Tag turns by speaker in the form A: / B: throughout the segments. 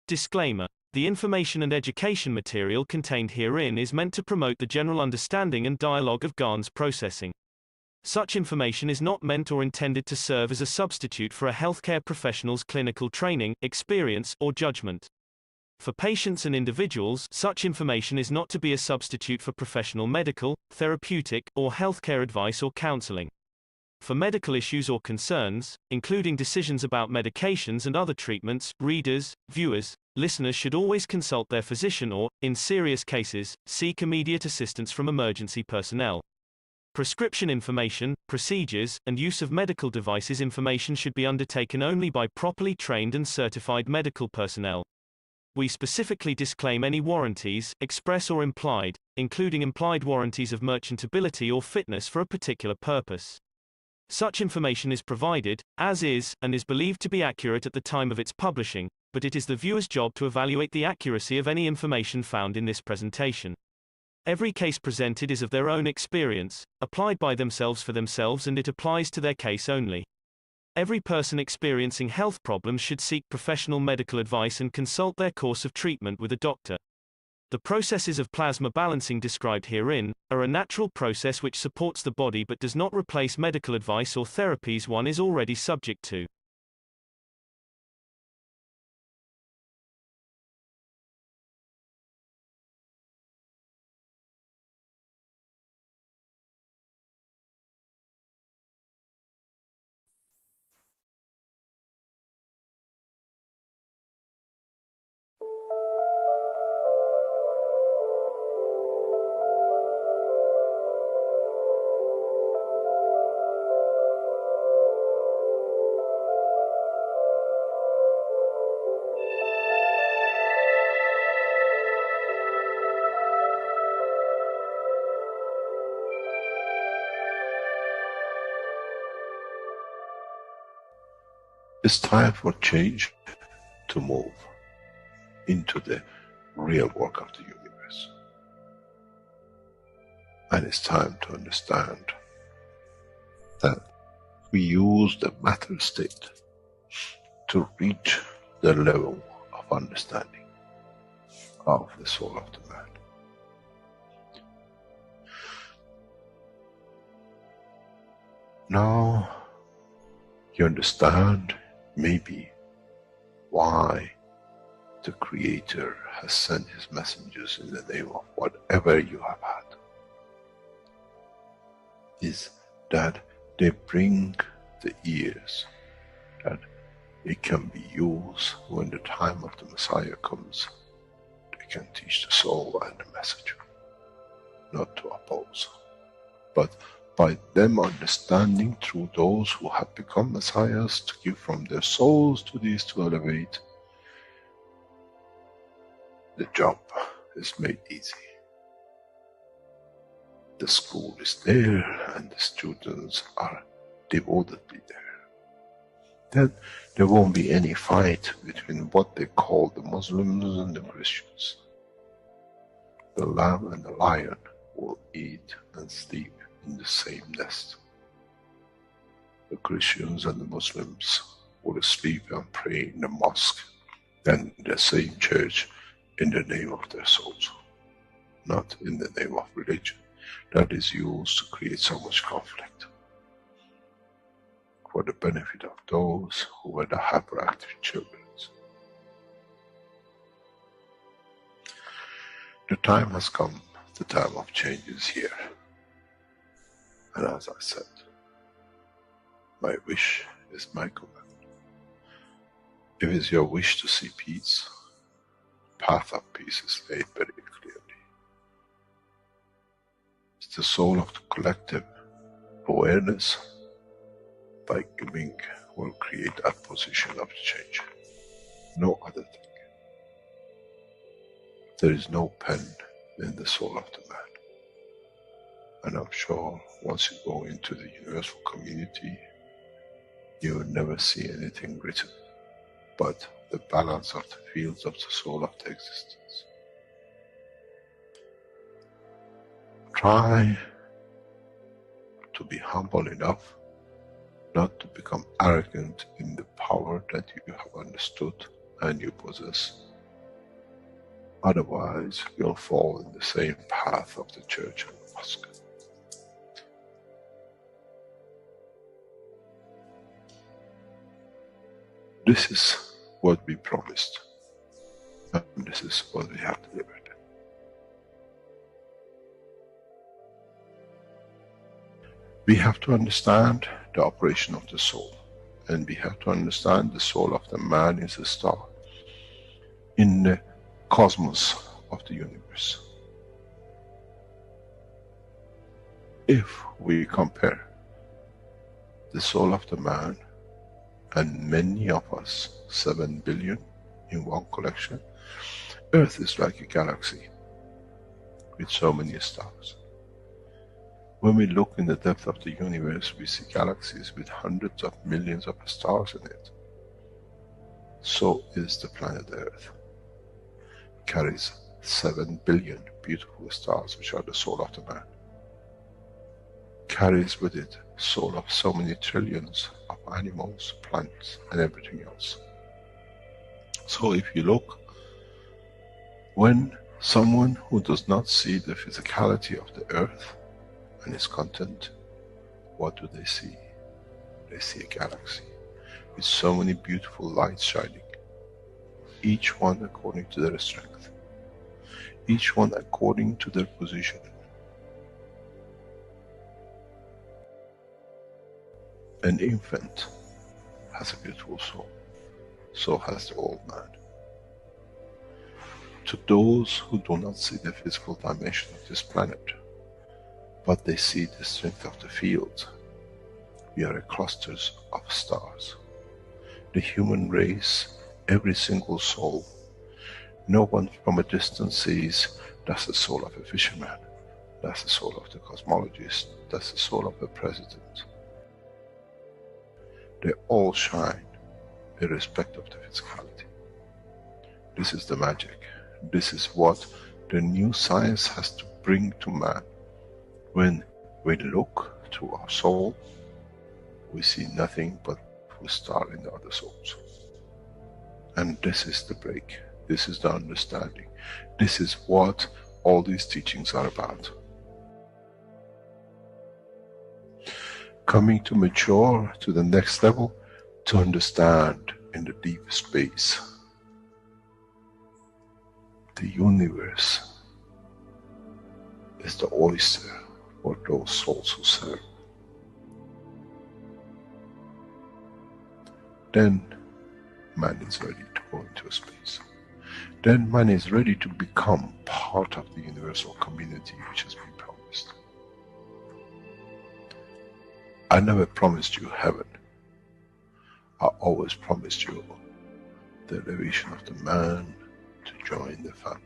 A: Disclaimer. The information and education material contained herein is meant to promote the general understanding and dialogue of GAN's processing. Such information is not meant or intended to serve as a substitute for a healthcare professional's clinical training, experience, or judgment. For patients and individuals, such information is not to be a substitute for professional medical, therapeutic, or healthcare advice or counseling. For medical issues or concerns, including decisions about medications and other treatments, readers, viewers, listeners should always consult their physician or, in serious cases, seek immediate assistance from emergency personnel. Prescription information, procedures, and use of medical devices information should be undertaken only by properly trained and certified medical personnel. We specifically disclaim any warranties, express or implied, including implied warranties of merchantability or fitness for a particular purpose. Such information is provided, as is, and is believed to be accurate at the time of its publishing, but it is the viewer's job to evaluate the accuracy of any information found in this presentation. Every case presented is of their own experience, applied by themselves for themselves, and it applies to their case only. Every person experiencing health problems should seek professional medical advice and consult their course of treatment with a doctor. The processes of plasma balancing described herein are a natural process which supports the body but does not replace medical advice or therapies one is already subject to.
B: It's time for change to move into the real work of the universe. And it's time to understand that we use the matter state to reach the level of understanding of the soul of the man. Now you understand maybe why the Creator has sent His messengers in the name of whatever you have had. Is that they bring the ears, that it can be used when the time of the Messiah comes. They can teach the soul and the message, not to oppose, but by them understanding through those who have become messiahs to give from their souls to these to elevate, the job is made easy. The school is there and the students are devotedly there. Then there won't be any fight between what they call the Muslims and the Christians. The lamb and the lion will eat and sleep in the same nest. The Christians and the Muslims will sleep and pray in the mosque and in the same church in the name of their souls, not in the name of religion that is used to create so much conflict for the benefit of those who were the hyperactive children. The time has come, the time of change is here. And as I said, my wish is my command. If it's your wish to see peace, the path of peace is laid very clearly. It's the soul of the collective awareness by giving will create that position of change. No other thing. There is no pen in the soul of the man. And I'm sure once you go into the universal community, you will never see anything written but the balance of the fields of the soul of the existence. Try to be humble enough not to become arrogant in the power that you have understood and you possess, Otherwise, you'll fall in the same path of the church and the mosque. This is what we promised, and this is what we have delivered. We have to understand the operation of the soul, and we have to understand the soul of the man is a star in the cosmos of the universe. If we compare the soul of the man and many of us, 7 billion in one collection, Earth is like a galaxy with so many stars. When we look in the depth of the universe, we see galaxies with hundreds of millions of stars in it. So is the planet Earth. It carries 7 billion beautiful stars, which are the soul of the man. Carries with it soul of so many trillions of animals, plants, and everything else. So if you look, when someone who does not see the physicality of the earth and its content, what do they see? They see a galaxy with so many beautiful lights shining, each one according to their strength, each one according to their position. An infant has a beautiful soul, so has the old man. To those who do not see the physical dimension of this planet, but they see the strength of the field, we are clusters of stars. The human race, every single soul, no one from a distance sees that's the soul of a fisherman, that's the soul of the cosmologist, that's the soul of the president. They all shine, irrespective of the physicality. This is the magic. This is what the new science has to bring to man. When we look to our soul, we see nothing but a star in the other souls. And this is the break. This is the understanding. This is what all these teachings are about. Coming to mature to the next level, to understand in the deep space, the universe is the oyster for those souls who serve. Then man is ready to go into space. Then man is ready to become part of the universal community which has been promised. I never promised you heaven. I always promised you the elevation of the man to join the family.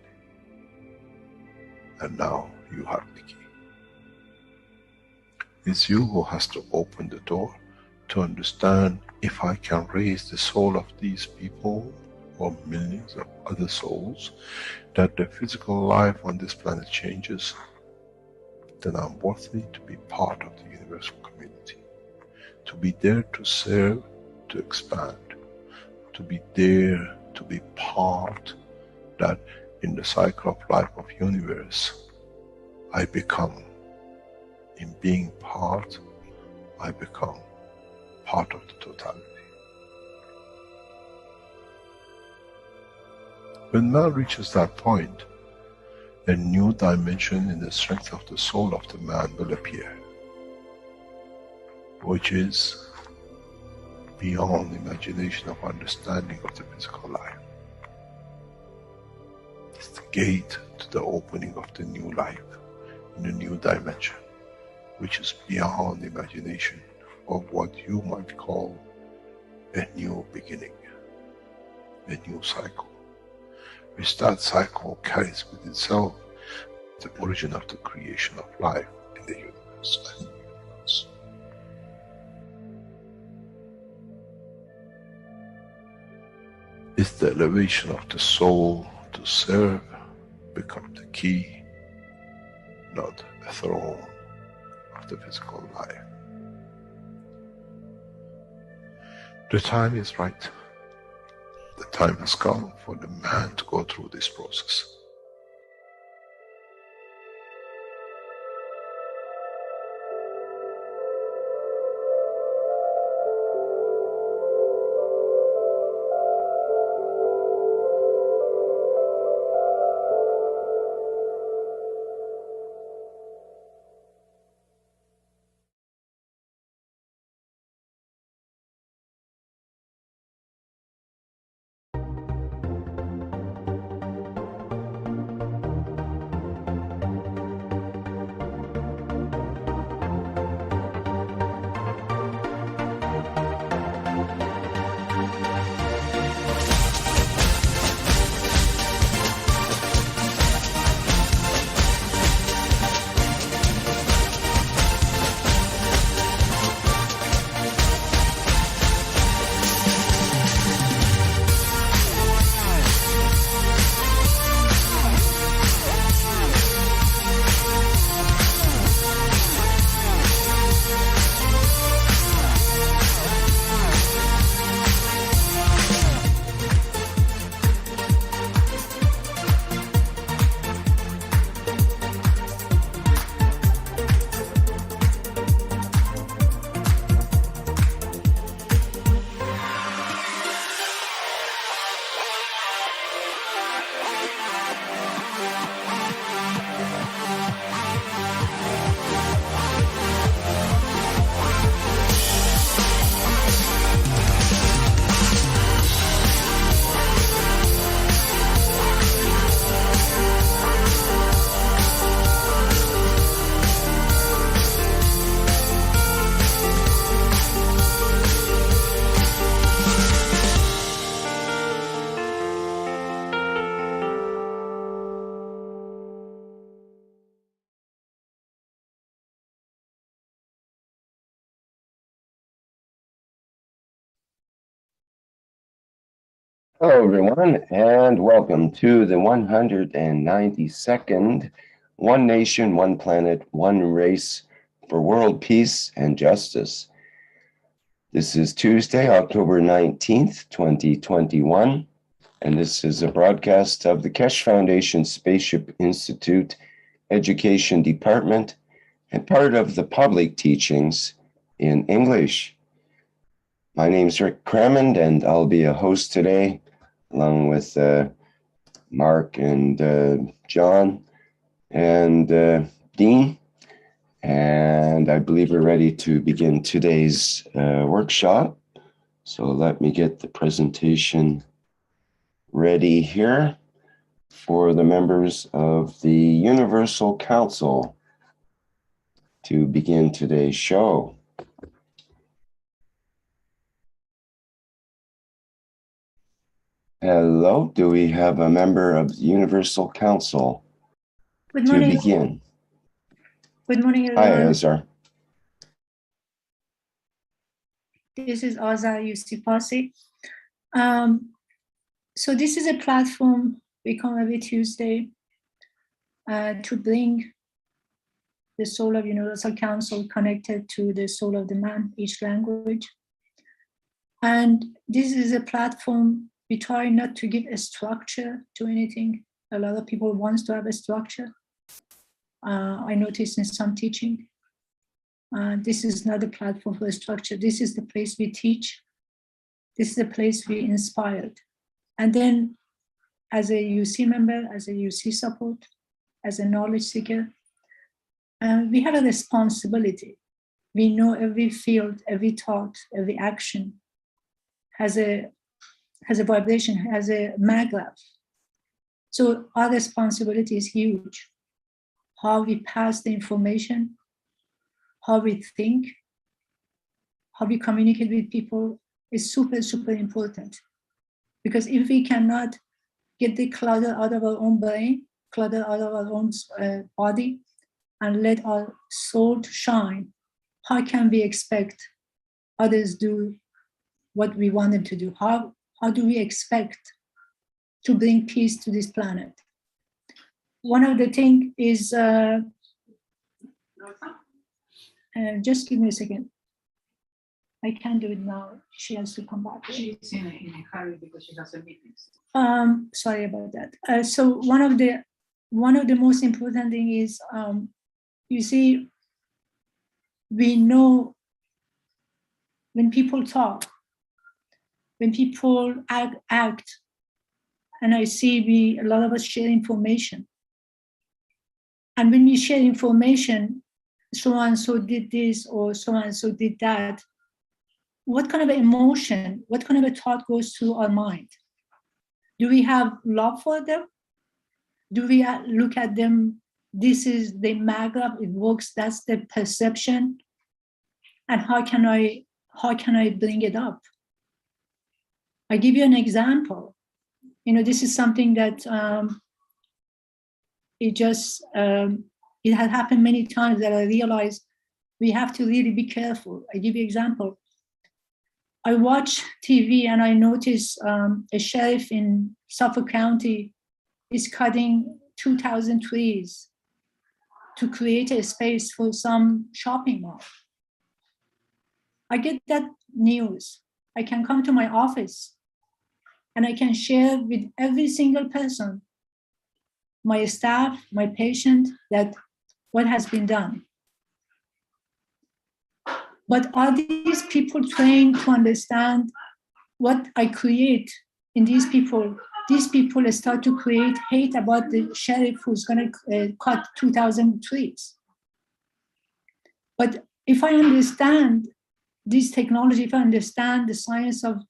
B: And now you have the key. It's you who has to open the door to understand, if I can raise the soul of these people or millions of other souls, that the physical life on this planet changes, then I'm worthy to be part of the universal community. To be there to serve, to expand, to be there, to be part, that in the cycle of life of universe, I become, in being part, I become part of the totality. When man reaches that point, a new dimension in the strength of the soul of the man will appear, which is beyond imagination of understanding of the physical life. It's the gate to the opening of the new life, in a new dimension, which is beyond imagination of what you might call a new beginning, a new cycle, which that cycle carries with itself the origin of the creation of life in the universe and the universe. It's the elevation of the soul to serve, become the key, not a throne of the physical life. The time is right. The time has come for the man to go through this process.
C: Hello, everyone, and welcome to the 192nd One Nation, One Planet, One Race for World Peace and Justice. This is Tuesday, October 19th, 2021, and this is a broadcast of the Keshe Foundation Spaceship Institute Education Department and part of the public teachings in English. My name is Rick Crammond, and I'll be a host today, along with Mark and John and Dean. And I believe we're ready to begin today's workshop. So let me get the presentation ready here for the members of the Universal Council to begin today's show. Hello, do we have a member of the Universal Council
D: Good morning.
C: to begin?
D: Good morning, everyone.
C: Hi, Azar.
D: This is Azar Yusufasi. So this is a platform we come every Tuesday to bring the soul of Universal Council connected to the soul of the man, each language. And this is a platform we try not to give a structure to anything. A lot of people want to have a structure. I noticed in some teaching, this is not a platform for a structure. This is the place we teach. This is the place we inspired. And then as a UC member, as a UC support, as a knowledge seeker, we have a responsibility. We know every field, every thought, every action has a vibration, has a maglev. So our responsibility is huge. How we pass the information, how we think, how we communicate with people is super, super important. Because if we cannot get the clutter out of our own brain, clutter out of our own body, and let our soul shine, how can we expect others do what we want them to do? How do we expect to bring peace to this planet? One of the things is, just give me a second. I can't do it now. She has to come back.
E: She's in a hurry because she has a meeting.
D: Sorry about that. So one of the most important thing is, you see, we know when people talk, when people act, and I see a lot of us share information. And when we share information, so-and-so did this or so-and-so did that, what kind of emotion, what kind of a thought goes through our mind? Do we have love for them? Do we look at them, this is the maglev, it works, that's the perception? And how can I bring it up? I give you an example. This is something that it had happened many times that I realized we have to really be careful. I give you an example. I watch TV and I notice a sheriff in Suffolk County is cutting 2,000 trees to create a space for some shopping mall. I get that news. I can come to my office and I can share with every single person, my staff, my patient, that what has been done. But are these people trained to understand what I create in these people? These people start to create hate about the sheriff who's going to cut 2,000 trees. But if I understand this technology, if I understand the science of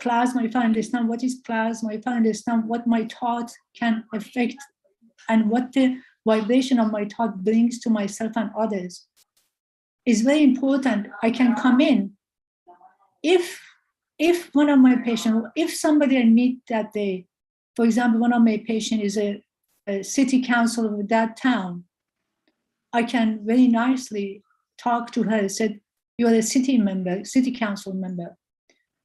D: plasma, if I understand what is plasma, if I understand what my thought can affect and what the vibration of my thought brings to myself and others, is very important. I can come in. If one of my patients, if somebody I meet that day, for example, one of my patients is a city council of that town, I can very nicely talk to her and said, you are a city council member.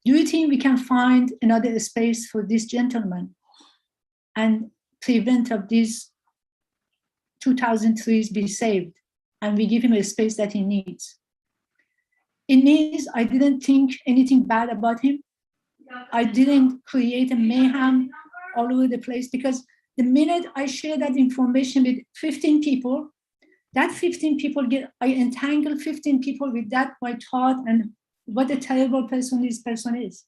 D: Do you think we can find another space for this gentleman and prevent of these 2,000 trees be saved, and we give him a space that he needs? In Nice, I didn't think anything bad about him. I didn't create a mayhem all over the place, because the minute I share that information with 15 people, that 15 people I entangle 15 people with that, my thought and what a terrible person this person is.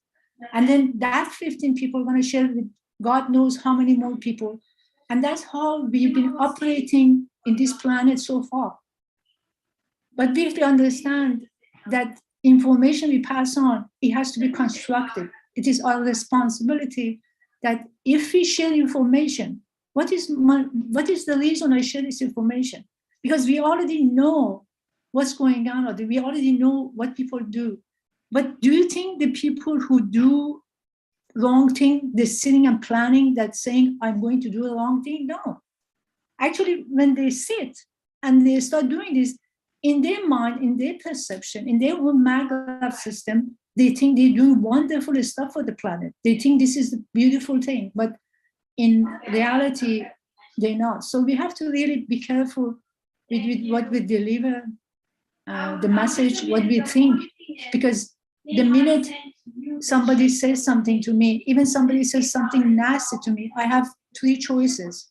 D: And then that 15 people are going to share with God knows how many more people. And that's how we've been operating in this planet so far. But we have to understand that information we pass on, it has to be constructive. It is our responsibility that if we share information, what is the reason I share this information? Because we already know what's going on, or we already know what people do. But do you think the people who do wrong thing, they're sitting and planning that, saying, I'm going to do the wrong thing? No. Actually, when they sit and they start doing this, in their mind, in their perception, in their own maglev system, they think they're doing wonderful stuff for the planet. They think this is the beautiful thing, but in reality, they're not. So we have to really be careful with what we deliver, the message, what we think, because the minute somebody says something to me, even somebody says something nasty to me, I have three choices.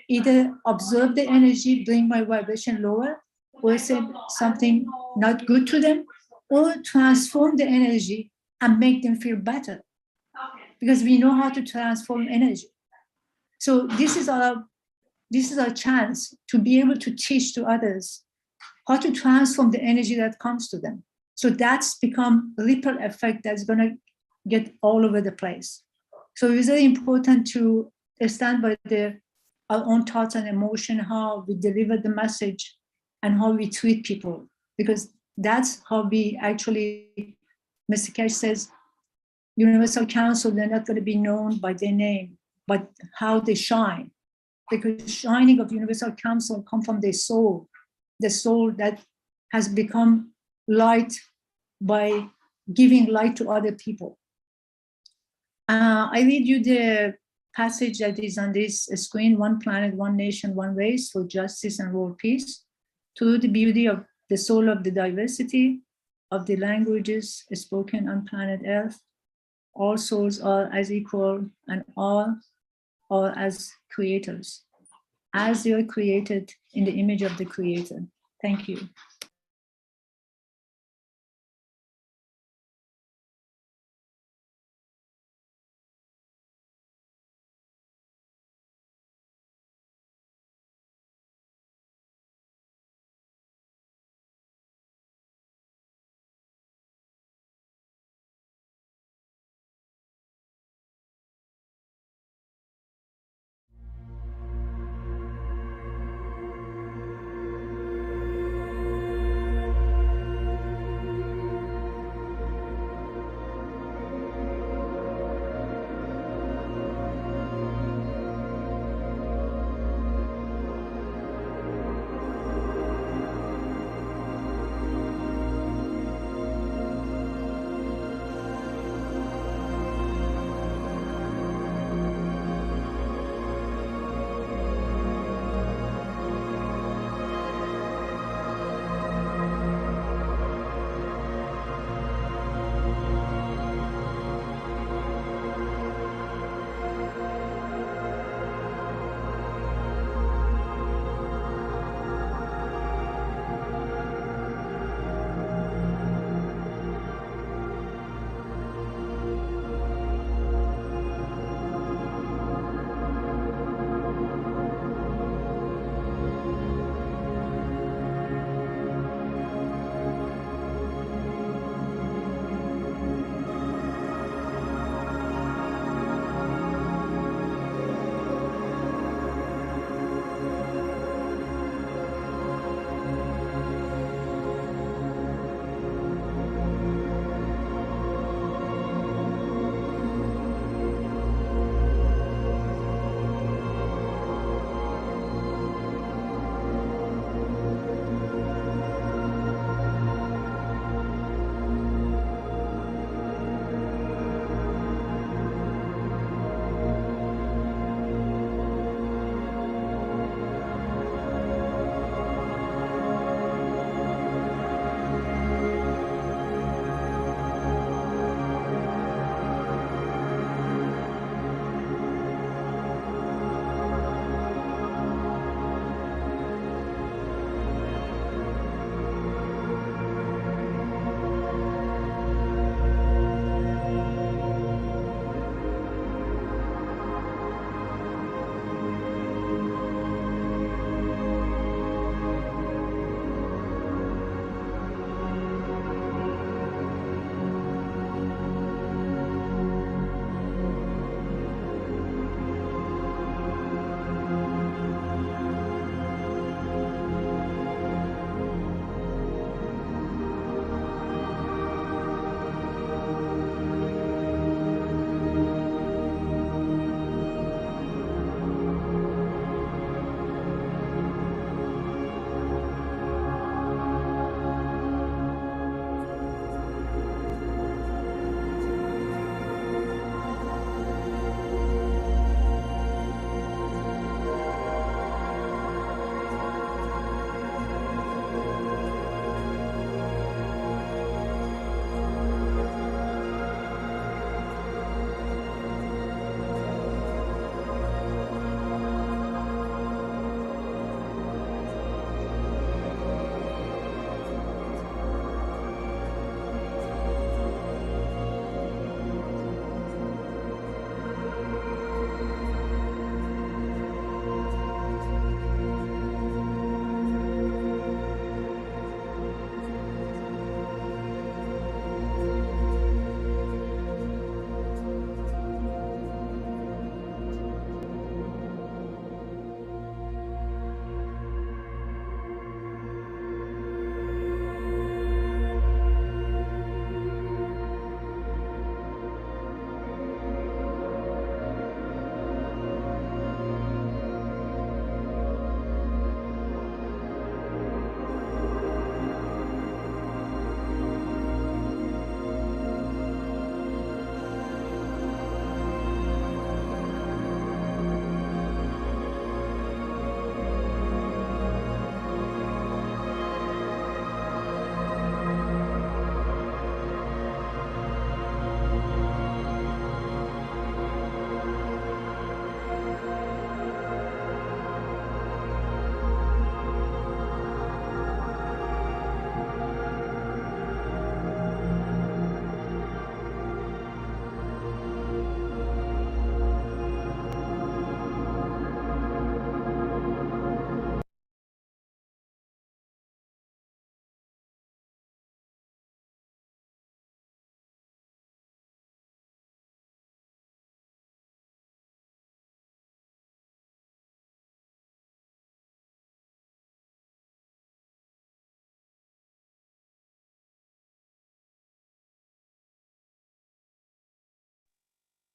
D: Either observe the energy, bring my vibration lower, or say something not good to them, or transform the energy and make them feel better. Because we know how to transform energy. So this is our chance to be able to teach to others how to transform the energy that comes to them. So that's become a ripple effect that's going to get all over the place. So it's very important to stand by our own thoughts and emotion, how we deliver the message and how we treat people, because that's how we actually, Mr. Keshe says, Universal Council, they're not going to be known by their name, but how they shine. Because shining of Universal Council come from their soul, the soul that has become light by giving light to other people. I read you the passage that is on this screen: one planet, one nation, one race, for justice and world peace. Through the beauty of the soul of the diversity of the languages spoken on planet Earth, all souls are as equal and all are as creators, as they are created in the image of the Creator. Thank you.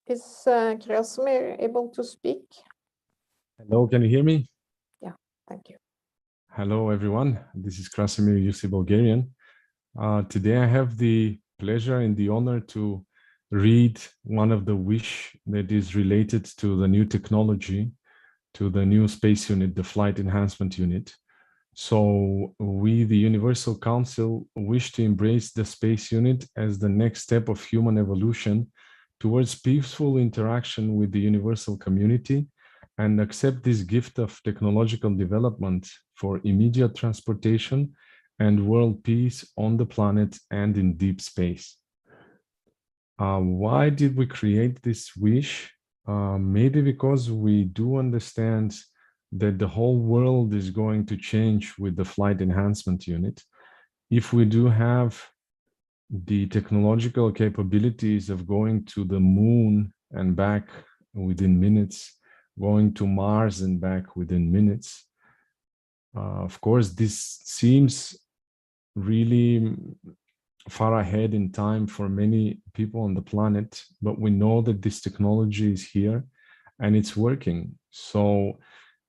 F: Is Krasimir able to speak?
G: Hello, can you hear me?
F: Yeah, thank you.
G: Hello, everyone. This is Krasimir, UC Bulgarian. Today I have the pleasure and the honor to read one of the wish that is related to the new technology, to the new space unit, the Flight Enhancement Unit. So we, the Universal Council, wish to embrace the space unit as the next step of human evolution towards peaceful interaction with the universal community, and accept this gift of technological development for immediate transportation and world peace on the planet and in deep space. Why did we create this wish? Maybe because we do understand that the whole world is going to change with the Flight Enhancement Unit. If we do have the technological capabilities of going to the moon and back within minutes, going to Mars and back within minutes. Of course, this seems really far ahead in time for many people on the planet, but we know that this technology is here and it's working. So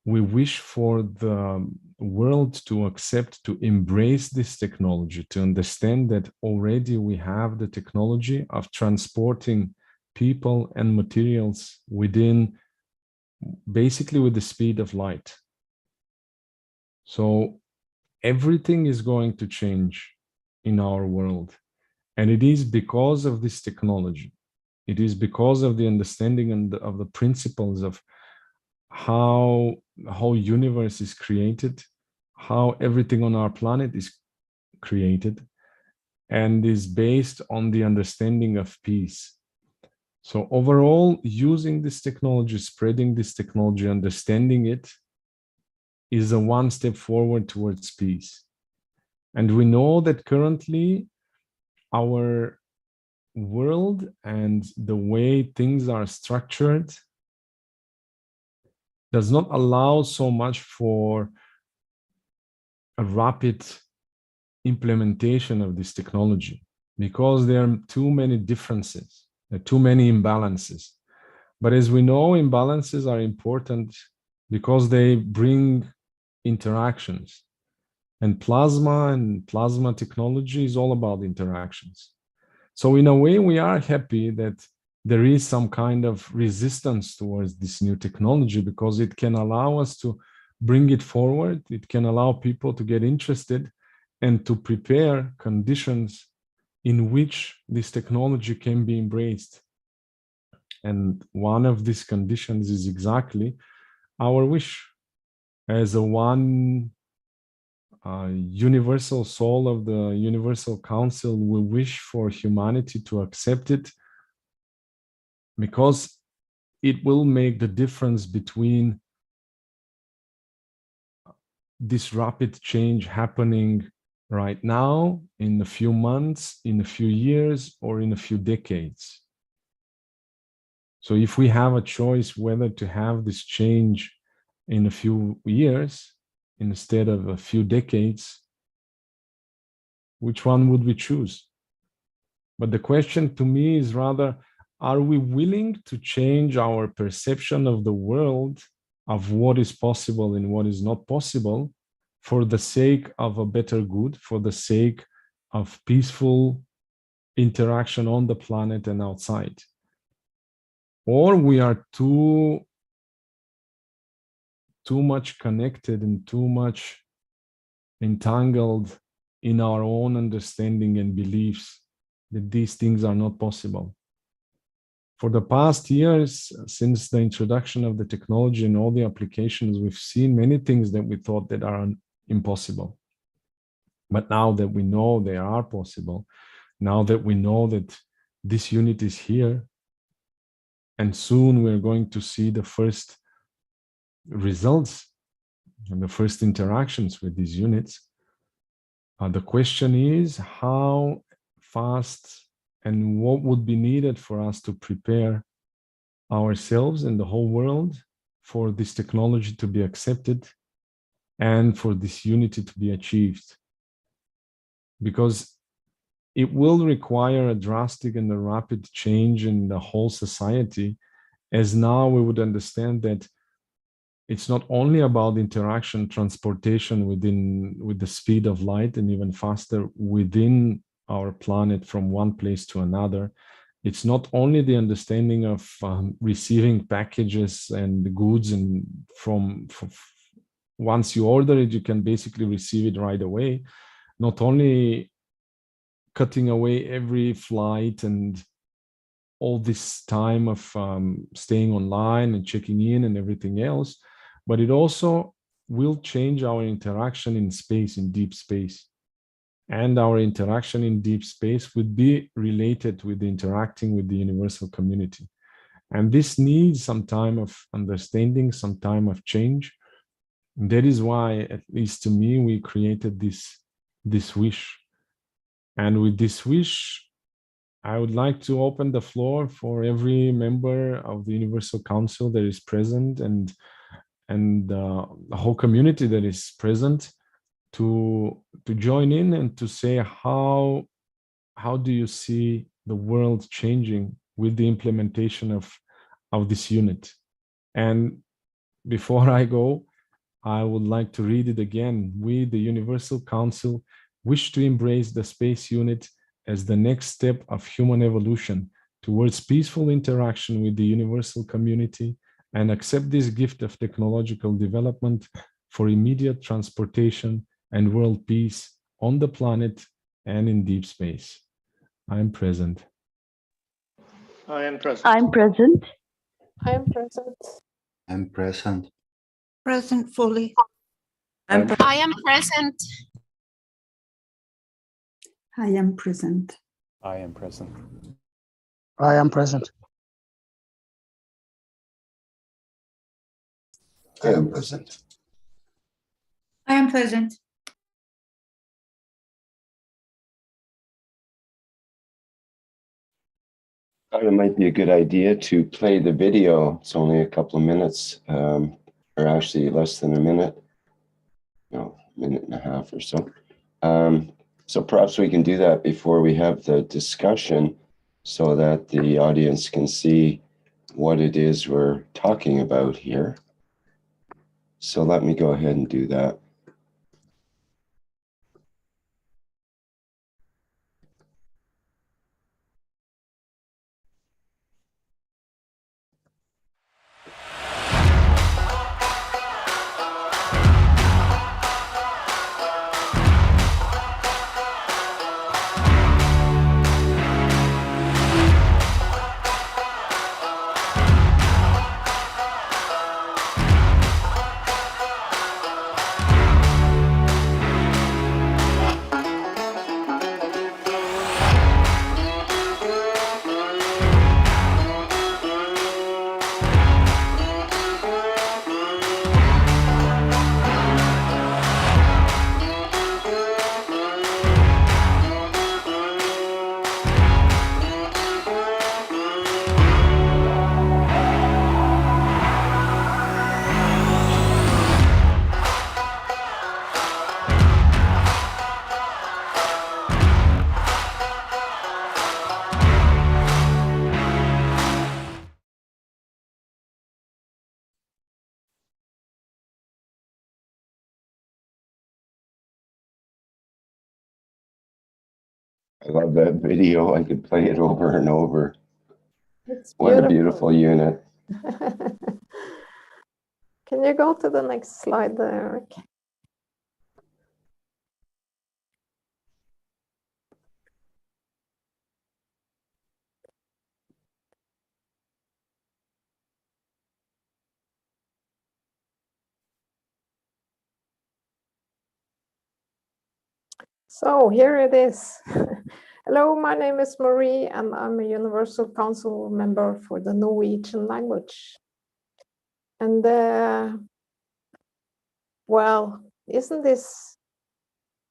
G: we wish for the world to accept, to embrace this technology, to understand that already we have the technology of transporting people and materials within, basically with the speed of light. So everything is going to change in our world. And it is because of this technology. It is because of the understanding and of the principles of how the whole universe is created, how everything on our planet is created, and is based on the understanding of peace. So overall, using this technology, spreading this technology, understanding it, is a one step forward towards peace. And we know that currently our world and the way things are structured does not allow so much for a rapid implementation of this technology, because there are too many differences, there are too many imbalances. But as we know, imbalances are important because they bring interactions. And plasma technology is all about interactions. So in a way, we are happy that there is some kind of resistance towards this new technology, because it can allow us to bring it forward. It can allow people to get interested and to prepare conditions in which this technology can be embraced. And one of these conditions is exactly our wish. As a one universal soul of the Universal Council, we wish for humanity to accept it, because it will make the difference between this rapid change happening right now, in a few months, in a few years, or in a few decades. So if we have a choice whether to have this change in a few years instead of a few decades, which one would we choose? But the question to me is rather, are we willing to change our perception of the world, of what is possible and what is not possible, for the sake of a better good, for the sake of peaceful interaction on the planet and outside? Or we are too much connected and too much entangled in our own understanding and beliefs that these things are not possible. For the past years, since the introduction of the technology and all the applications, we've seen many things that we thought that are impossible. But now that we know they are possible, now that we know that this unit is here, and soon we're going to see the first results and the first interactions with these units, the question is how fast and what would be needed for us to prepare ourselves and the whole world for this technology to be accepted and for this unity to be achieved. Because it will require a drastic and a rapid change in the whole society, as now we would understand that it's not only about interaction, transportation with the speed of light and even faster within our planet from one place to another. It's not only the understanding of receiving packages and goods, and from once you order it, you can basically receive it right away. Not only cutting away every flight and all this time of staying online and checking in and everything else, but it also will change our interaction in space, in deep space. And our interaction in deep space would be related with interacting with the universal community. And this needs some time of understanding, some time of change. And that is why, at least to me, we created this wish. And with this wish, I would like to open the floor for every member of the Universal Council that is present, and the whole community that is present, to join in and to say how do you see the world changing with the implementation of this unit. And before I go, I would like to read it again. We, the Universal Council, wish to embrace the space unit as the next step of human evolution towards peaceful interaction with the universal community, and accept this gift of technological development for immediate transportation and world peace on the planet and in deep space. I am present.
H: I am present.
I: I'm present.
F: I am present.
J: I'm present.
E: Present fully.
K: I am present.
E: I am present.
J: I am present.
L: I am present.
C: I am present.
D: I am present.
C: It might be a good idea to play the video. It's only a couple of minutes, or actually less than a minute. No, minute and a half or so. So perhaps we can do that before we have the discussion, so that the audience can see what it is we're talking about here. So let me go ahead and do that. I love that video. I could play it over and over.
F: It's
C: What a beautiful unit.
F: Can you go to the next slide there, Eric? So here it is. Hello, my name is Marie, and I'm a Universal Council member for the Norwegian language. And well, isn't this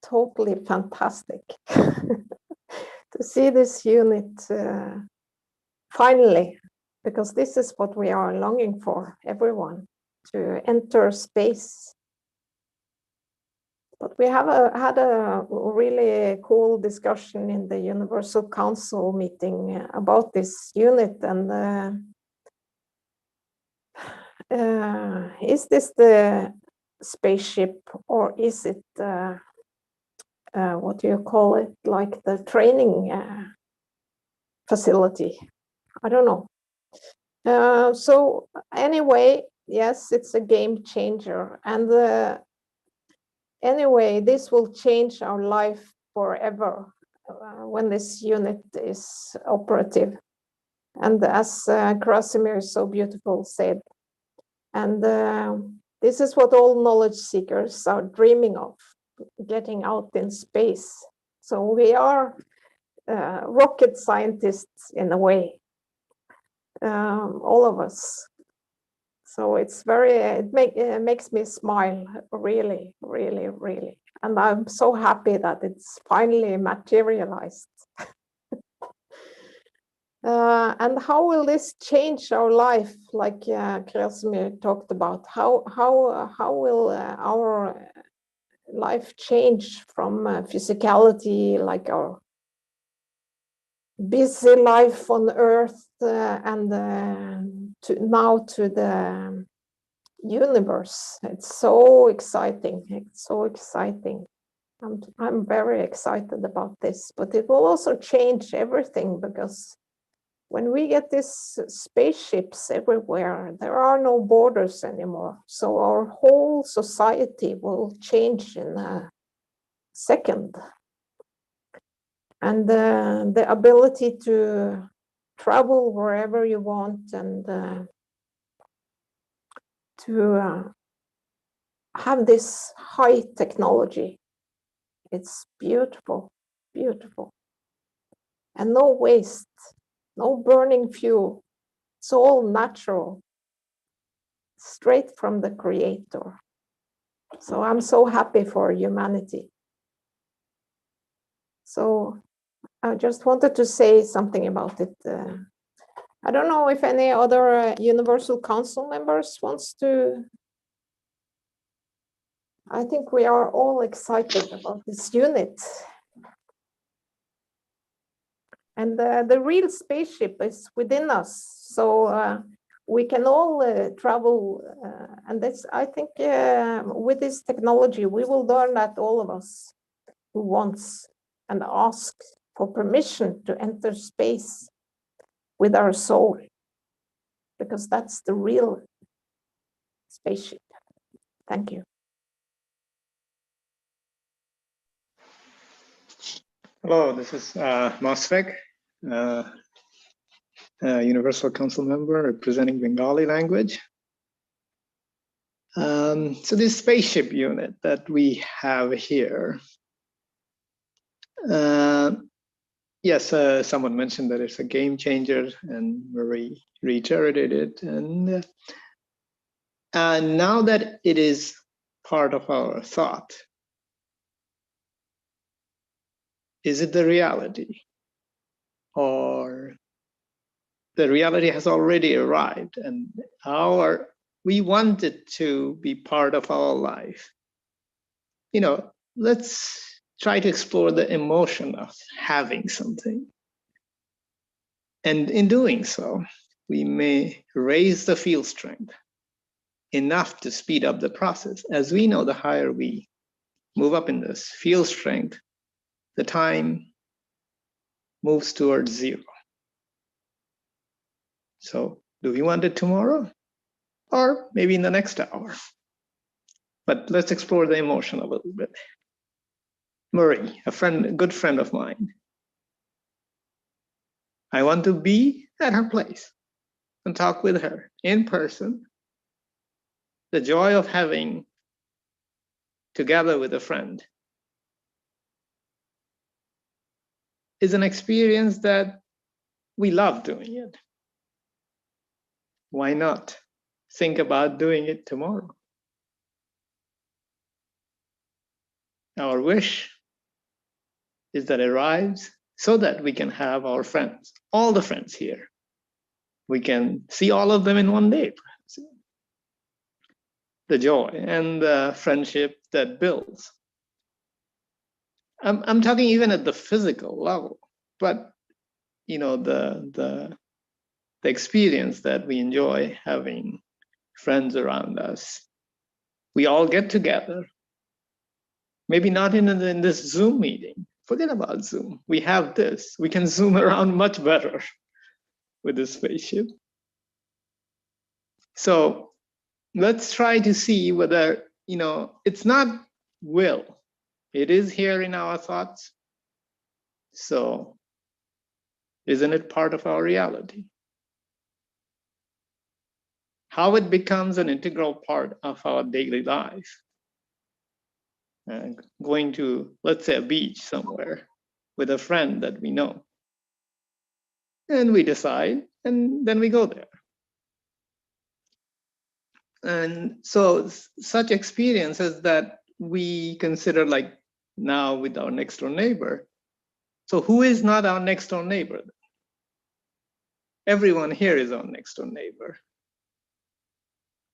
F: totally fantastic to see this unit finally, because this is what we are longing for, everyone, to enter space But we have had a really cool discussion in the Universal Council meeting about this unit, and is this the spaceship, or is it what do you call it, like the training facility? I don't know. So anyway, yes, it's a game changer, and anyway, this will change our life forever when this unit is operative. And as Krasimir so beautiful said, and this is what all knowledge seekers are dreaming of, getting out in space. So we are rocket scientists in a way, all of us. So it's it makes me smile, really, really, really. And I'm so happy that it's finally materialized. And how will this change our life, like Krasimir talked about? How will our life change from physicality, like our busy life on Earth, and now to the universe? It's so exciting. It's so exciting. I'm very excited about this, but it will also change everything, because when we get these spaceships everywhere, there are no borders anymore. So our whole society will change in a second. And the ability to travel wherever you want, and to have this high technology, it's beautiful, beautiful. And no waste, no burning fuel. It's all natural, straight from the Creator. So I'm so happy for humanity. So I just wanted to say something about it. I don't know if any other Universal Council members wants to. I think we are all excited about this unit. And the real spaceship is within us. So we can all travel. And that's, I think with this technology, we will learn that all of us who wants and ask for permission to enter space with our soul, because that's the real spaceship. Thank you.
H: Hello, this is Masvek, Universal Council member representing Bengali language. So this spaceship unit that we have here, yes, someone mentioned that it's a game changer, and Marie reiterated it. And now that it is part of our thought, is it the reality? Or the reality has already arrived, and we want it to be part of our life? You know, let's try to explore the emotion of having something. And in doing so, we may raise the field strength enough to speed up the process. As we know, the higher we move up in this field strength, the time moves towards zero. So do we want it tomorrow? Or maybe in the next hour? But let's explore the emotion a little bit. Marie, a good friend of mine. I want to be at her place and talk with her in person. The joy of having together with a friend is an experience that we love doing it. Why not think about doing it tomorrow? Our wish is that it arrives so that we can have our friends, all the friends here. We can see all of them in one day, perhaps. The joy and the friendship that builds I'm talking even at the physical level, but you know, the experience that we enjoy having friends around us. We all get together. Maybe not in this Zoom meeting. Forget about Zoom. We have this. We can Zoom around much better with this spaceship. So let's try to see whether, you know, it's not will. It is here in our thoughts. So isn't it part of our reality? How it becomes an integral part of our daily life. Going to, let's say, a beach somewhere with a friend that we know. And we decide, and then we go there. And so such experiences that we consider like now with our next door neighbor. So who is not our next door neighbor? Everyone here is our next door neighbor.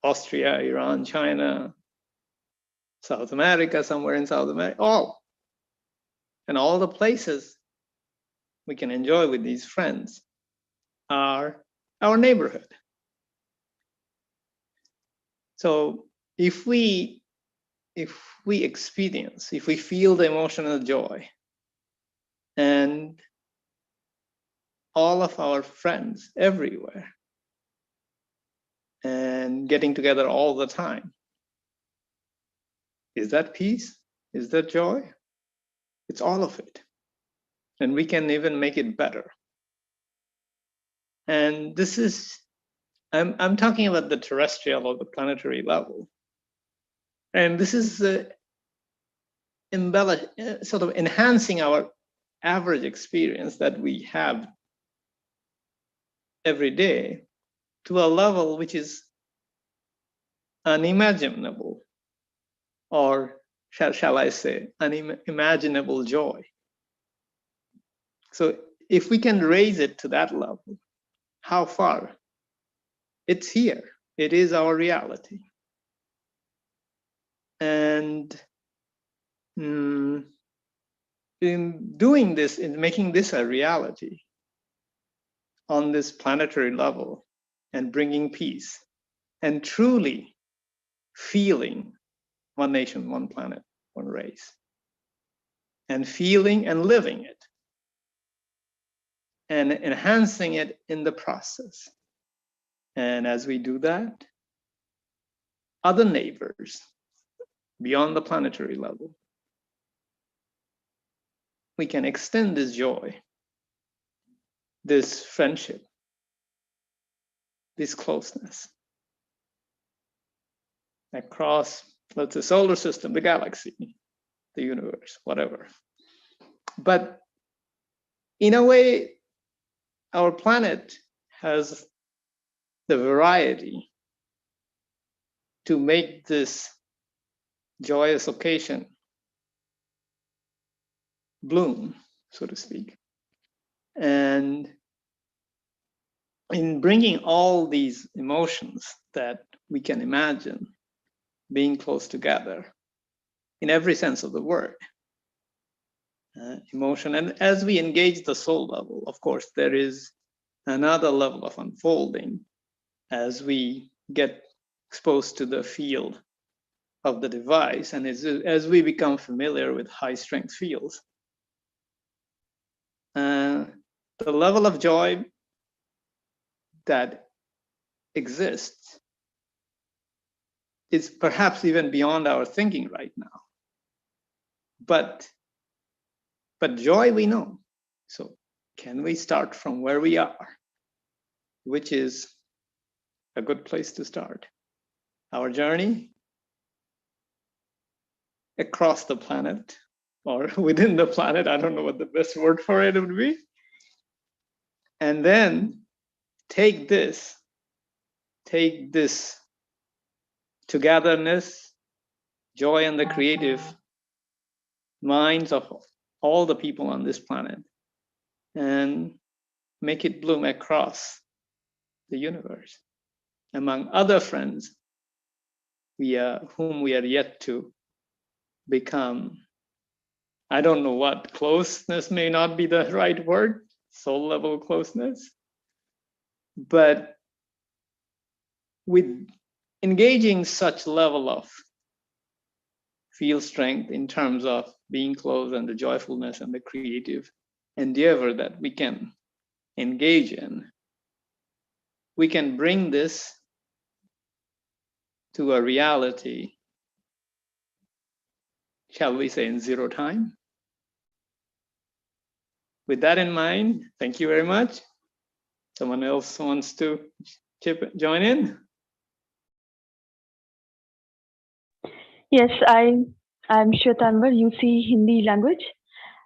H: Austria, Iran, China, South America, somewhere in South America, all. And all the places we can enjoy with these friends are our neighborhood. So if we experience, if we feel the emotional joy, and all of our friends everywhere, and getting together all the time, is that peace? Is that joy? It's all of it. And we can even make it better. And this is, I'm talking about the terrestrial or the planetary level. And this is sort of enhancing our average experience that we have every day to a level which is unimaginable, or shall I say, unimaginable joy. So if we can raise it to that level, how far? It's here. It is our reality. And in doing this, in making this a reality on this planetary level and bringing peace and truly feeling one nation, one planet, one race, and feeling and living it and enhancing it in the process. And as we do that, other neighbors beyond the planetary level, we can extend this joy, this friendship, this closeness across, let's say, solar system, the galaxy, the universe, whatever. But in a way, our planet has the variety to make this joyous occasion bloom, so to speak. And in bringing all these emotions that we can imagine being close together in every sense of the word, emotion. And as we engage the soul level, of course, there is another level of unfolding as we get exposed to the field of the device, and as we become familiar with high strength fields. The level of joy that exists is perhaps even beyond our thinking right now. But joy we know. So can we start from where we are, which is a good place to start our journey across the planet or within the planet. I don't know what the best word for it would be. And then take this togetherness, joy, and the creative minds of all the people on this planet and make it bloom across the universe among other friends whom we are yet to become I don't know what, closeness may not be the right word, soul level closeness, but with engaging such level of field strength in terms of being close and the joyfulness and the creative endeavor that we can engage in, we can bring this to a reality, shall we say, in zero time. With that in mind, thank you very much. Someone else wants to join in?
I: Yes, I'm Shwetanvar, UC Hindi language.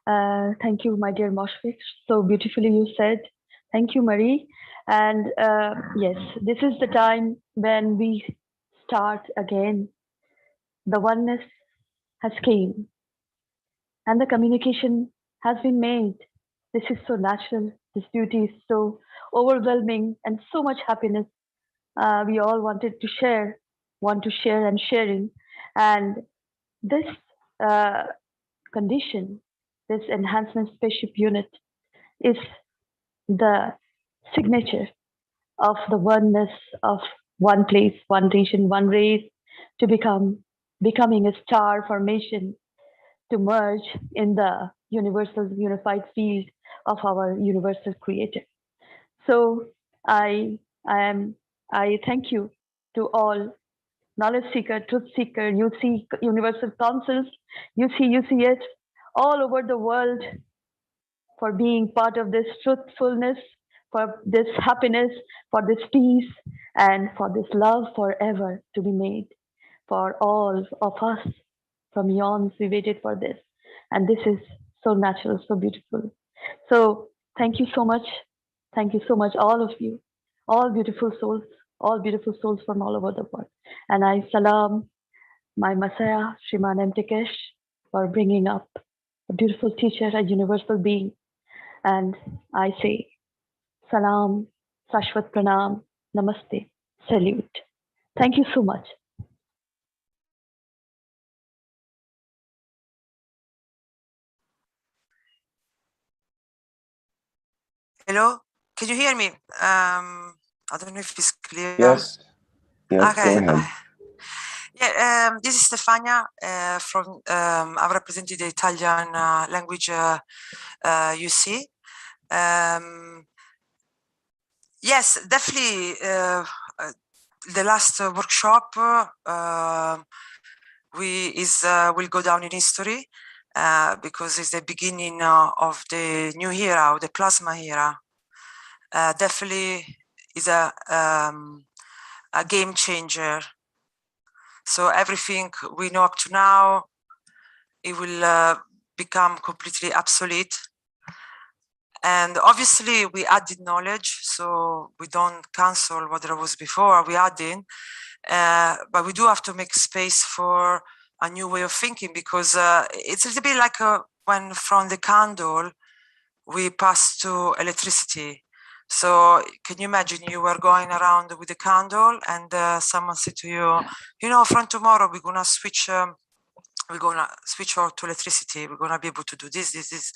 I: Thank you, my dear Moshfik. So beautifully you said. Thank you, Marie. And yes, this is the time when we start again. The oneness has came and the communication has been made. This is so natural. This beauty is so overwhelming and so much happiness. We all want to share and sharing. And this condition, this enhancement spaceship unit is the signature of the oneness of one place, one nation, one race to becoming a star formation to merge in the universal unified field of our universal creator. So I thank you to all knowledge seeker, truth seeker, UC universal councils, UCS, all over the world for being part of this truthfulness, for this happiness, for this peace, and for this love forever to be made. For all of us from eons, we waited for this. And this is so natural, so beautiful. So thank you so much. Thank you so much, all of you, all beautiful souls from all over the world. And I salam my Messiah, Shriman M. Keshe, for bringing up a beautiful teacher, a universal being. And I say, salam, Sashwat Pranam, Namaste, salute. Thank you so much.
M: Hello, can you hear me? I don't know if it's clear.
C: Yes. Yes,
M: okay.
C: Go ahead.
M: Yeah, this is Stefania from, I've represented the Italian language UC. Yes, definitely the last workshop will go down in history because it's the beginning of the new era, of the plasma era. Definitely is a game changer. So everything we know up to now, it will become completely obsolete. And obviously we added knowledge, so we don't cancel what there was before, we add in, but we do have to make space for a new way of thinking, because it's a little bit like when from the candle, we pass to electricity. So can you imagine you were going around with a candle and someone said to you, you know, from tomorrow we're gonna switch over to electricity. We're gonna be able to do this.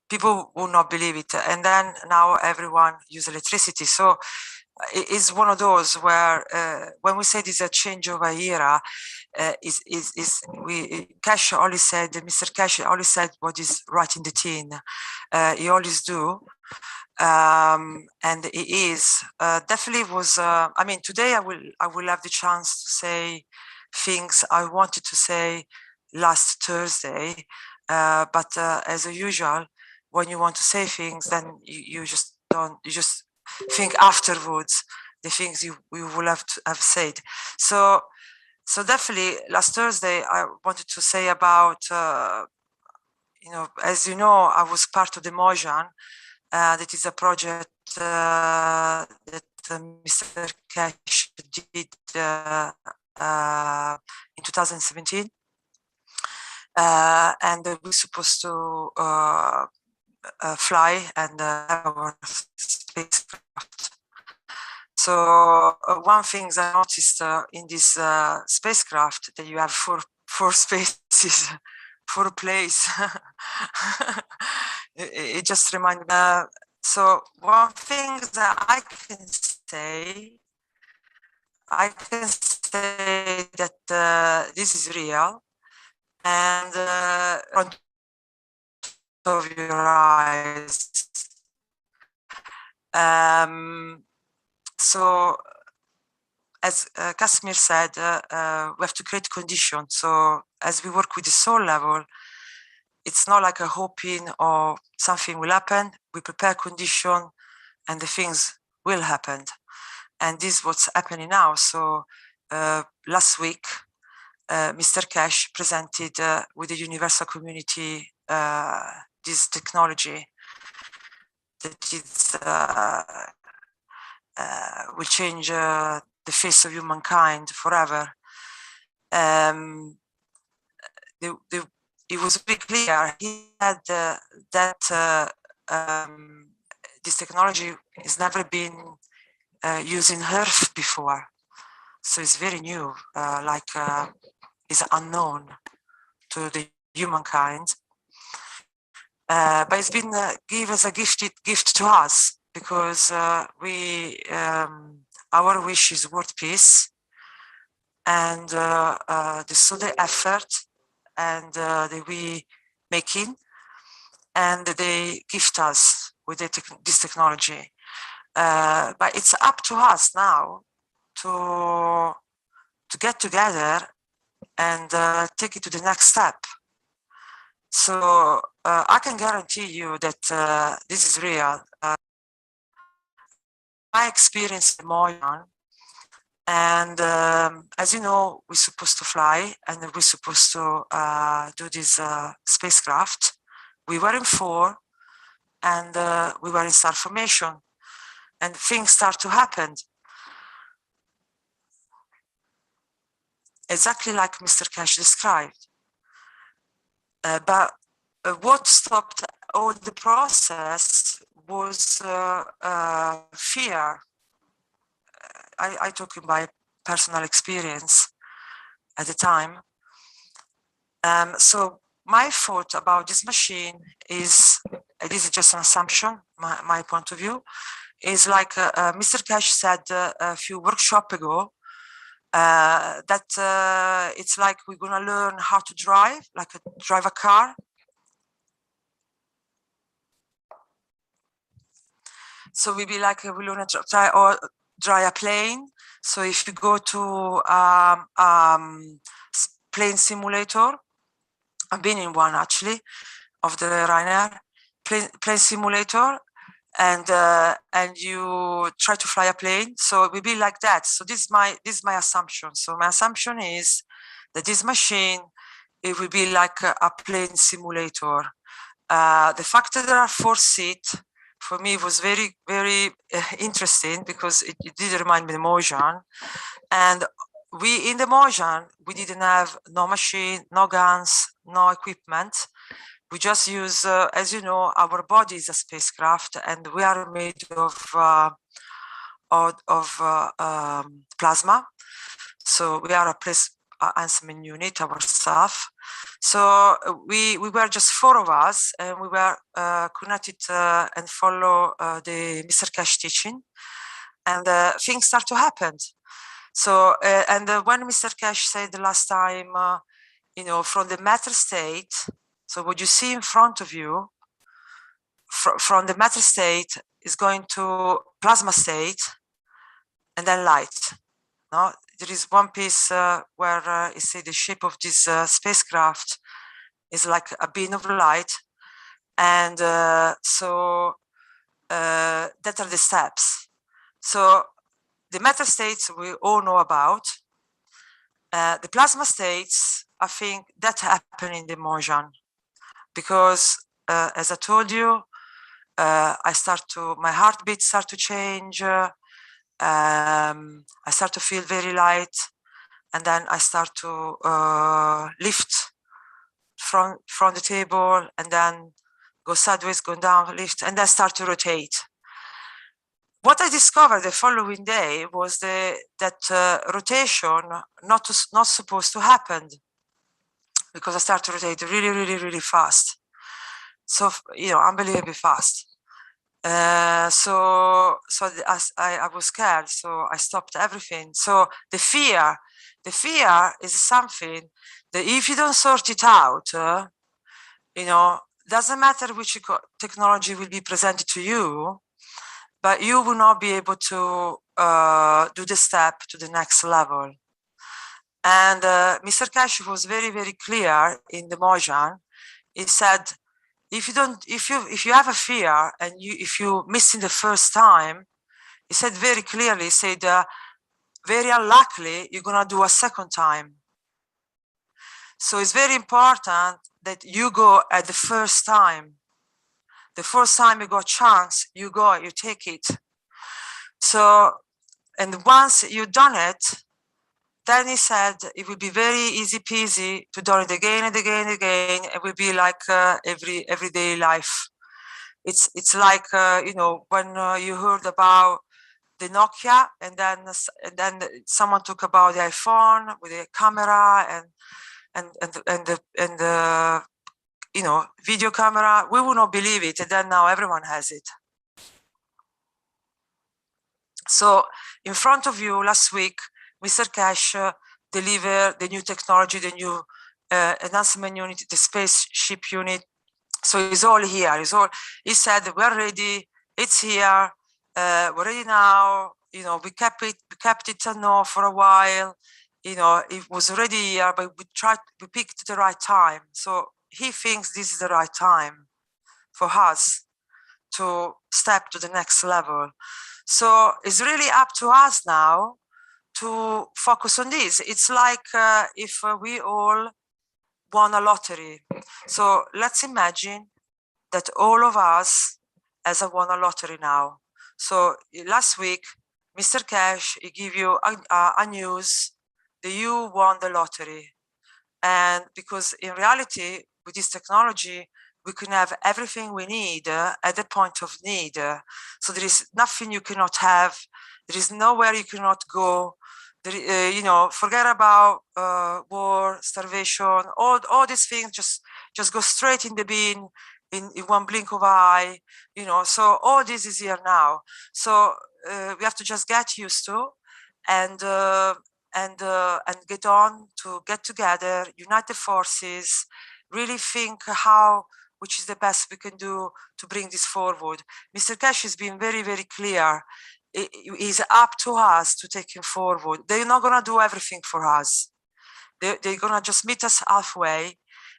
M: People will not believe it. And then now everyone uses electricity. So it's one of those where when we say this is a change of a era, Keshe always said, Mr. Keshe always said what is right in the tin. He always do. And it is definitely was. I mean, today I will have the chance to say things I wanted to say last Thursday, but as usual, when you want to say things, then you just don't. You just think afterwards the things you will have to have said. So definitely last Thursday I wanted to say about. You know, as you know, I was part of the Mojang. That is a project that Mr. Keshe did in 2017. And we're supposed to fly and have our spacecraft. So one thing I noticed in this spacecraft that you have four spaces for a place. It just reminded me. So one thing that I can say that this is real, and front of your eyes. So as Casimir said, we have to create conditions. So as we work with the soul level, it's not like a hoping or something will happen. We prepare condition and the things will happen. And this is what's happening now. So last week, Mr. Keshe presented with the universal community this technology that is, will change the face of humankind forever. It was very clear. He had that this technology has never been used in Earth before, so it's very new. Is unknown to the humankind, but it's been given as a gift to us because our wish is world peace, and the effort and we making, and they gift us with this technology. But it's up to us now to get together and take it to the next step. So I can guarantee you that this is real. I experienced the Moyan, and as you know, we're supposed to fly and we're supposed to do this spacecraft. We were in 4, and we were in star formation, and things start to happen. Exactly like Mr. Keshe described. But what stopped all the process was fear. I talk in my personal experience at the time. So my thought about this machine is, this is just an assumption, my point of view, is like Mr. Keshe said a few workshops ago, that it's like we're gonna learn how to drive, drive a car. So we be like we learn to drive a plane. So if you go to plane simulator, I've been in one actually, of the Ryanair plane simulator, and you try to fly a plane. So it will be like that. So this is my assumption. So my assumption is that this machine, it will be like a plane simulator. The fact that there are 4 seats for me was very, very interesting, because it did remind me of the Mojan. And we in the Mojan, we didn't have no machine, no guns, no equipment. We just use, as you know, our body is a spacecraft, and we are made of plasma. So we are a ensemble unit ourselves. So we were just 4 of us, and we were connected and follow the Mr. Keshe teaching, and things start to happen. So and when Mr. Keshe said the last time, you know, from the matter state. So what you see in front of you, from the matter state, is going to plasma state, and then light. No, there is one piece where you see the shape of this spacecraft is like a beam of light, and so that are the steps. So the matter states we all know about. The plasma states, I think that happened in the Mojan, because as I told you, my heartbeat start to change. I start to feel very light, and then I start to lift from the table, and then go sideways, go down, lift, and then start to rotate. What I discovered the following day was that rotation not supposed to happen. because I start to rotate really, really, really fast. So, unbelievably fast. So I was scared, so I stopped everything. So the fear is something that if you don't sort it out, doesn't matter which technology will be presented to you, but you will not be able to do the step to the next level. And Mr. Keshe was very, very clear in the Mojang. He said, if you have a fear and if you miss it the first time, he said very clearly, he said, very unlikely you're gonna do a second time. So it's very important that you go at the first time. The first time you got a chance, you go, you take it. So, and once you've done it, then he said it will be very easy peasy to do it again and again and again. It will be like everyday life. It's like when you heard about the Nokia, and then someone talked about the iPhone with the camera and the video camera. We would not believe it, and then now everyone has it. So in front of you last week, Mr. Keshe delivered the new technology, the new enhancement unit, the Spaceship unit. So it's all here. He said, we're ready. It's here. We're ready now. We kept it unknown for a while. It was already here, but we picked the right time. So he thinks this is the right time for us to step to the next level. So it's really up to us now to focus on this. It's like if we all won a lottery. So let's imagine that all of us has won a lottery now. So last week, Mr. Keshe, he gave you a news that you won the lottery. And because in reality, with this technology, we can have everything we need at the point of need. So there is nothing you cannot have. There is nowhere you cannot go. Forget about war, starvation, all these things just go straight in the bin in one blink of eye. So all this is here now. So we have to just get used to and get on to get together, unite the forces, really think which is the best we can do to bring this forward. Mr. Keshe has been very, very clear. It is up to us to take him forward. They're not going to do everything for us. They're going to just meet us halfway,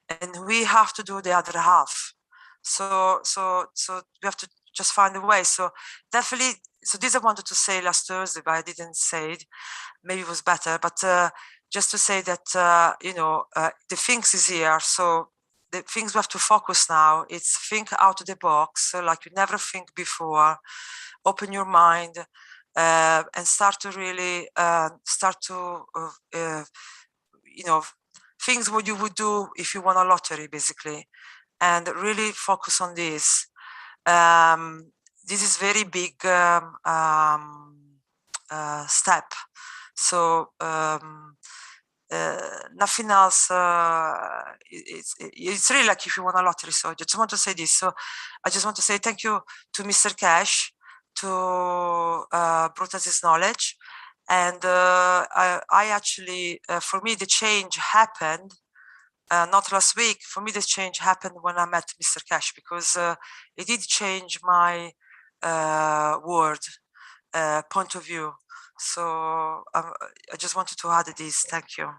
M: and we have to do the other half. So we have to just find a way. So definitely, so this I wanted to say last Thursday, but I didn't say it. Maybe it was better, but just to say that, the things is here. So the things we have to focus now, it's think out of the box, like you never think before. Open your mind and start to really things what you would do if you won a lottery, basically, and really focus on this. This is very big step. So nothing else. It's really like if you won a lottery. So I just want to say this. So I just want to say thank you to Mr. Keshe to brought us this knowledge. And I actually, for me, the change happened. Not last week. For me, this change happened when I met Mr. Keshe, because it did change my point of view. So I just wanted to add this. Thank you.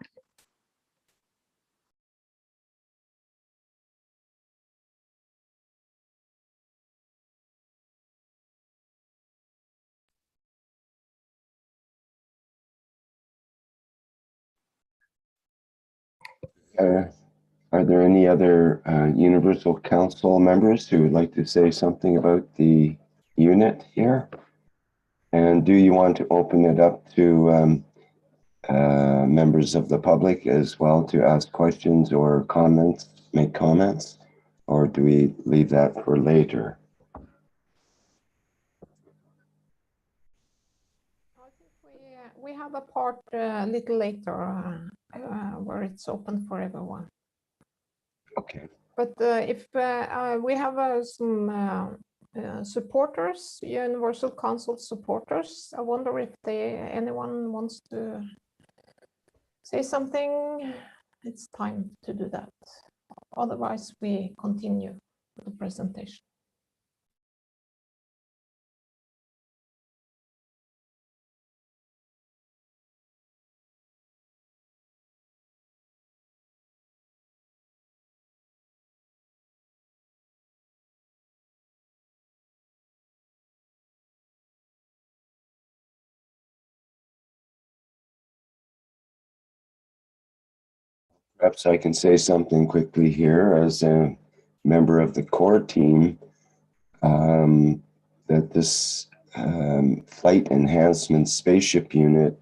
C: Are there any other Universal Council members who would like to say something about the unit here? And do you want to open it up to members of the public as well to ask questions or comments, make comments? Or do we leave that for later?
F: I think we have a part a little later where it's open for everyone.
C: Okay.
F: But if we have some supporters, Universal Council supporters, I wonder if anyone wants to say something. It's time to do that. Otherwise, we continue with the presentation.
C: Perhaps I can say something quickly here as a member of the core team, that this flight enhancement spaceship unit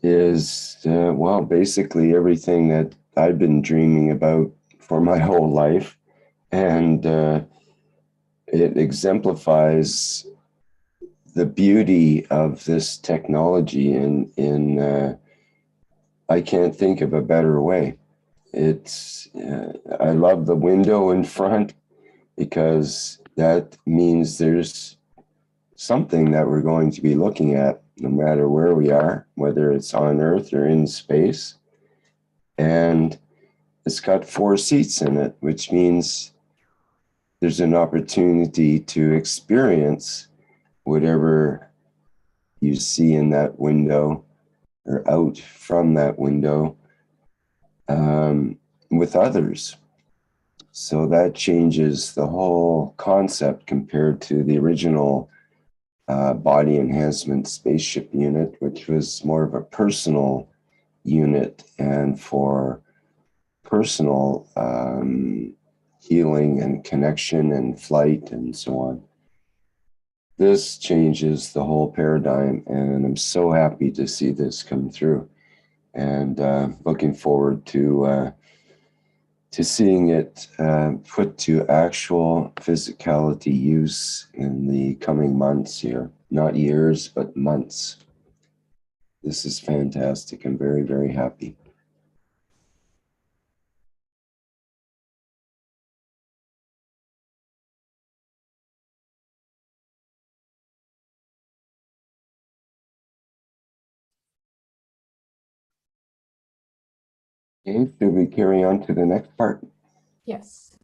C: is, well, basically everything that I've been dreaming about for my whole life. And it exemplifies the beauty of this technology in I can't think of a better way. It's, I love the window in front because that means there's something that we're going to be looking at no matter where we are, whether it's on Earth or in space. And it's got 4 seats in it, which means there's an opportunity to experience whatever you see in that window or out from that window with others. So that changes the whole concept compared to the original body enhancement spaceship unit, which was more of a personal unit and for personal healing and connection and flight and so on. This changes the whole paradigm, and I'm so happy to see this come through, and looking forward to seeing it put to actual physicality use in the coming months here, not years, but months. This is fantastic. I'm very, very happy. Okay, should we carry on to the next part?
F: Yes.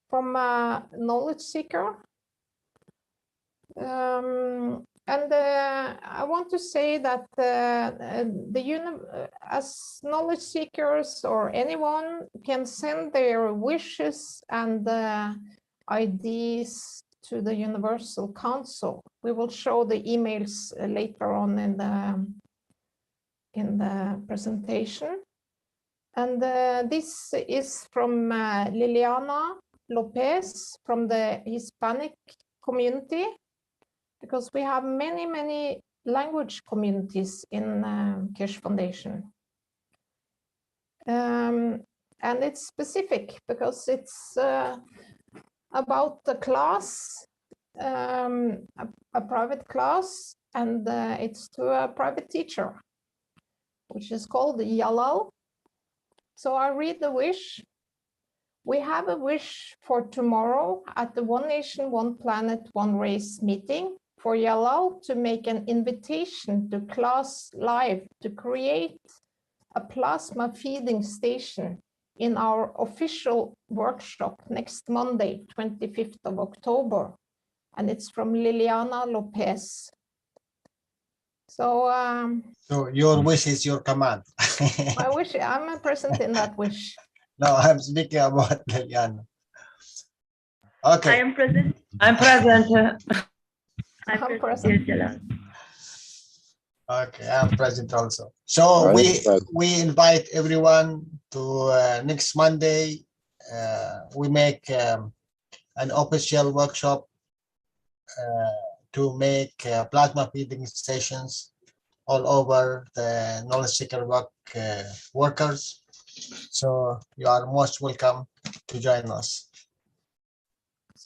F: From a knowledge seeker. I want to say that as knowledge seekers or anyone can send their wishes and ideas to the Universal Council. We will show the emails later on in the presentation. And this is from Liliana Lopez from the Hispanic community, because we have many language communities in Keshe Foundation. And it's specific because it's about the class, a private class, and it's to a private teacher, which is called Yalal. So I read the wish. We have a wish for tomorrow at the One Nation, One Planet, One Race meeting for Yalal to make an invitation to class live to create a plasma feeding station in our official workshop next Monday, 25th of October. And it's from Liliana Lopez. So,
N: so your wish is your command.
F: My wish, I'm present in that wish.
N: No, I'm speaking about Liliana. Okay.
I: I am present. I'm present.
F: I'm present.
N: Okay, I'm present also. So we invite everyone to next Monday. We make an official workshop to make plasma feeding stations all over the knowledge seeker workers. So you are most welcome to join us.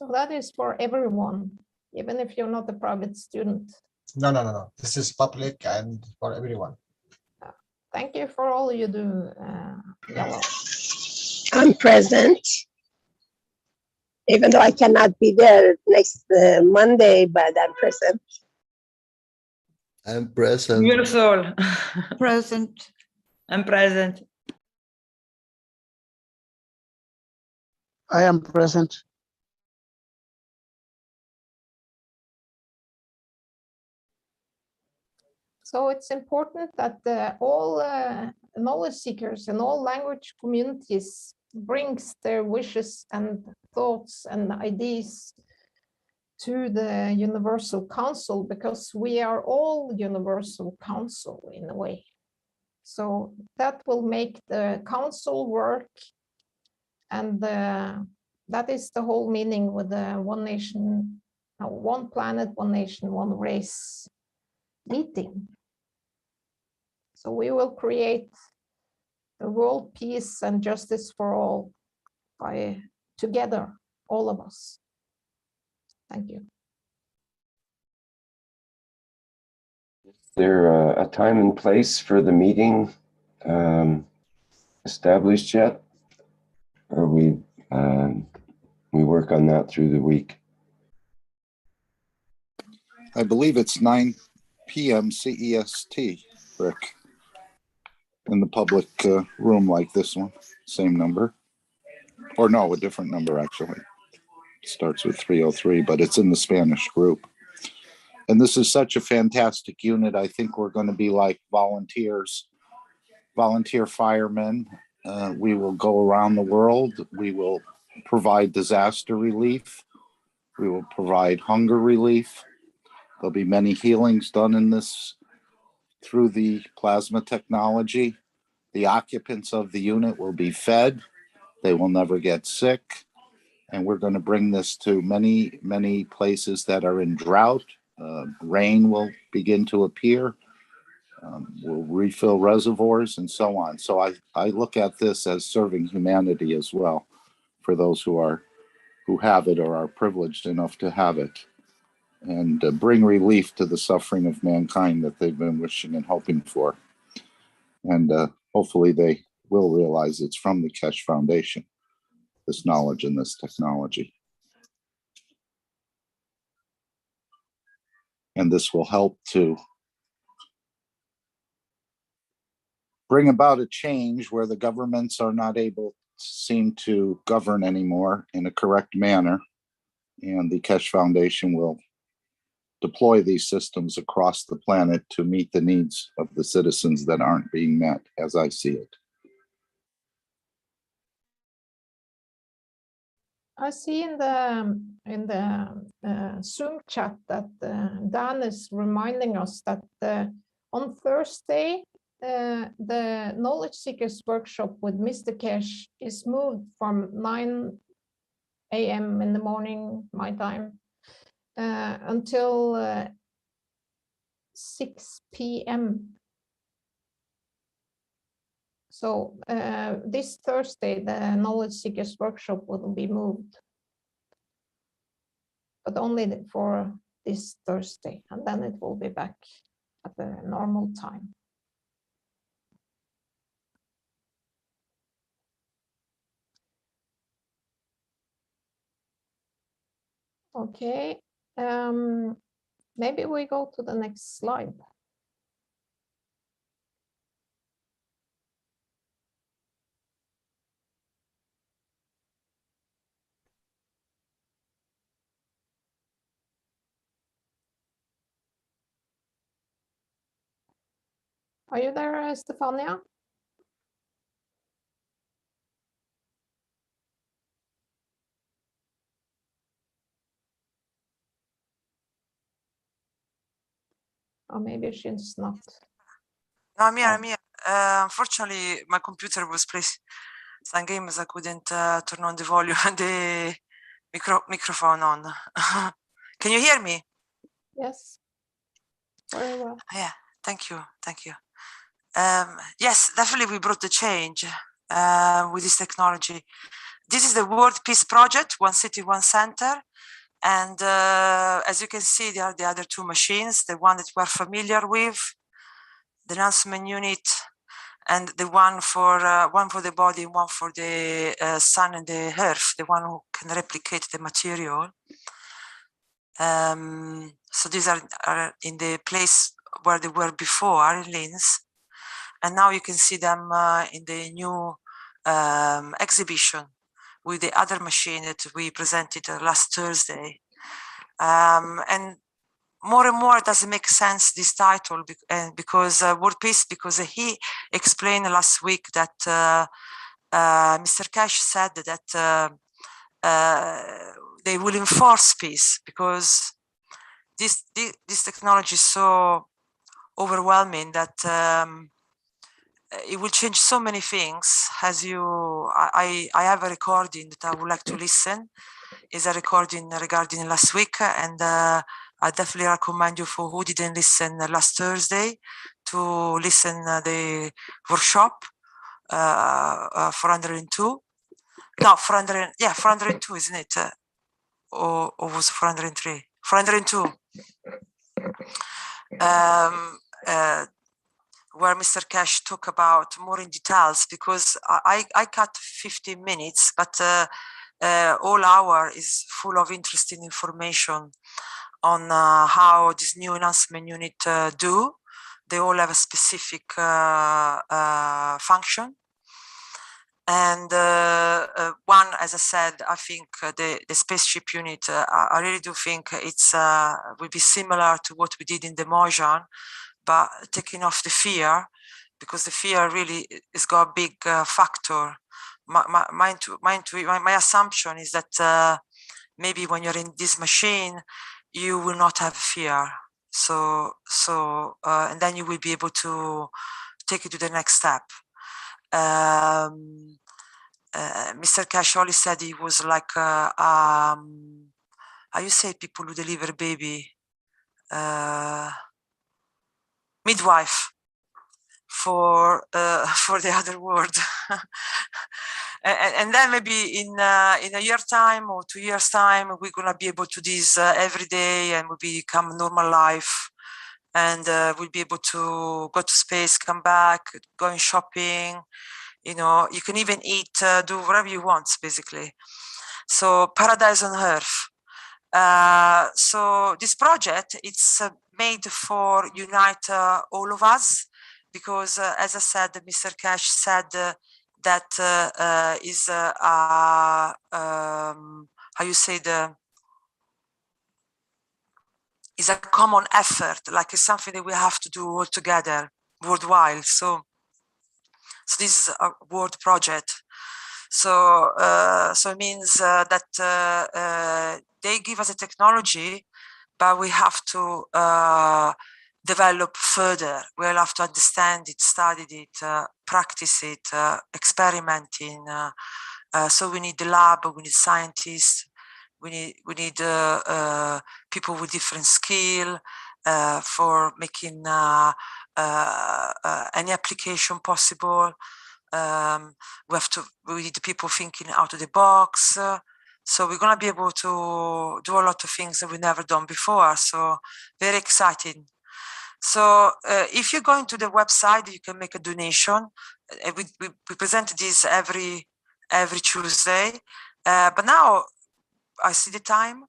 F: So that is for everyone, even if you're not a private student.
N: No. This is public and for everyone.
F: Thank you for all you do, Yellow.
K: I'm present, even though I cannot be there next Monday, but I'm present.
J: I'm present.
O: Your soul.
E: Present.
O: I'm present.
L: I am present.
F: So it's important that all knowledge seekers and all language communities brings their wishes and thoughts and ideas to the Universal Council, because we are all Universal Council in a way. So that will make the council work, and that is the whole meaning with the one nation, one planet, one nation, one race meeting. So we will create the world peace and justice for all by together, all of us. Thank you.
C: Is there a time and place for the meeting established yet? Or we work on that through the week?
P: I believe it's 9 PM CEST, Rick, in the public room like this one, same number. Or no, a different number actually. It starts with 303, but it's in the Spanish group. And this is such a fantastic unit. I think we're going to be like volunteers, volunteer firemen. We will go around the world. We will provide disaster relief. We will provide hunger relief. There'll be many healings done in this through the plasma technology. The occupants of the unit will be fed. They will never get sick. And we're going to bring this to many, many places that are in drought. Rain will begin to appear. We'll refill reservoirs and so on. So I look at this as serving humanity as well, for those who have it or are privileged enough to have it, and bring relief to the suffering of mankind that they've been wishing and hoping for. And hopefully they will realize it's from the Keshe Foundation, this knowledge and this technology. And this will help to bring about a change where the governments are not able to seem to govern anymore in a correct manner. And the Keshe Foundation will deploy these systems across the planet to meet the needs of the citizens that aren't being met, as I see it.
F: I see in the Zoom chat that Dan is reminding us that on Thursday, the Knowledge Seekers Workshop with Mr. Keshe is moved from 9 AM in the morning, my time, until 6 PM. So this Thursday, the Knowledge Seekers Workshop will be moved, but only for this Thursday, and then it will be back at the normal time. Okay, maybe we go to the next slide. Are you there, Stefania? Or maybe she's not.
M: No, I'm here. Unfortunately, my computer was playing some games. I couldn't turn on the volume and the microphone on. Can you hear me?
F: Yes. Very well.
M: Yeah, thank you. Yes, definitely we brought the change with this technology. this is the World Peace Project, One City, One Center. And as you can see, there are the other two machines, the one that we're familiar with, the enhancement unit, and the one for the body, one for the sun and the earth, the one who can replicate the material. So these are in the place where they were before, in Linz. And now you can see them in the new exhibition with the other machine that we presented last Thursday. And more it doesn't make sense, this title, because World Peace, because he explained last week that Mr. Keshe said that they will enforce peace, because this technology is so overwhelming that it will change so many things. As I have a recording that I would like to listen. Is a recording regarding last week, and I definitely recommend you, for who didn't listen last Thursday, to listen the workshop 402. No, 400. Yeah, 402, isn't it? Or was 403? 402. Where Mr. Keshe talk about more in details, because I cut 15 minutes, but all hour is full of interesting information on how this new enhancement unit do. They all have a specific function. And one, as I said, I think the spaceship unit, I really do think it's will be similar to what we did in the Mojang, but taking off the fear, because the fear really has got a big factor. My assumption is that maybe when you're in this machine, you will not have fear. So and then you will be able to take it to the next step. Mr. Keshe only said he was like, how you say people who deliver baby? Midwife for the other world. And then maybe in a year time or 2 years time, we're gonna be able to do this every day, and we'll become normal life, and we'll be able to go to space, come back, going shopping. You know, you can even eat, do whatever you want, basically. So paradise on earth. So this project, it's made for unite all of us, because as I said, Mr. Keshe said that is how you say, is a common effort, like it's something that we have to do all together worldwide. So this is a world project. So it means that they give us a technology, but we have to develop further. We'll have to understand it, study it, practice it, experimenting. So we need the lab, we need scientists, we need people with different skill for making any application possible. We need people thinking out of the box. So we're gonna be able to do a lot of things that we've never done before. So very exciting. So if you go into the website, you can make a donation. We present this every Tuesday. But now I see the time.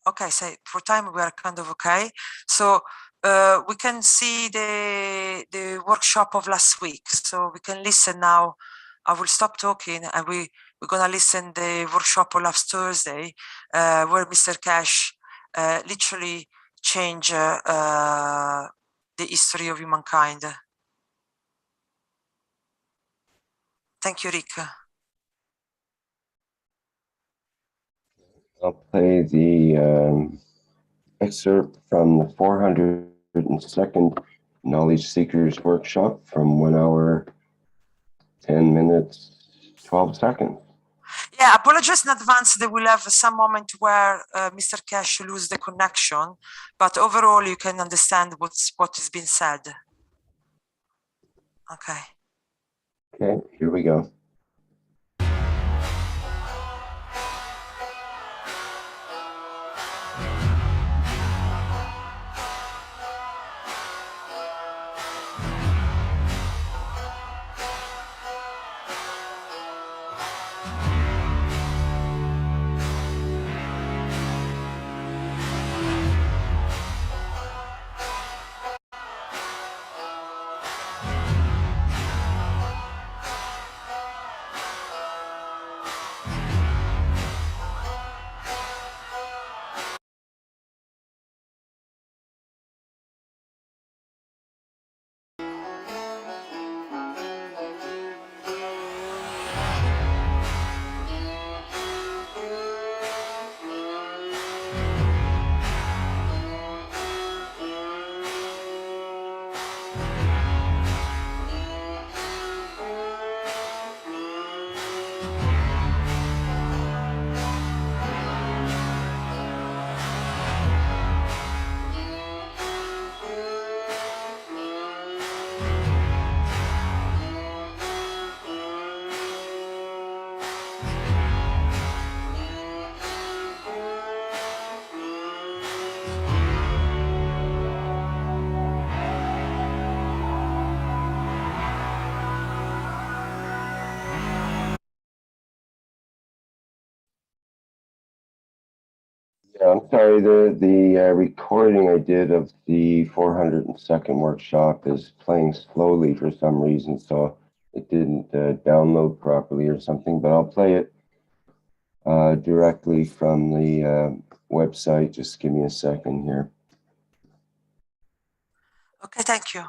M: Okay, so for time we are kind of okay. So we can see the workshop of last week. So we can listen now. I will stop talking, and we're gonna listen the workshop of last Thursday, where Mr. Keshe literally changed the history of humankind. Thank you, Rick.
C: I'll play the excerpt from the 402nd Knowledge Seekers Workshop from 1 hour, 10 minutes, 12 seconds.
M: Yeah, apologize in advance that we'll have some moment where Mr. Keshe lose the connection, but overall you can understand what is being said. Okay.
C: Okay, here we go. Yeah, I'm sorry. The recording I did of the 402nd workshop is playing slowly for some reason, so it didn't download properly or something. But I'll play it directly from the website. Just give me a second here.
M: Okay, thank you.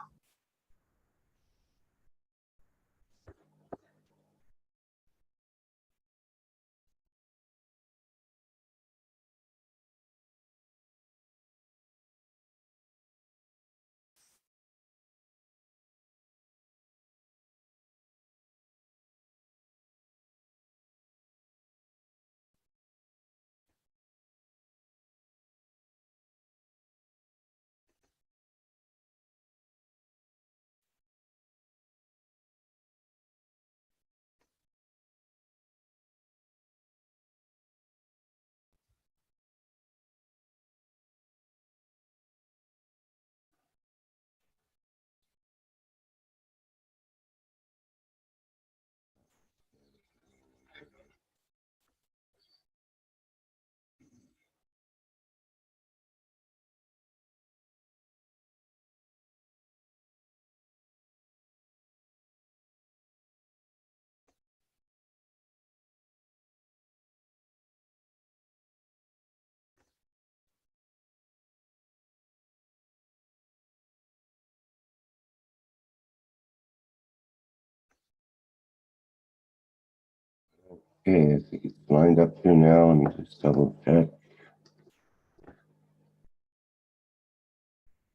C: Okay, I think it's lined up here now. Let me just double check.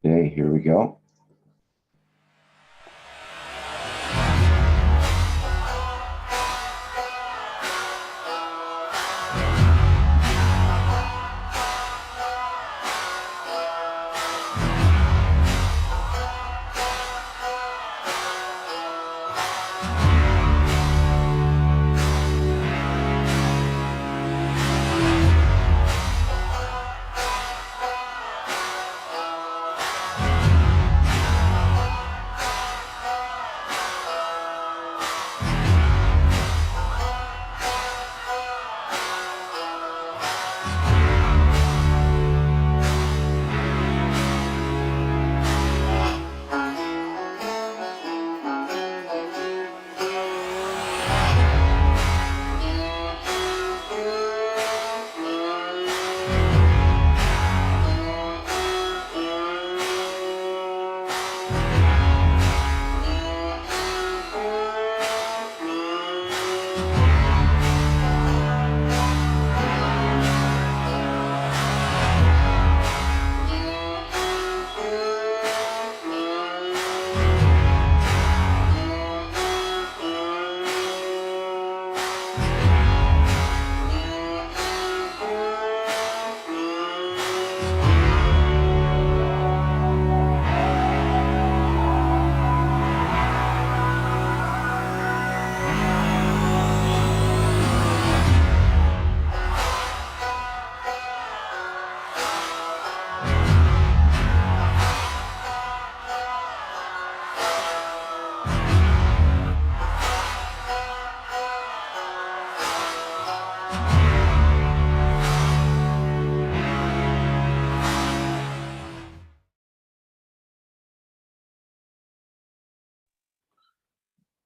C: Okay, here we go.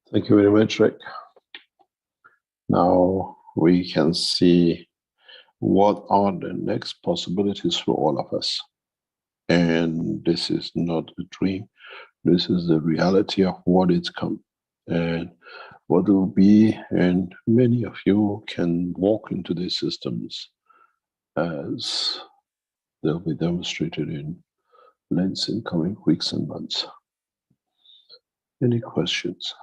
B: Thank you very much, Rick. Now we can see what are the next possibilities for all of us. And this is not a dream. This is the reality of what it's come and what it will be. And many of you can walk into these systems as they'll be demonstrated in Lens in coming weeks and months. Any questions?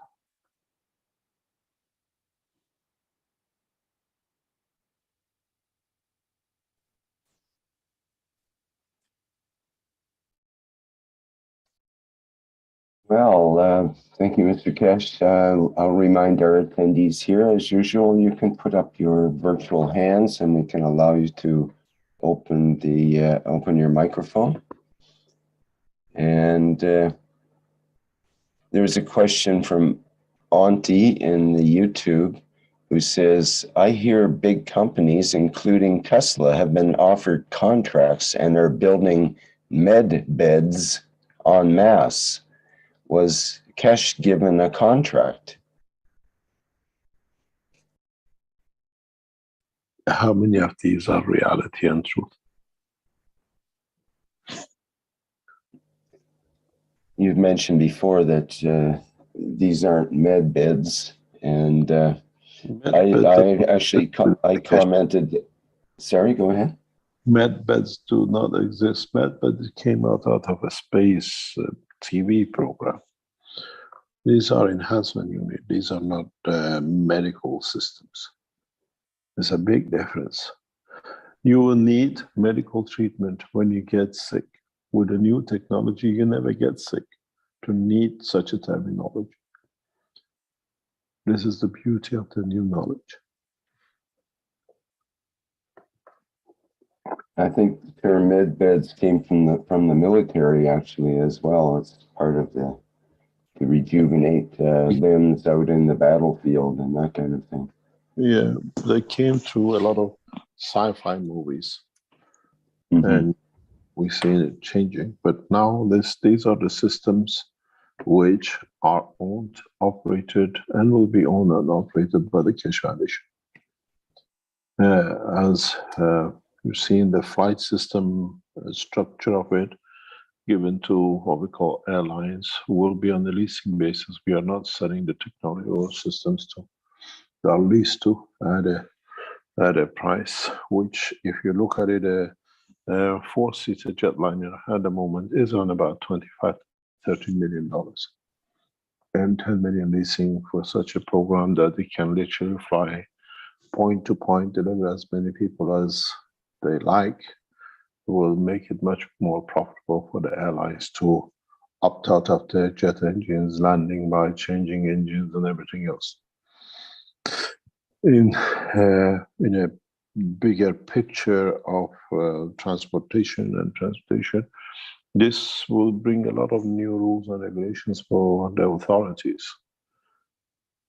C: Well, thank you, Mr. Keshe. I'll remind our attendees here, as usual, you can put up your virtual hands and we can allow you to open your microphone. And there's a question from Auntie in the YouTube. who says, I hear big companies, including Tesla, have been offered contracts and are building med beds en masse. Was Keshe given a contract?
B: How many of these are reality and truth?
C: You've mentioned before that these aren't med beds, and I actually commented. Sorry, go ahead.
B: Med beds do not exist. Med beds came out of a space TV program. These are enhancement units. These are not medical systems. There's a big difference. You will need medical treatment when you get sick. With a new technology, you never get sick. To need such a terminology. This is the beauty of the new knowledge.
C: I think the term med beds came from the military actually as well. It's part of the to rejuvenate limbs out in the battlefield and that kind of thing.
B: Yeah, they came through a lot of sci-fi movies, and we've seen it changing. But now these are the systems which are owned, operated, and will be owned and operated by the Keshe Foundation. As you've seen, the flight system structure of it given to what we call airlines will be on the leasing basis. We are not selling the technology or systems to. They are leased to at a price which, if you look at it, a four-seater jetliner at the moment is on about $25–30 million. And 10 million leasing for such a program that they can literally fly point to point, deliver as many people as they like, will make it much more profitable for the airlines to opt out of their jet engines, landing by changing engines and everything else. In a bigger picture of transportation, this will bring a lot of new rules and regulations for the authorities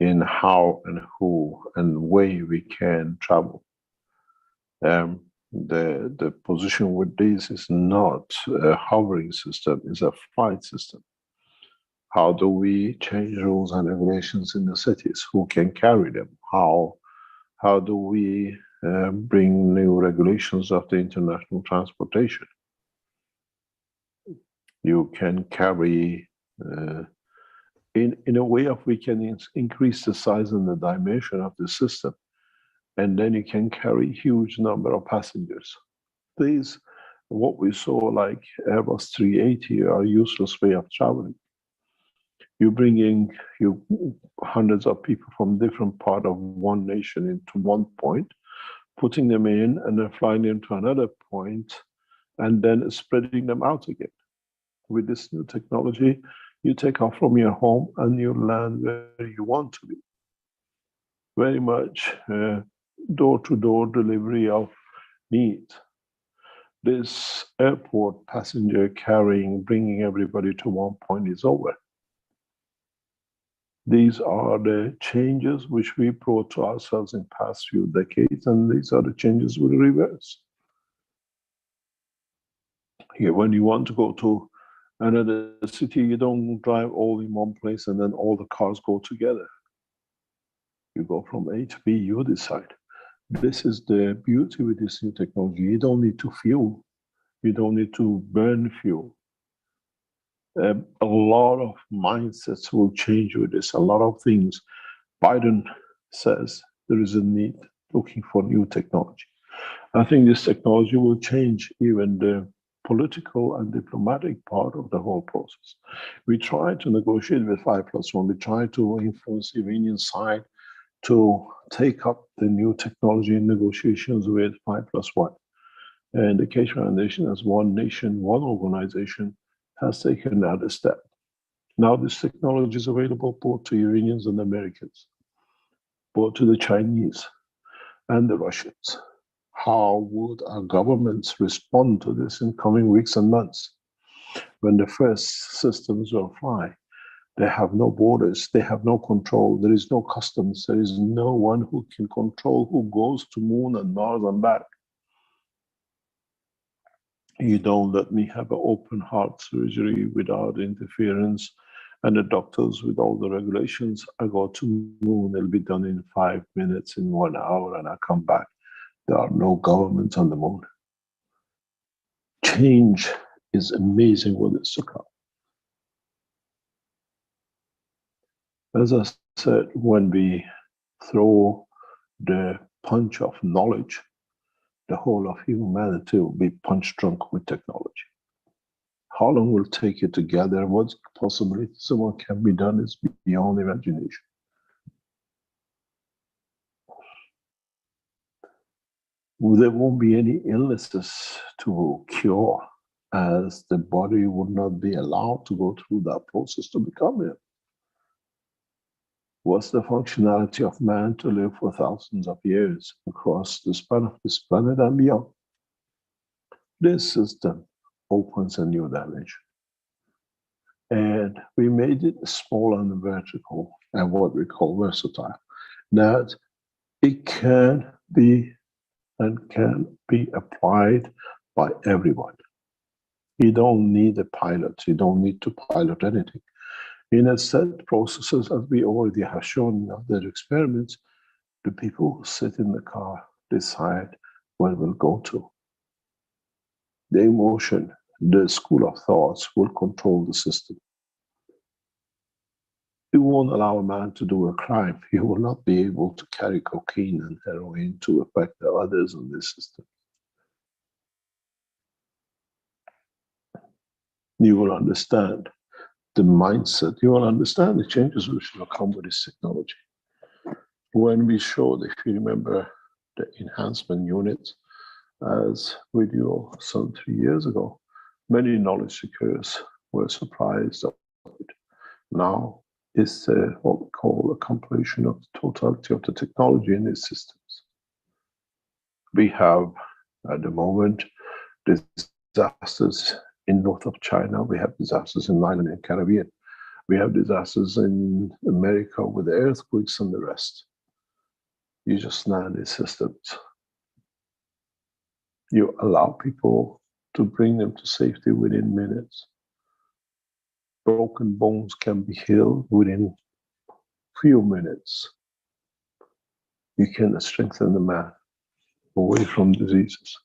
B: in how and who and way we can travel. The position with this is not a hovering system, it's a flight system. How do we change rules and regulations in the cities? Who can carry them? How do we bring new regulations of the international transportation? You can carry, in a way of we can increase the size and the dimension of the system, and then you can carry huge number of passengers. These, what we saw like Airbus 380 are useless way of traveling. You bring in hundreds of people from different part of one nation into one point, putting them in and then flying them to another point, and then spreading them out again. With this new technology, you take off from your home and you land where you want to be. Very much door-to-door delivery of need. This airport passenger carrying, bringing everybody to one point is over. These are the changes which we brought to ourselves in past few decades, and these are the changes we'll reverse. Here, when you want to go to another city, you don't drive all in one place and then all the cars go together. You go from A to B, you decide. This is the beauty with this new technology. You don't need to fuel. You don't need to burn fuel. A lot of mindsets will change with this. A lot of things. Biden says there is a need looking for new technology. I think this technology will change even the political and diplomatic part of the whole process. We try to negotiate with 5+1. We try to influence the Iranian side to take up the new technology in negotiations with 5+1. And the Keshe Foundation, as one nation, one organization, has taken another step. Now this technology is available both to Iranians and Americans, both to the Chinese and the Russians. How would our governments respond to this in coming weeks and months? When the first systems will fly, They have no borders, they have no control, there is no customs, there is no one who can control who goes to Moon and Mars and back. You don't let me have an open heart surgery without interference, and the doctors with all the regulations. I go to Moon, it'll be done in 5 minutes, in 1 hour, and I come back. There are no governments on the Moon. Change is amazing what is to come. As I said, when we throw the punch of knowledge, the whole of humanity will be punch drunk with technology. How long will it take you to gather what possibilities of what can be done is beyond imagination. There won't be any illnesses to cure, as the body would not be allowed to go through that process to become ill. What's the functionality of man to live for thousands of years across the span of this planet and beyond? This system opens a new dimension. And we made it small and vertical and what we call versatile, that it can be applied by everyone. You don't need a pilot, you don't need to pilot anything. In a set processes, as we already have shown in other experiments, the people who sit in the car decide where we'll go to. The emotion, the school of thoughts will control the system. You won't allow a man to do a crime. He will not be able to carry cocaine and heroin to affect the others in this system. You will understand the mindset. You will understand the changes which will come with this technology. When we showed, if you remember, the enhancement unit as video some 3 years ago, many knowledge seekers were surprised of it. Now it's what we call a compilation of the totality of the technology in these systems. We have, at the moment, disasters in north of China. We have disasters in Ireland and Caribbean. We have disasters in America with the earthquakes and the rest. You just land these systems. You allow people to bring them to safety within minutes. Broken bones can be healed within few minutes. You can strengthen the man away from diseases.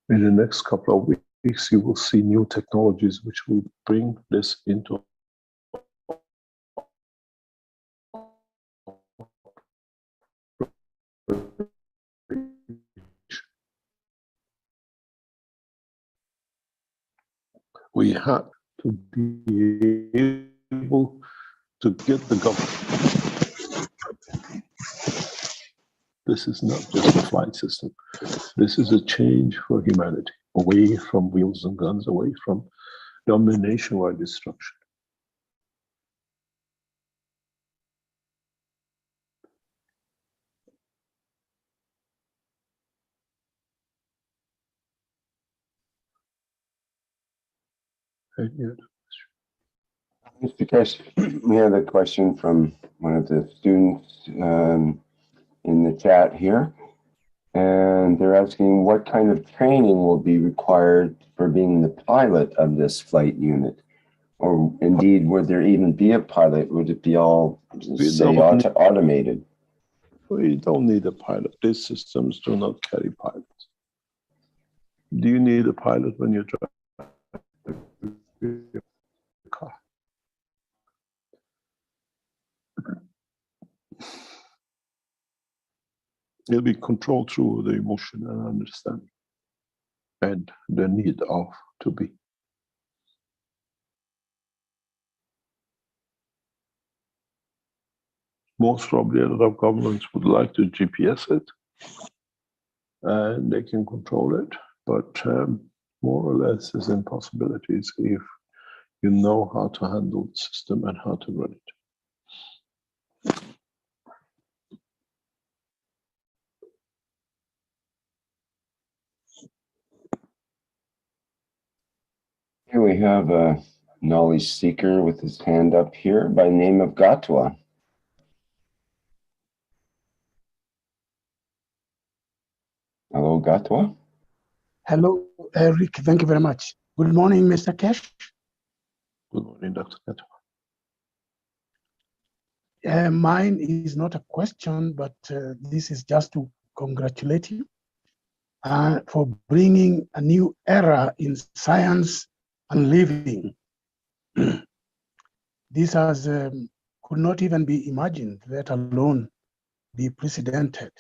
B: In the next couple of weeks, you will see new technologies which will bring this into we have to be able to get the government. This is not just a flight system. This is a change for humanity, away from wheels and guns, away from domination or destruction.
C: Mr. Keshe, we have a question from one of the students in the chat here, and they're asking what kind of training will be required for being the pilot of this flight unit, or indeed would there even be a pilot? Would it be all, say, automated?
B: We don't need a pilot. These systems do not carry pilots. Do you need a pilot when you drive a car? It'll be controlled through the emotion and understanding and the need of to be. Most probably a lot of governments would like to GPS it and they can control it, but more or less there's impossibilities if you know how to handle the system and how to run it.
C: Here we have knowledge seeker with his hand up here by name of Gatwa. Hello, Gatwa.
L: Hello, Rick. Thank you very much. Good morning, Mr. Keshe.
B: Good morning, Dr. Gatwa.
L: Mine is not a question, but this is just to congratulate you for bringing a new era in science and living. This has could not even be imagined, let alone be precedented.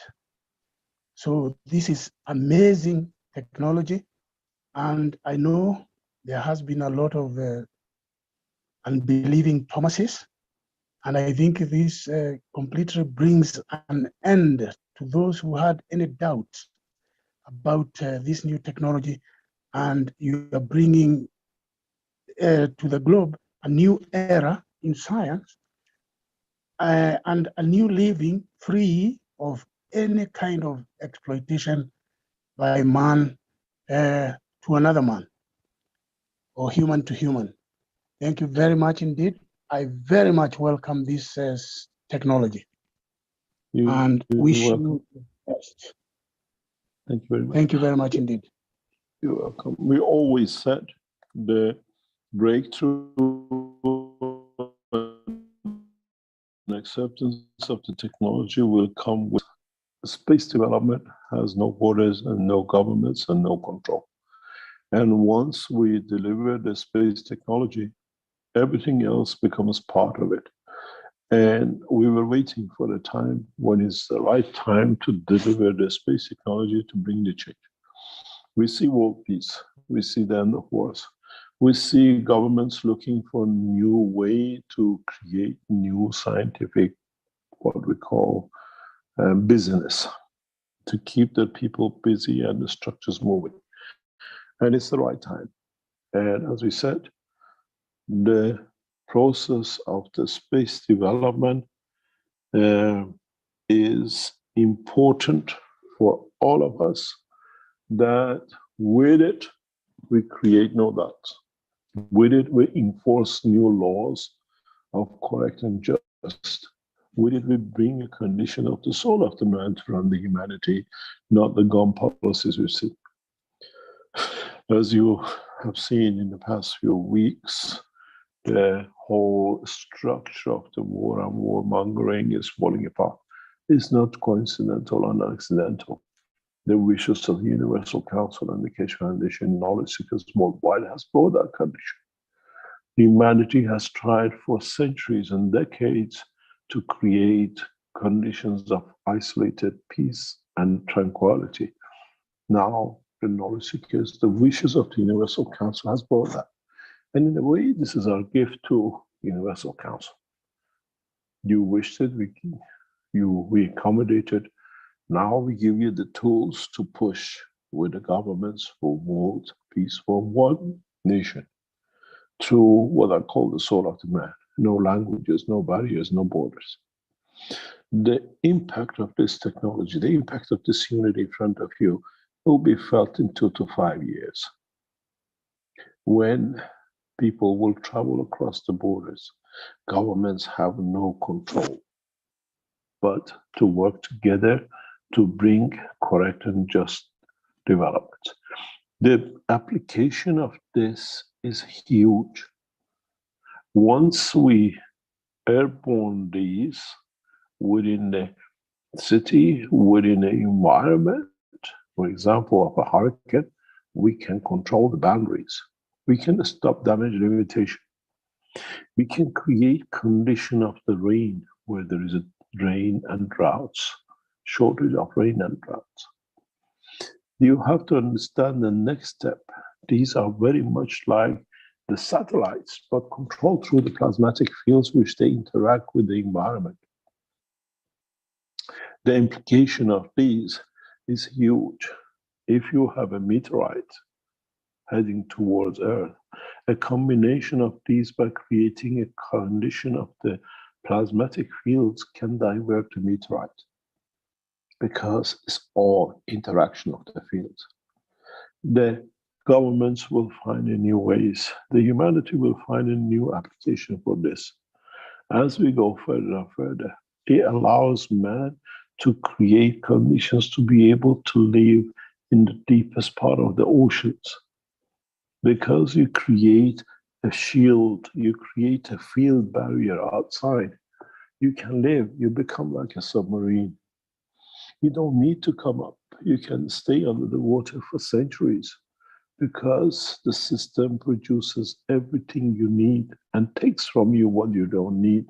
L: So this is amazing technology, and I know there has been a lot of unbelieving Thomases, and I think this completely brings an end to those who had any doubt about this new technology, and you are bringing to the globe a new era in science and a new living free of any kind of exploitation by man to another man or human to human. Thank you very much indeed. I very much welcome this technology. And wish you the best.
O: Thank you very much.
L: Thank you very much indeed.
O: You're welcome. We always said the breakthrough and acceptance of the technology will come with space development, has no borders and no governments and no control. And once we deliver the space technology, everything else becomes part of it. And we were waiting for the time when it's the right time to deliver the space technology to bring the change. We see world peace. We see the end of wars. We see governments looking for a new way to create new scientific, what we call business, to keep the people busy and the structures moving. And it's the right time. And as we said, the process of the space development is important for all of us, that with it, we create no doubts. With it, we enforce new laws of correct and just. With it, we bring a condition of the soul of the man to run the humanity, not the gun policies we see. As you have seen in the past few weeks, the whole structure of the war and warmongering is falling apart. It's not coincidental and accidental. The wishes of the Universal Council and the Keshe Foundation knowledge seekers worldwide has brought that condition. Humanity has tried for centuries and decades to create conditions of isolated peace and tranquility. Now, the knowledge seekers, the wishes of the Universal Council has brought that. And in a way, this is our gift to Universal Council. You wished it, we accommodated. Now we give you the tools to push with the governments for world peace, for one nation, through what I call the soul of the man. No languages, no barriers, no borders. The impact of this technology, the impact of this unity in front of you will be felt in 2 to 5 years, when people will travel across the borders. Governments have no control, but to work together to bring correct and just development. The application of this is huge. Once we airborne these within the city, within the environment, for example, of a hurricane, we can control the boundaries. We can stop damage limitation. We can create condition of the rain where there is a rain and droughts, shortage of rain and droughts. You have to understand the next step. These are very much like the satellites, but controlled through the plasmatic fields which they interact with the environment. The implication of these is huge. If you have a meteorite heading towards Earth, a combination of these by creating a condition of the plasmatic fields can divert the meteorite, because it's all interaction of the fields. The Governments will find a new ways. The humanity will find a new application for this. As we go further and further, it allows man to create conditions to be able to live in the deepest part of the oceans. Because you create a shield, you create a field barrier outside, you can live, you become like a submarine. You don't need to come up. You can stay under the water for centuries because the system produces everything you need and takes from you what you don't need.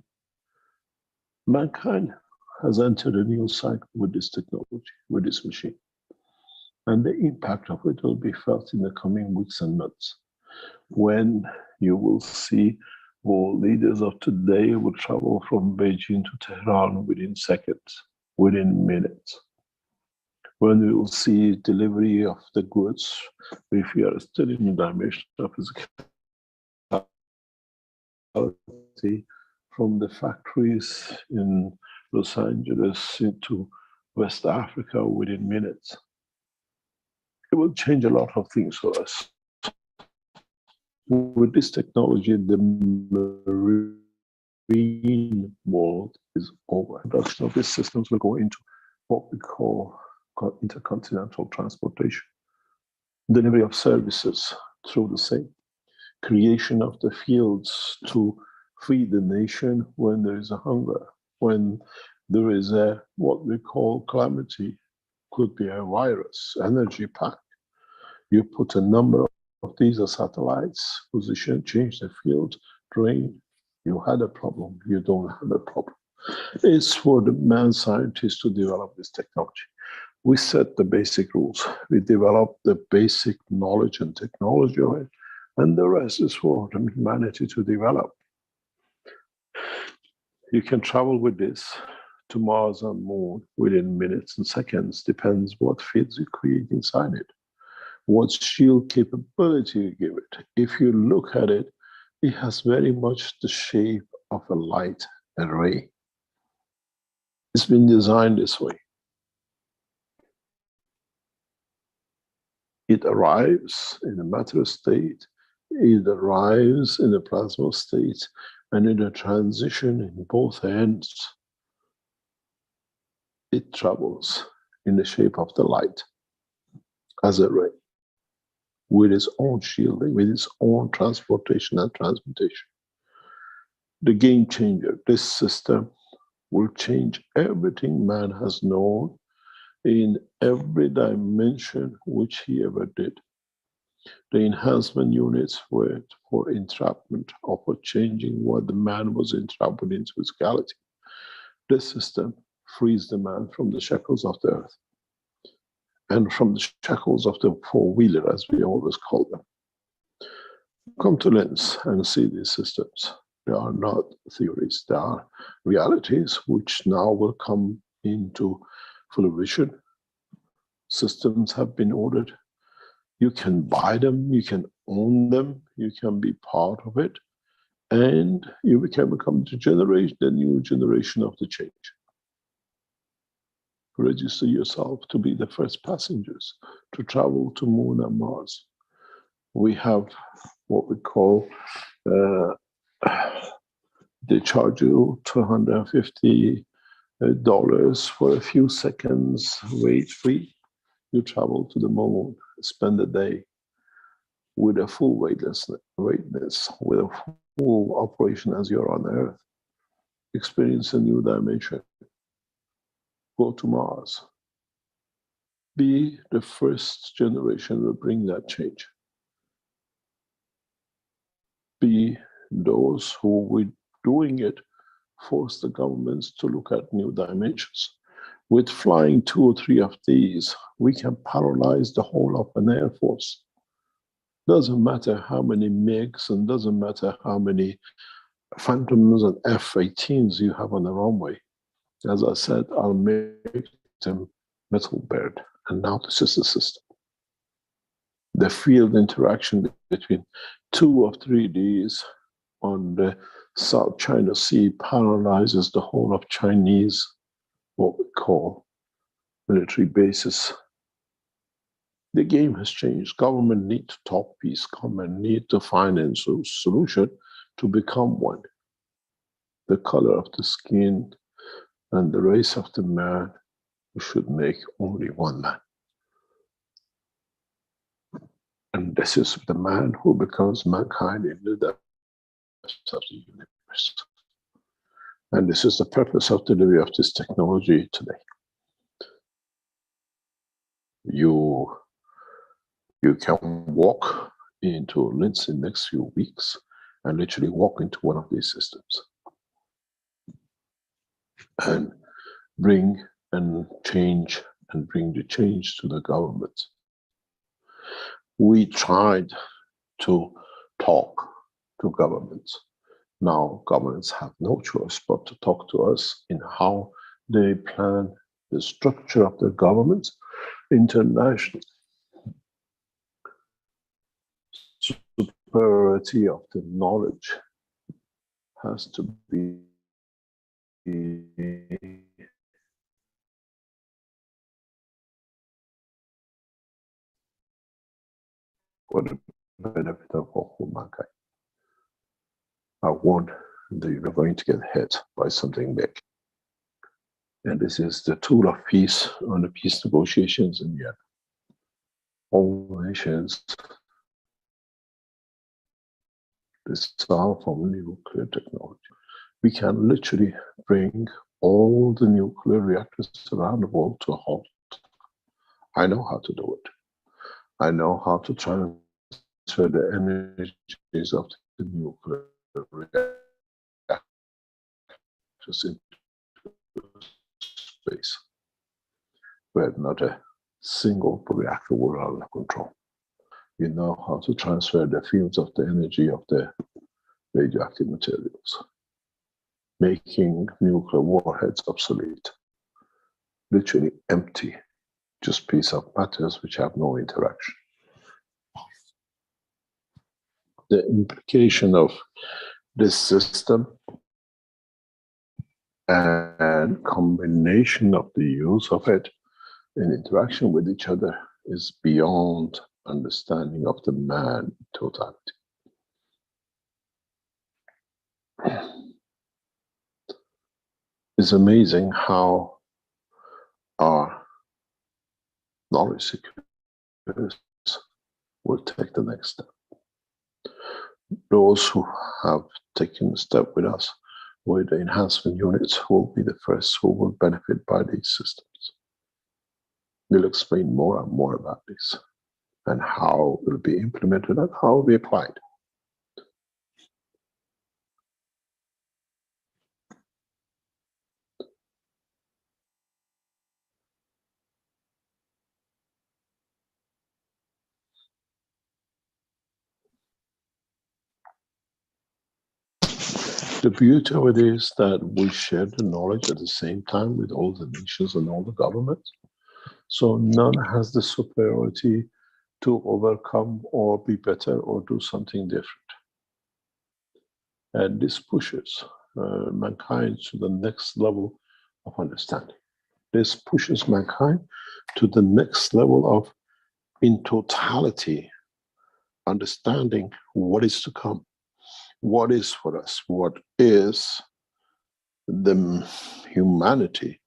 O: Mankind has entered a new cycle with this technology, with this machine. And the impact of it will be felt in the coming weeks and months, when you will see world leaders of today will travel from Beijing to Tehran within seconds, within minutes. When we will see delivery of the goods, if we are still in the dimension of physicality, from the factories in Los Angeles into West Africa within minutes. It will change a lot of things for us. With this technology, the marine world is over. Production of these systems will go into what we call intercontinental transportation. Delivery of services through the same. Creation of the fields to feed the nation when there is a hunger, when there is a what we call calamity, could be a virus, energy pack. You put a number of these satellites, position, change the field, drain. You had a problem, you don't have a problem. It's for the man scientists to develop this technology. We set the basic rules. We develop the basic knowledge and technology of it, and the rest is for the humanity to develop. You can travel with this to Mars and Moon within minutes and seconds, depends what fields you create inside it, what shield capability you give it. If you look at it, it has very much the shape of a light array. It's been designed this way. It arrives in a matter state, it arrives in a plasma state, and in a transition in both ends, it travels in the shape of the light as a ray, with its own shielding, with its own transportation and transmutation. The game changer, this system will change everything man has known in every dimension which he ever did. The enhancement units were for entrapment or for changing what the man was entrapped into physicality. This system frees the man from the shackles of the earth and from the shackles of the four-wheeler, as we always call them. Come to Lens and see these systems. They are not theories, they are realities which now will come into fruition. Systems have been ordered. You can buy them, you can own them, you can be part of it, and you can become the new generation of the change. Register yourself to be the first passengers to travel to Moon and Mars. We have what we call, they charge you $250 for a few seconds wait free. You travel to the moon, spend a day with a full weightness, with a full operation as you're on Earth. Experience a new dimension. Go to Mars. Be the first generation to bring that change. Be those who, with doing it, force the governments to look at new dimensions. With flying 2 or 3 of these, we can paralyze the whole of an air force. Doesn't matter how many MiGs and doesn't matter how many Phantoms and F-18s you have on the runway. As I said, I'll make them metal bird. And now this is the system. The field interaction between 2 of 3Ds on the South China Sea paralyzes the whole of Chinese, what we call military bases. The game has changed. Government need to talk peace. Government need to find a solution to become one. The color of the skin and the race of the man, we should make only one man. And this is the man who becomes mankind in the depths of the universe. And this is the purpose of delivery of this technology today. You can walk into Linz in the next few weeks and literally walk into one of these systems and bring and change and bring the change to the government. We tried to talk to governments. Now governments have no choice but to talk to us in how they plan the structure of their governments internationally. Superiority of the knowledge has to be for the benefit of all mankind. I warn that you're not going to get hit by something big. And this is the tool of peace on the peace negotiations in Vienna. All nations dissolve from nuclear technology. We can literally bring all the nuclear reactors around the world to a halt. I know how to do it. I know how to transfer the energies of the nuclear reactors into space, where not a single reactor will run under control. You know how to transfer the fields of the energy of the radioactive materials, making nuclear warheads obsolete, literally empty, just piece of matters which have no interaction. The implication of this system and combination of the use of it in interaction with each other is beyond understanding of the man totality. It's amazing how our knowledge seekers will take the next step. Those who have taken the step with us with the enhancement units will be the first who will benefit by these systems. We'll explain more and more about this and how it will be implemented and how it will be applied. The beauty of it is that we share the knowledge at the same time with all the nations and all the governments. So none has the superiority to overcome or be better or do something different. And this pushes mankind to the next level of understanding. This pushes mankind to the next level of, in totality, understanding what is to come. What is for us, what is the humanity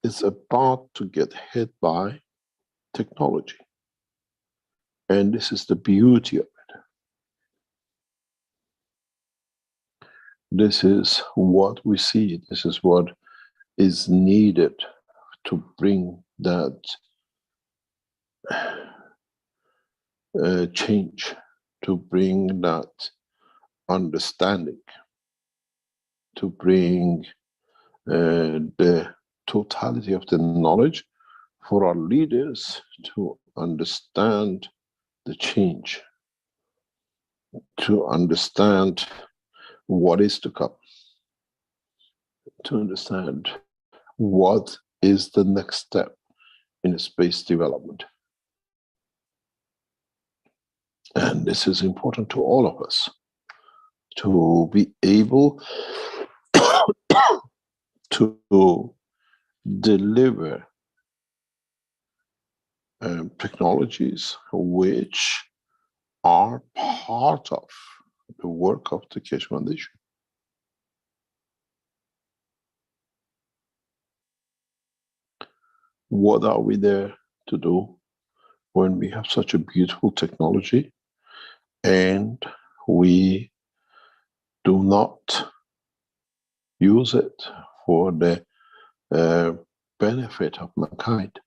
O: is about to get hit by technology. And this is the beauty of it. This is what we see. This is what is needed to bring that change, to bring that understanding, to bring the totality of the knowledge for our leaders to understand the change, to understand what is to come, to understand what is the next step in space development. And this is important to all of us, to be able to deliver
B: technologies which are part of the work of the Keshe Foundation. What are we there to do when we have such a beautiful technology and we do not use it for the benefit of mankind?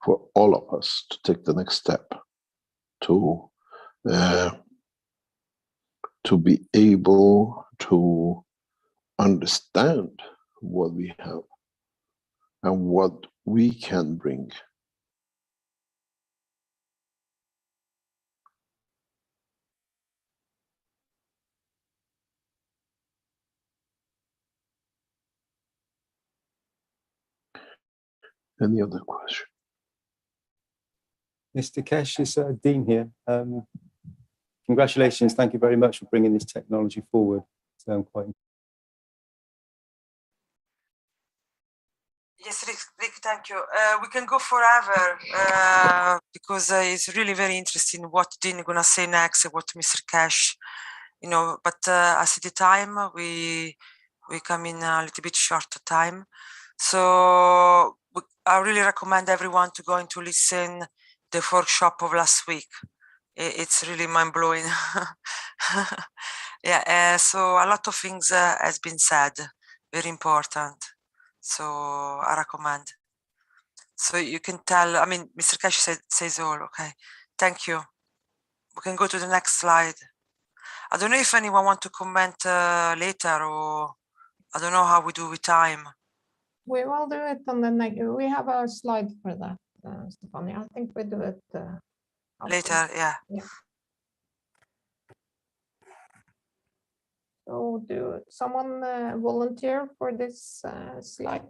B: For all of us to take the next step to be able to understand what we have and what we can bring. Any other question?
Q: Mr. Keshe, is Dean here. Congratulations. Thank you very much for bringing this technology forward. So quite.
M: Yes, Rick, thank you. We can go forever because it's really very interesting what Dean is going to say next, what Mr. Keshe, you know, but as the time, we come in a little bit short time. So I really recommend everyone to go and to listen the workshop of last week. It's really mind-blowing. Yeah, so a lot of things has been said, very important. So I recommend. So you can tell, I mean, Mr. Keshe says all, okay. Thank you. We can go to the next slide. I don't know if anyone want to comment later, or I don't know how we do with time.
F: We will do it on the next, we have a slide for that, Stephanie. I think we do it
M: later, yeah.
F: So do someone volunteer for this slide?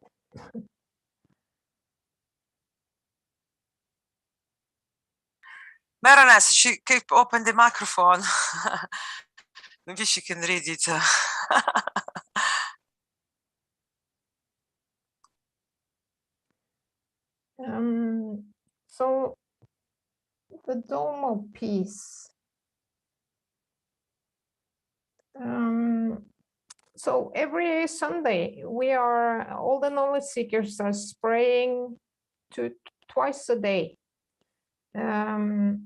M: Mehran, she keep open the microphone. Maybe she can read it.
F: So the Dome of Peace. So every Sunday, all the knowledge seekers are spraying twice a day. And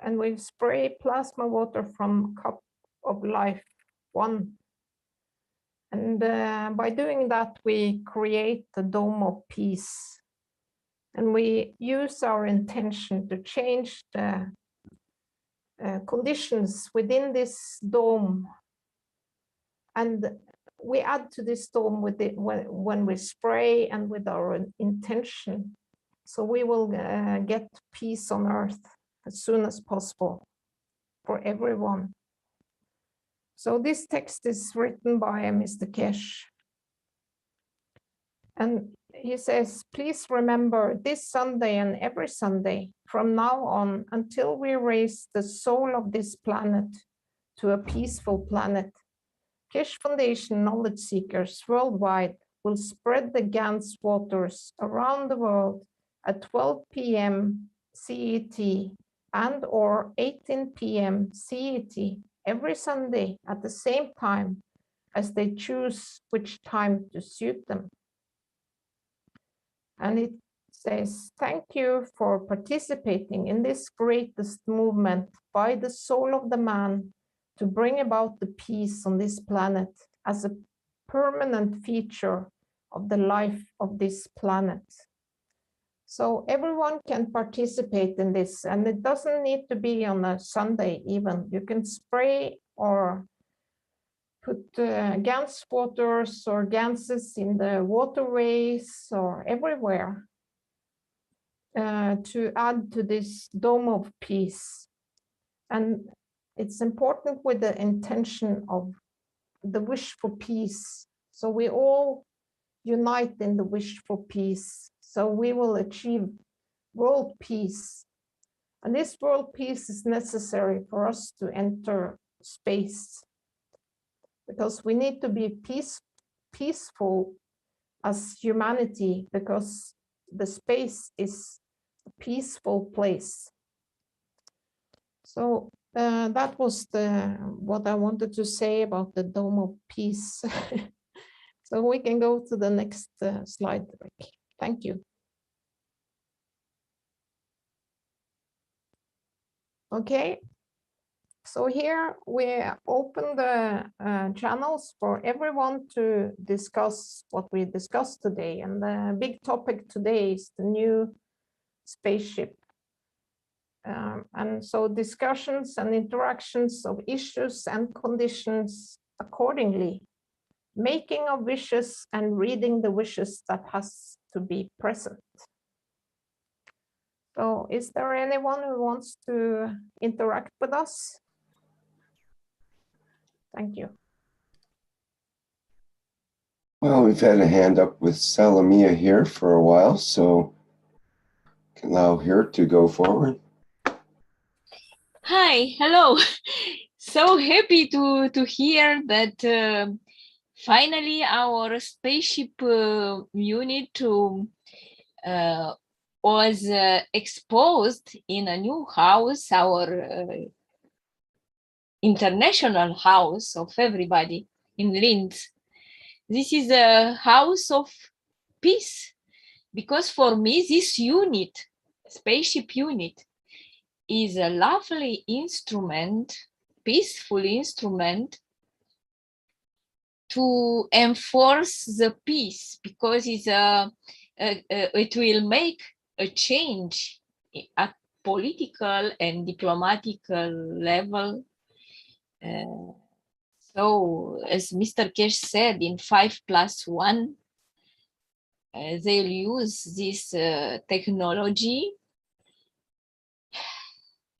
F: we spray plasma water from Cup of Life 1. And by doing that, we create the Dome of Peace. And we use our intention to change the conditions within this dome. And we add to this dome with it when we spray and with our intention. So we will get peace on earth as soon as possible for everyone. So this text is written by Mr. Keshe. And he says, please remember this Sunday and every Sunday from now on until we raise the soul of this planet to a peaceful planet. Keshe Foundation knowledge seekers worldwide will spread the GAN's waters around the world at 12 p.m. CET and or 18 p.m. CET every Sunday at the same time as they choose which time to suit them. And it says, thank you for participating in this greatest movement by the soul of the man to bring about the peace on this planet as a permanent feature of the life of this planet. So everyone can participate in this, and it doesn't need to be on a Sunday even. You can spray or put GANS waters or GANSes in the waterways or everywhere to add to this Dome of Peace. And it's important with the intention of the wish for peace. So we all unite in the wish for peace. So we will achieve world peace. And this world peace is necessary for us to enter space because we need to be peaceful as humanity, because the space is a peaceful place. So that was what I wanted to say about the Dome of Peace. So we can go to the next slide, Rick. Thank you. Okay, so here we open the channels for everyone to discuss what we discussed today. And the big topic today is the new spaceship. And so discussions and interactions of issues and conditions accordingly, making of wishes and reading the wishes that has to be present. So is there anyone who wants to interact with us? Thank you.
C: Well, we've had a hand up with Salamia here for a while, so can allow her to go forward.
R: Hi, hello. So happy to hear that finally our spaceship unit was exposed in a new house, our international house of everybody in Linz. This is a house of peace, because for me this unit, spaceship unit, is a lovely instrument, peaceful instrument to enforce the peace, because it's it will make a change at political and diplomatical level. So as Mr. Keshe said, in 5+1, they'll use this technology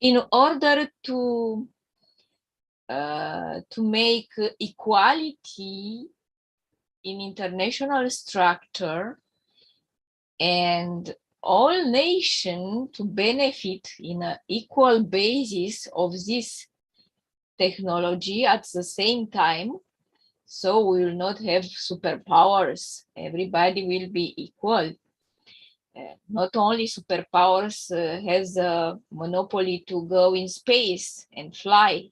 R: in order to make equality in international structure and all nations to benefit in an equal basis of this technology at the same time. So we will not have superpowers. Everybody will be equal. Not only superpowers has a monopoly to go in space and fly.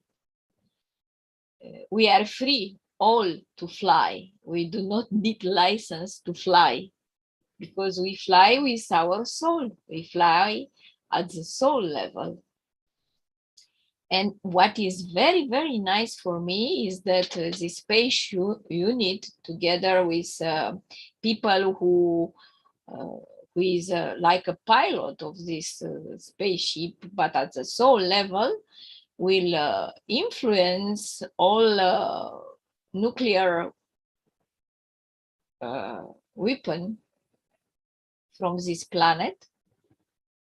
R: We are free all to fly. We do not need license to fly, because we fly with our soul. We fly at the soul level. And what is very, very nice for me is that the space unit, together with people who is like a pilot of this spaceship, but at the soul level, will influence all nuclear weapon from this planet.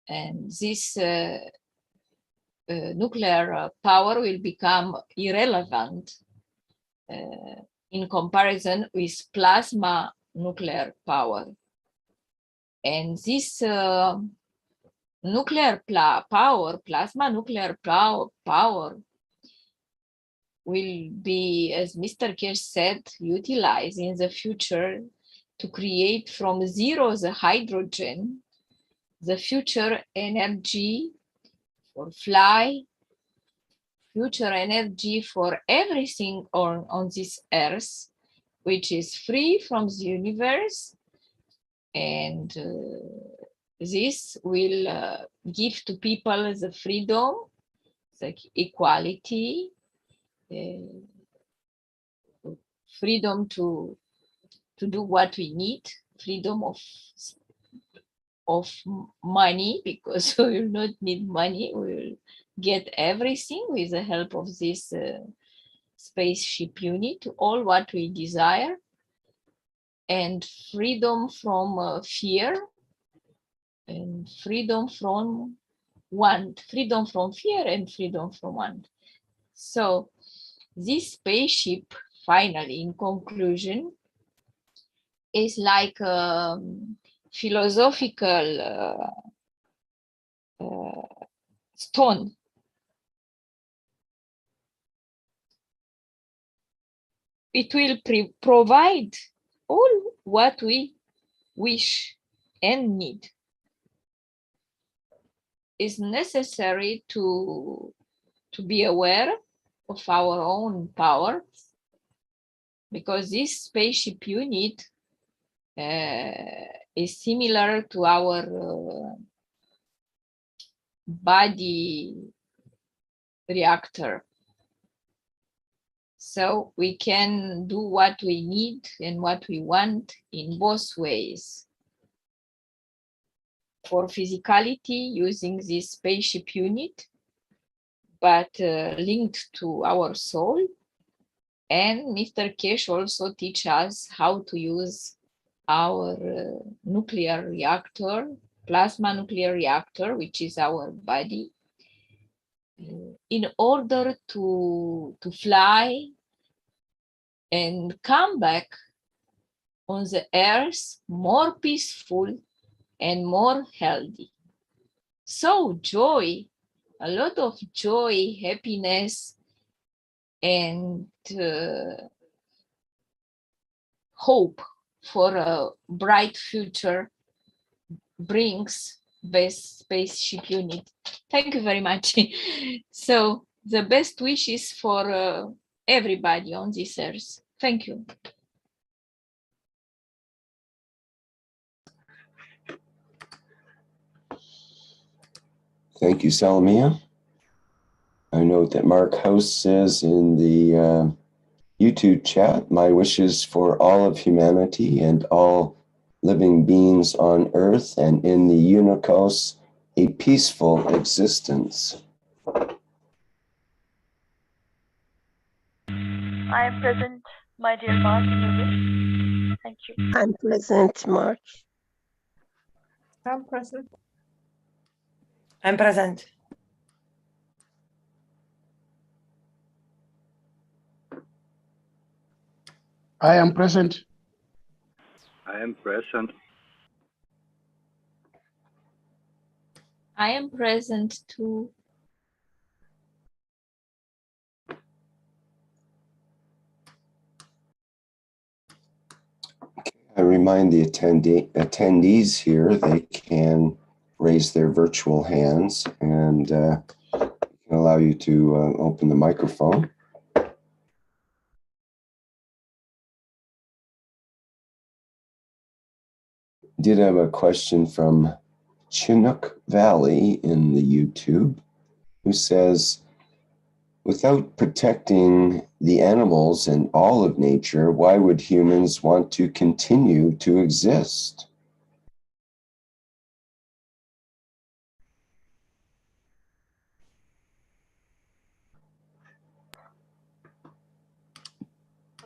R: And this nuclear power will become irrelevant in comparison with plasma nuclear power. And this nuclear power, plasma nuclear power, will be, as Mr. Keshe said, utilized in the future to create from zero the hydrogen, the future energy for fly, future energy for everything on this earth, which is free from the universe. And this will give to people the freedom, the equality, freedom to do what we need, freedom of money, because we will not need money. We will get everything with the help of this spaceship unit, all what we desire, and freedom from fear, and freedom from want, freedom from fear and freedom from want. So this spaceship, finally, in conclusion, is like a philosophical stone. it will provide all what we wish and need. It's necessary to be aware of our own power, because this spaceship unit is similar to our body reactor. So we can do what we need and what we want in both ways. For physicality, using this spaceship unit, but linked to our soul. And Mr. Keshe also teach us how to use our nuclear reactor, plasma nuclear reactor, which is our body, in order to fly and come back on the earth more peaceful and more healthy. So joy, a lot of joy, happiness, and hope for a bright future brings this spaceship unit. Thank you very much. So the best wishes for everybody on this earth. Thank you.
C: Thank you, Salamia. I note that Mark House says in the YouTube chat, my wishes for all of humanity and all living beings on Earth and in the Unicos, a peaceful existence.
I: I am present, my dear Mark. Thank you.
K: I'm present, Mark.
F: I'm present.
E: I'm present.
L: I am present.
S: I am present.
R: I am present too.
C: I remind the attendees here, they can raise their virtual hands and allow you to open the microphone. Did have a question from Chinook Valley in the YouTube, who says, without protecting the animals and all of nature, why would humans want to continue to exist?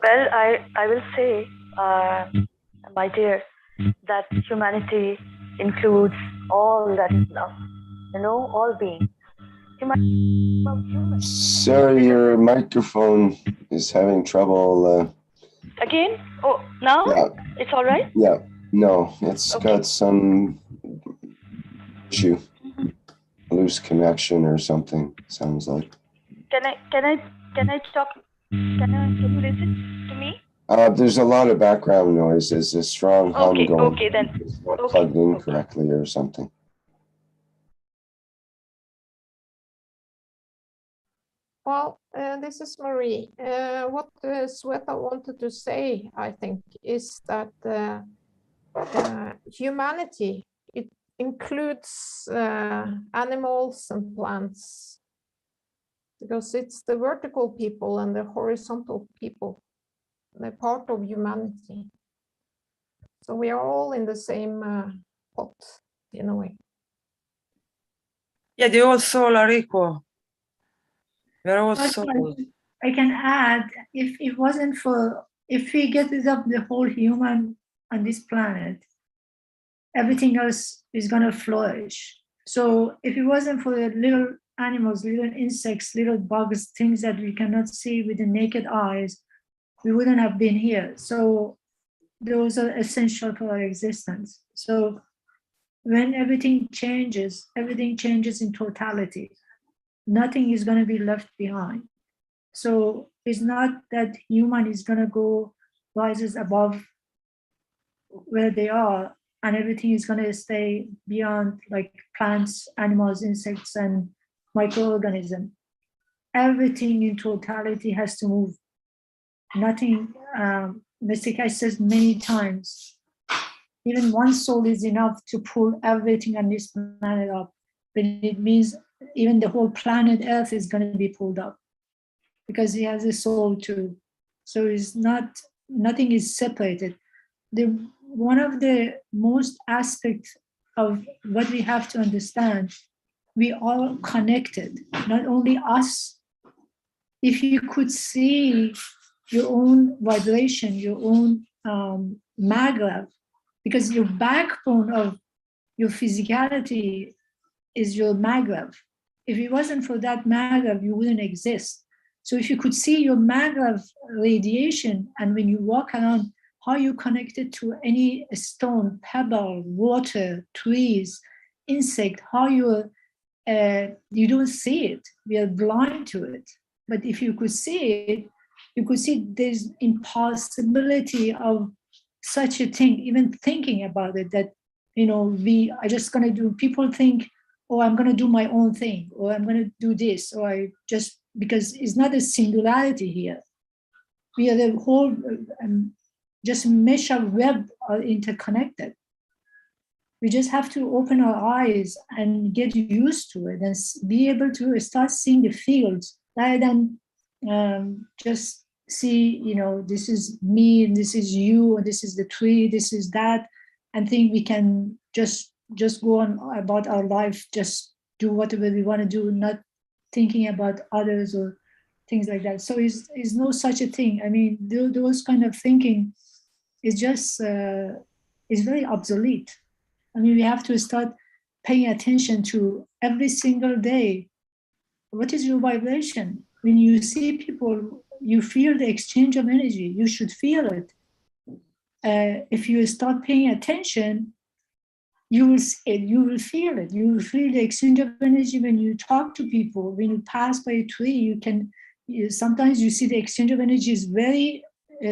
I: Well, I will say, my dear, that humanity includes all that is love, all beings.
C: Sir, your microphone is having trouble.
I: Again? Oh, now?
C: Yeah.
I: It's all right?
C: Yeah, no, it's got some issue, loose connection or something, sounds like.
I: Can I talk? Can you listen to me?
C: There's a lot of background noise. There's a strong hum going.
I: Okay, then.
C: It's not plugged in correctly or something.
F: Well, this is Marie. What Sweta wanted to say, I think, is that humanity, it includes animals and plants, because it's the vertical people and the horizontal people. They're part of humanity. So we are all in the same pot, in a way.
E: Yeah, the all soul are equal. We're all
D: Also,
E: soul.
D: I can add, if it wasn't for, if we get rid of the whole human on this planet, everything else is going to flourish. So if it wasn't for the little animals, little insects, little bugs, things that we cannot see with the naked eyes, we wouldn't have been here. So those are essential for our existence. So when everything changes in totality. Nothing is going to be left behind. So it's not that human is going to go rises above where they are and everything is going to stay beyond, like plants, animals, insects, and microorganisms. Everything in totality has to move. Nothing, Mr. Keshe says many times, even one soul is enough to pull everything on this planet up. But it means even the whole planet Earth is going to be pulled up because he has a soul too. So it's not, nothing is separated. One of the most aspects of what we have to understand, we are connected, not only us. If you could see your own vibration, your own maglev, because your backbone of your physicality is your maglev. If it wasn't for that maglev, you wouldn't exist. So if you could see your maglev radiation, and when you walk around, how you connected to any stone, pebble, water, trees, insect, how you don't see it. We are blind to it. But if you could see it, you could see there's impossibility of such a thing, even thinking about it, that, you know, we are just going to do, people think, oh, I'm going to do my own thing, or I'm going to do this, or I just, because it's not a singularity here. We are the whole, just mesh of web are interconnected. We just have to open our eyes and get used to it and be able to start seeing the fields rather than just see, you know, this is me and this is you and this is the tree, this is that, and think we can just go on about our life, just do whatever we want to do, not thinking about others or things like that. So is no such a thing. I mean, those kind of thinking is just is very obsolete. I mean, we have to start paying attention to every single day. What is your vibration? When you see people, you feel the exchange of energy. You should feel it. If you start paying attention, you will see it, you will feel it. You will feel the exchange of energy when you talk to people. When you pass by a tree, you can, sometimes you see the exchange of energy is very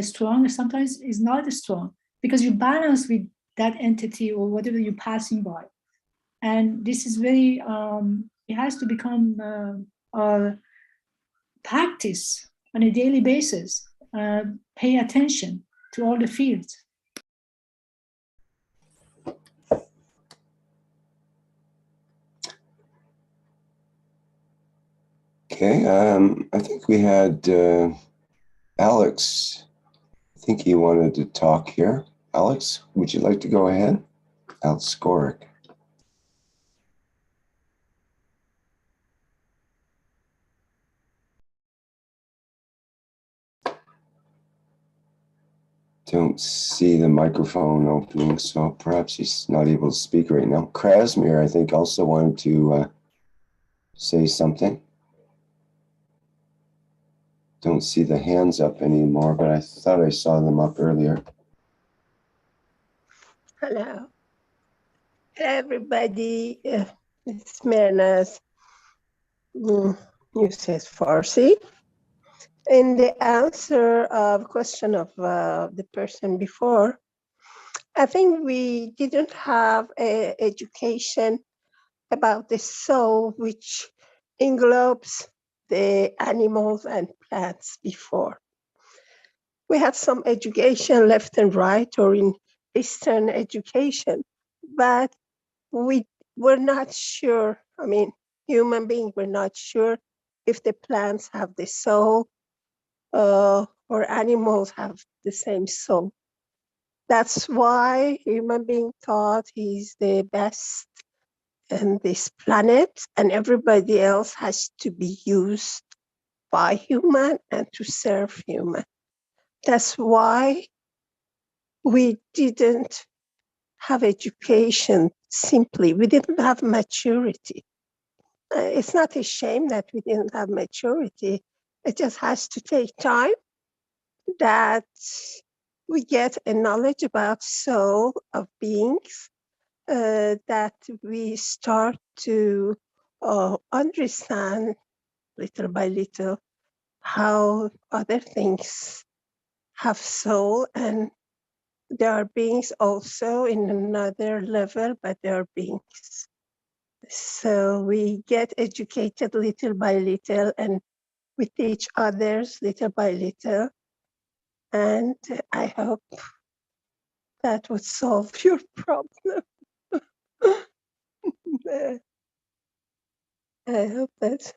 D: strong, sometimes it's not strong, because you balance with that entity or whatever you're passing by. And this is very, it has to become our practice on a daily basis. Pay attention to all the fields.
C: Okay, I think we had Alex. I think he wanted to talk here. Alex, would you like to go ahead? Alex Skoric. Don't see the microphone opening, so perhaps he's not able to speak right now. Krasmir, I think, also wanted to say something. Don't see the hands up anymore, but I thought I saw them up earlier.
K: Hello. Everybody, it's Mehran you says Farsi. In the answer of question of the person before, I think we didn't have an education about the soul, which englobes the animals and plants before. We had some education left and right, or in Eastern education, but we were not sure. I mean, human beings were not sure if the plants have the soul or animals have the same soul. That's why human being thought he's the best in this planet, and everybody else has to be used by human and to serve human. That's why we didn't have education simply. We didn't have maturity. It's not a shame that we didn't have maturity. It just has to take time that we get a knowledge about soul of beings, that we start to understand little by little how other things have soul, and there are beings also in another level, but they are beings. So we get educated little by little, and we teach others little by little. And I hope that would solve your problem. I hope that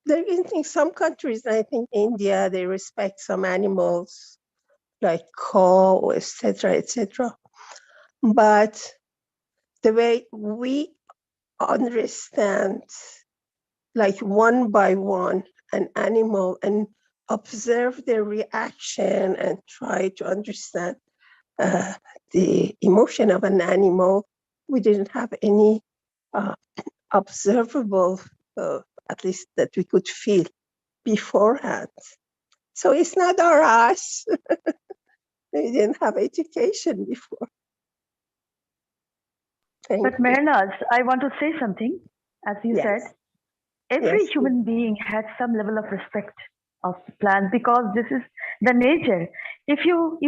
K: there is in some countries, I think India, they respect some animals like cow, etc., etc. But the way we understand, like one by one, an animal and observe their reaction and try to understand the emotion of an animal, we didn't have any observable, at least that we could feel beforehand. So it's not our us. We didn't have education before.
I: But Mehran, I want to say something. As you said, every human being has some level of respect of plants because this is the nature. If you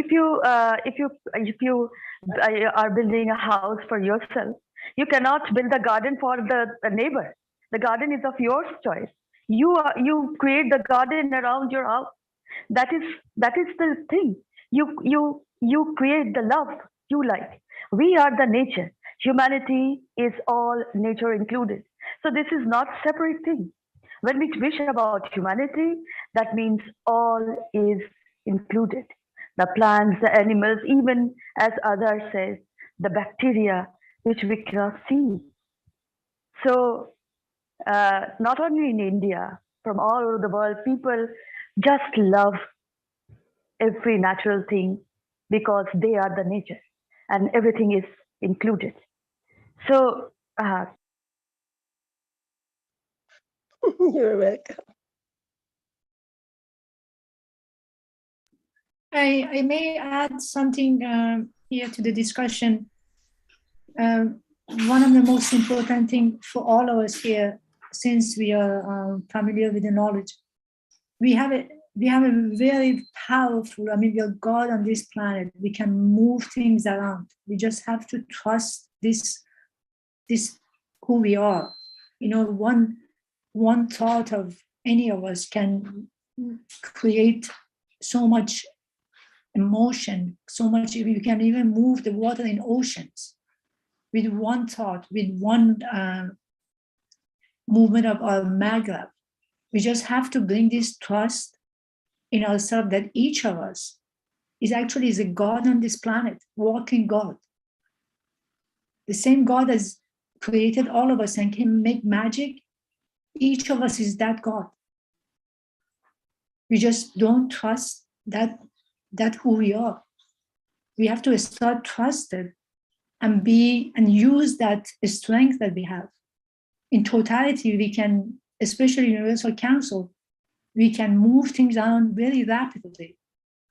I: are building a house for yourself, you cannot build a garden for the neighbor. The garden is of your choice. You create the garden around your house. That is the thing. You create the love you like. We are the nature. Humanity is all nature included. So this is not separate thing. When we wish about humanity, that means all is included. The plants, the animals, even as others says, the bacteria which we cannot see. So not only in India, from all over the world, people just love every natural thing because they are the nature and everything is included. So
K: you're welcome.
D: I may add something here to the discussion. One of the most important things for all of us here, since we are familiar with the knowledge, we have a very powerful, we are God on this planet. We can move things around. We just have to trust this who we are. One thought of any of us can create so much emotion, so much. We can even move the water in oceans with one thought, with one movement of our maglev. We just have to bring this trust in ourselves that each of us is a God on this planet, walking God. The same God has created all of us and can make magic. Each of us is that God. We just don't trust that who we are. We have to start trusted and use that strength that we have. In totality, we can, especially Universal Council, we can move things on very rapidly.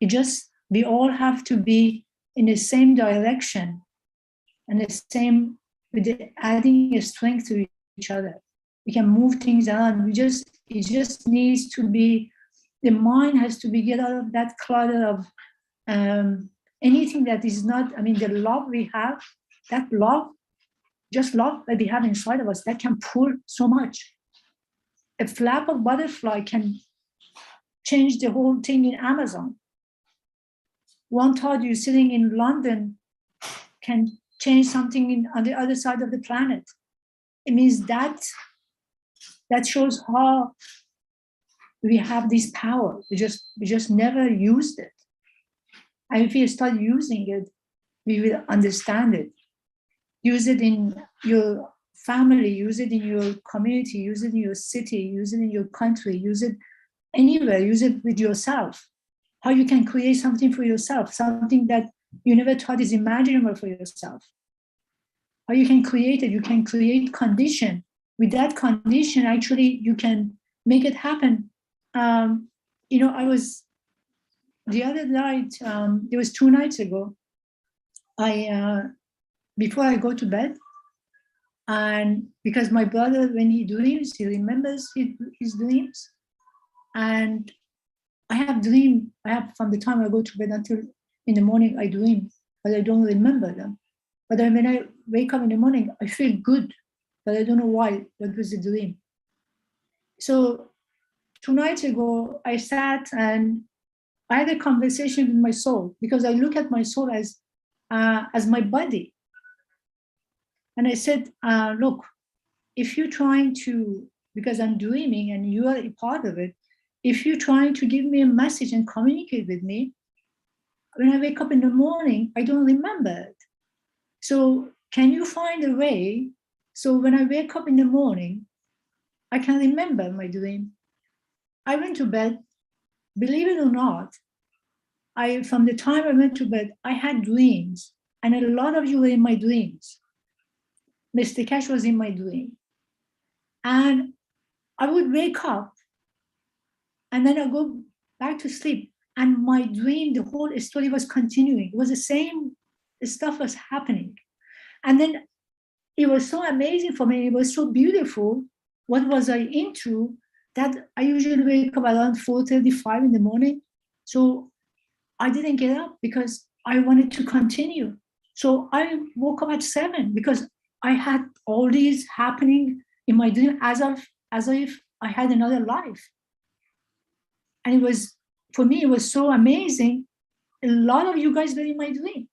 D: We all have to be in the same direction and the same, adding a strength to each other. We can move things on. It just needs to be, the mind has to be get out of that clutter of anything that is not, the love we have, that love, just love that we have inside of us, that can pull so much. A flap of butterfly can change the whole thing in Amazon. One thought you're sitting in London can change something on the other side of the planet. It means that shows how we have this power. We just never used it. And if we start using it, we will understand it. Use it in your family, use it in your community, use it in your city, use it in your country, use it anywhere, use it with yourself. How you can create something for yourself, something that you never thought is imaginable for yourself. How you can create it, you can create condition. With that condition, actually, you can make it happen. I was, the other night, it was 2 nights ago, before I go to bed, And because my brother, when he dreams, he remembers his dreams. And I have from the time I go to bed until in the morning, I dream, but I don't remember them. But then when I wake up in the morning, I feel good, but I don't know why. What was the dream? So 2 nights ago, I sat and I had a conversation with my soul, because I look at my soul as my body. And I said, look, if you're trying to, because I'm dreaming and you are a part of it, if you're trying to give me a message and communicate with me, when I wake up in the morning, I don't remember it. So can you find a way so when I wake up in the morning, I can remember my dream? I went to bed, believe it or not, from the time I went to bed, I had dreams, and a lot of you were in my dreams. Mr. Keshe was in my dream. And I would wake up and then I go back to sleep. And my dream, the whole story was continuing. It was the same stuff was happening. And then it was so amazing for me. It was so beautiful. What was I into? That I usually wake up around 4:35 in the morning. So I didn't get up because I wanted to continue. So I woke up at 7 because I had all these happening in my dream as if I had another life. And it was, for me, it was so amazing. A lot of you guys were in my dream.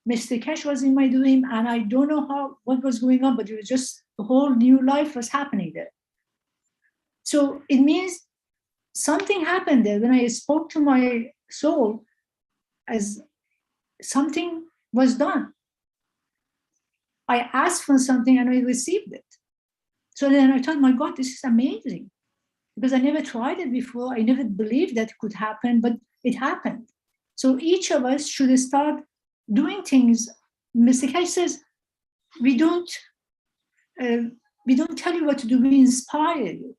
D: Mr. Keshe was in my dream, and I don't know what was going on, but it was just a whole new life was happening there. So it means something happened there. When I spoke to my soul, as something was done. I asked for something and I received it. So then I thought, my God, this is amazing. Because I never tried it before. I never believed that it could happen, but it happened. So each of us should start doing things. Mr. Keshe says, we don't tell you what to do, we inspire you.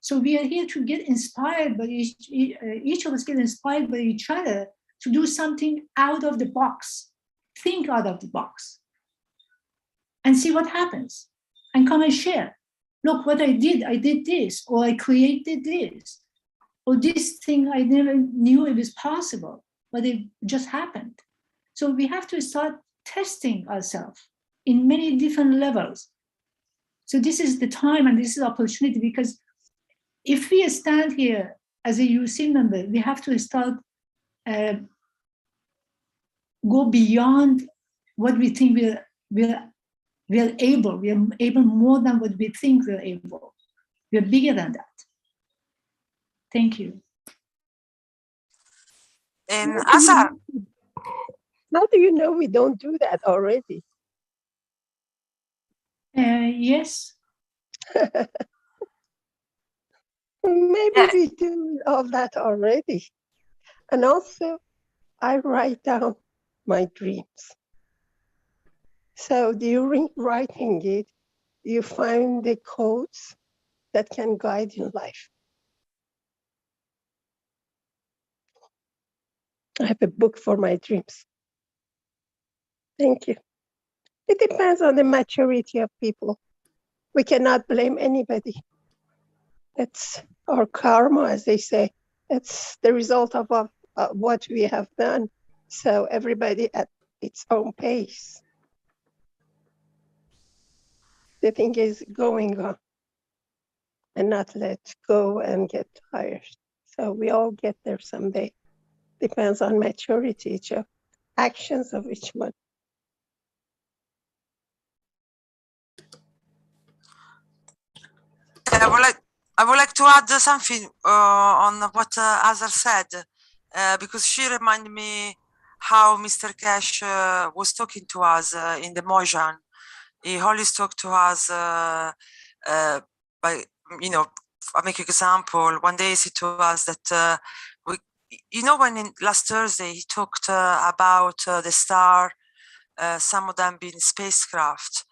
D: So we are here to get inspired by each of us get inspired by each other to do something out of the box. Think out of the box and see what happens and come and share. Look what I did this, or I created this, or this thing I never knew it was possible, but it just happened. So we have to start testing ourselves in many different levels. So this is the time and this is the opportunity, because if we stand here as a UC member, we have to start go beyond what we think we're able. We are able more than what we think we're able. We're bigger than that. Thank you.
K: Azar. How do you know we don't do that already?
D: Yes.
K: Maybe we do all that already. And also, I write down my dreams. So during writing it, you find the codes that can guide your life. I have a book for my dreams. Thank you. It depends on the maturity of people. We cannot blame anybody. It's our karma, as they say. It's the result of what we have done. So everybody at its own pace. The thing is going on and not let go and get tired. So we all get there someday. Depends on maturity, each of actions of each one.
M: I would like to add something on what Azar said, because she reminded me how Mr. Keshe was talking to us in the Mojan. He always talked to us by, I'll make an example. One day he said to us that, when last Thursday he talked about the star, some of them being spacecraft,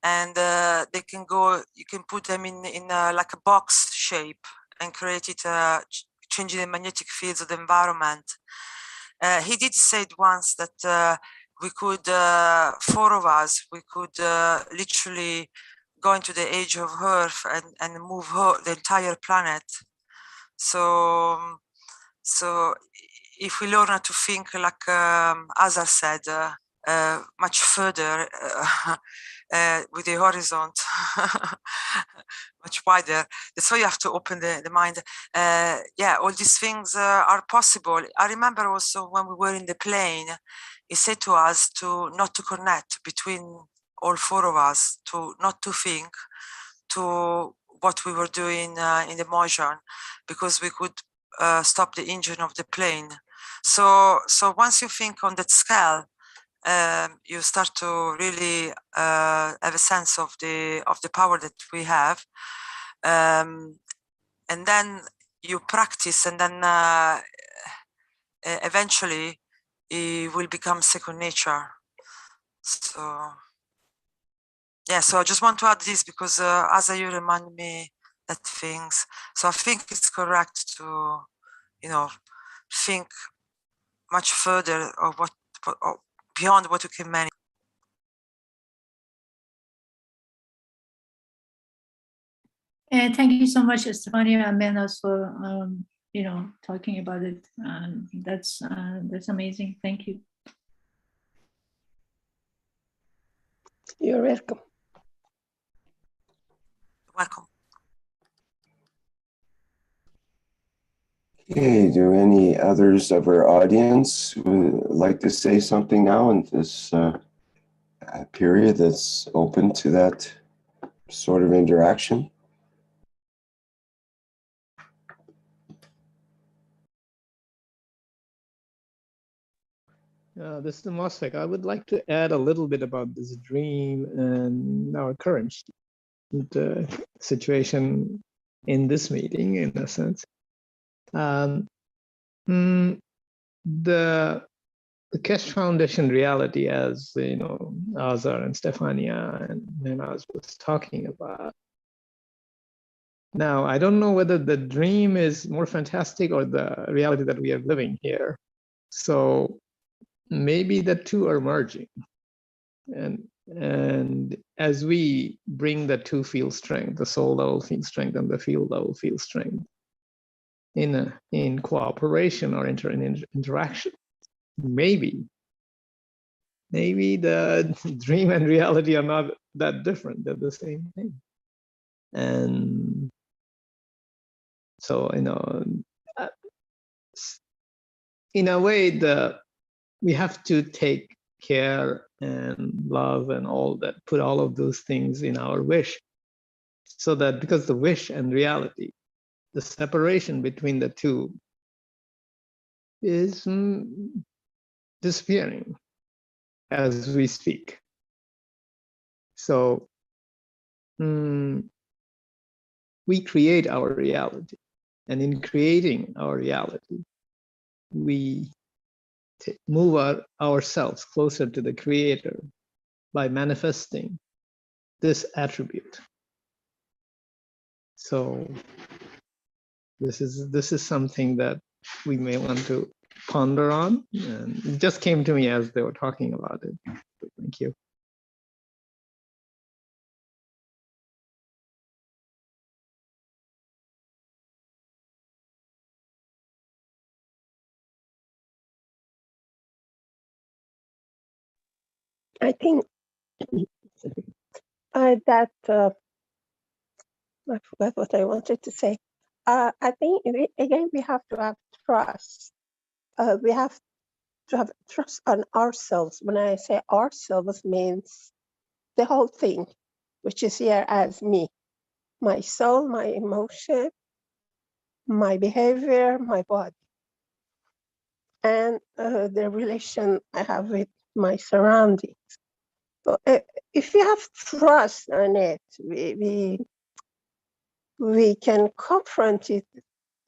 M: and they can go, you can put them in like a box shape and create it, changing the magnetic fields of the environment. He did say once that we could, four of us, we could literally go into the age of Earth and move the entire planet. So if we learn to think like Azar said, much further with the horizon, much wider. That's why you have to open the mind. Yeah, all these things are possible. I remember also when we were in the plane, he said to us not to connect between all four of us, not to think to what we were doing in the motion, because we could stop the engine of the plane. So once you think on that scale, you start to really have a sense of the power that we have, and then you practice, and then eventually it will become second nature. So yeah, so I just want to add this because as you remind me that things, so I think it's correct to, think much further of what beyond what you can manage.
D: Thank you so much, Stefania and Mehran, for talking about it. That's amazing. Thank you.
K: You're welcome.
M: Welcome.
C: Okay, do any others of our audience would like to say something now in this period that's open to that sort of interaction?
H: This is Mosfik. I would like to add a little bit about this dream and our current situation in this meeting, in a sense. The Keshe Foundation reality, as Azar and Stefania and Menaz was talking about. Now, I don't know whether the dream is more fantastic or the reality that we are living here. So maybe the two are merging. And as we bring the two field strength, the soul level field strength and the field level field strength in cooperation or interaction, maybe the dream and reality are not that different. They're the same thing. And so, in a way, we have to take care and love and all that, put all of those things in our wish, so that because the wish and reality, the separation between the two is disappearing as we speak. So we create our reality, and in creating our reality, we move ourselves closer to the Creator by manifesting this attribute. So this is something that we may want to ponder on, and it just came to me as they were talking about it. So thank you.
K: I think that I forgot what I wanted to say. I think we have to have trust. We have to have trust on ourselves. When I say ourselves, means the whole thing, which is here as me, my soul, my emotion, my behavior, my body, and the relation I have with my surroundings. So if we have trust on it, we can confront it,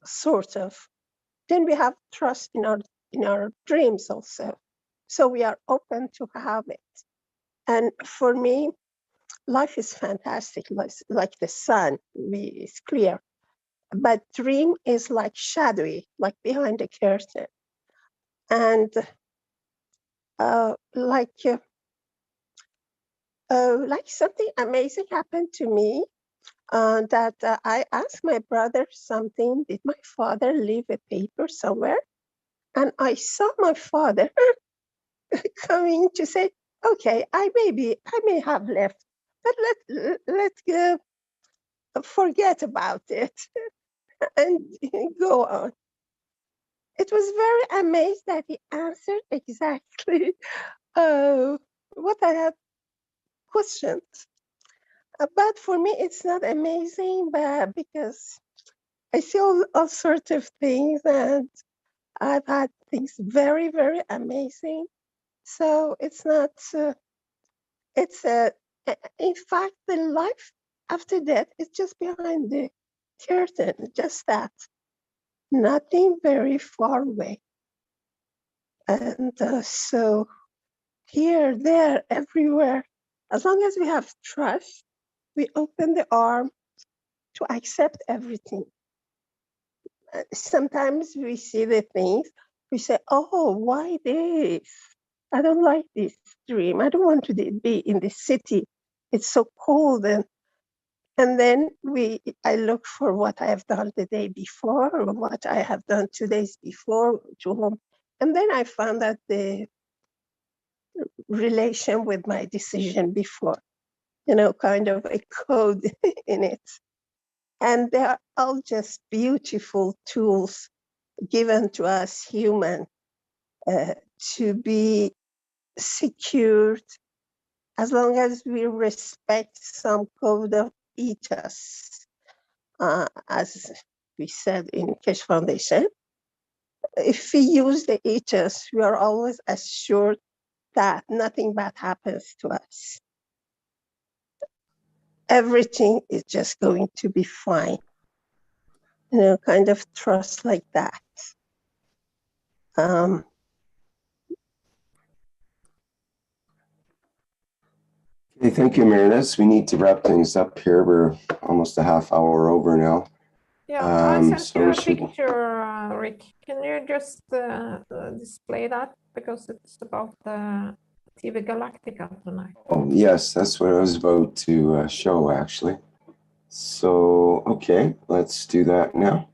K: sort of. Then we have trust in our dreams also. So we are open to have it. And for me, life is fantastic, like the sun, it's clear. But dream is like shadowy, like behind the curtain. And like something amazing happened to me. That I asked my brother something. Did my father leave a paper somewhere? And I saw my father coming to say, "Okay, I may have left, but let's forget about it and go on." It was very amazed that he answered exactly what I had questioned. But for me, it's not amazing, but because I see all sorts of things, and I've had things very, very amazing. So it's not, in fact, the life after death is just behind the curtain, just that. Nothing very far away. And so here, there, everywhere, as long as we have trust, we open the arm to accept everything. Sometimes we see the things, we say, "Oh, why this? I don't like this dream. I don't want to be in the city. It's so cold." And then I look for what I have done the day before, or what I have done 2 days before to home. And then I found out the relation with my decision before, kind of a code in it. And they are all just beautiful tools given to us human to be secured as long as we respect some code of ethos. As we said in Keshe Foundation, if we use the ethos, we are always assured that nothing bad happens to us. Everything is just going to be fine. Kind of trust like that.
C: Okay, thank you, Meredith. We need to wrap things up here. We're almost a half hour over now.
F: Yeah, I sent
C: so
F: you
C: we
F: a
C: should...
F: picture, Rick. Can you just display that? Because it's about the TV Galactica tonight.
C: Oh, yes, that's what I was about to show, actually. So, okay, let's do that now.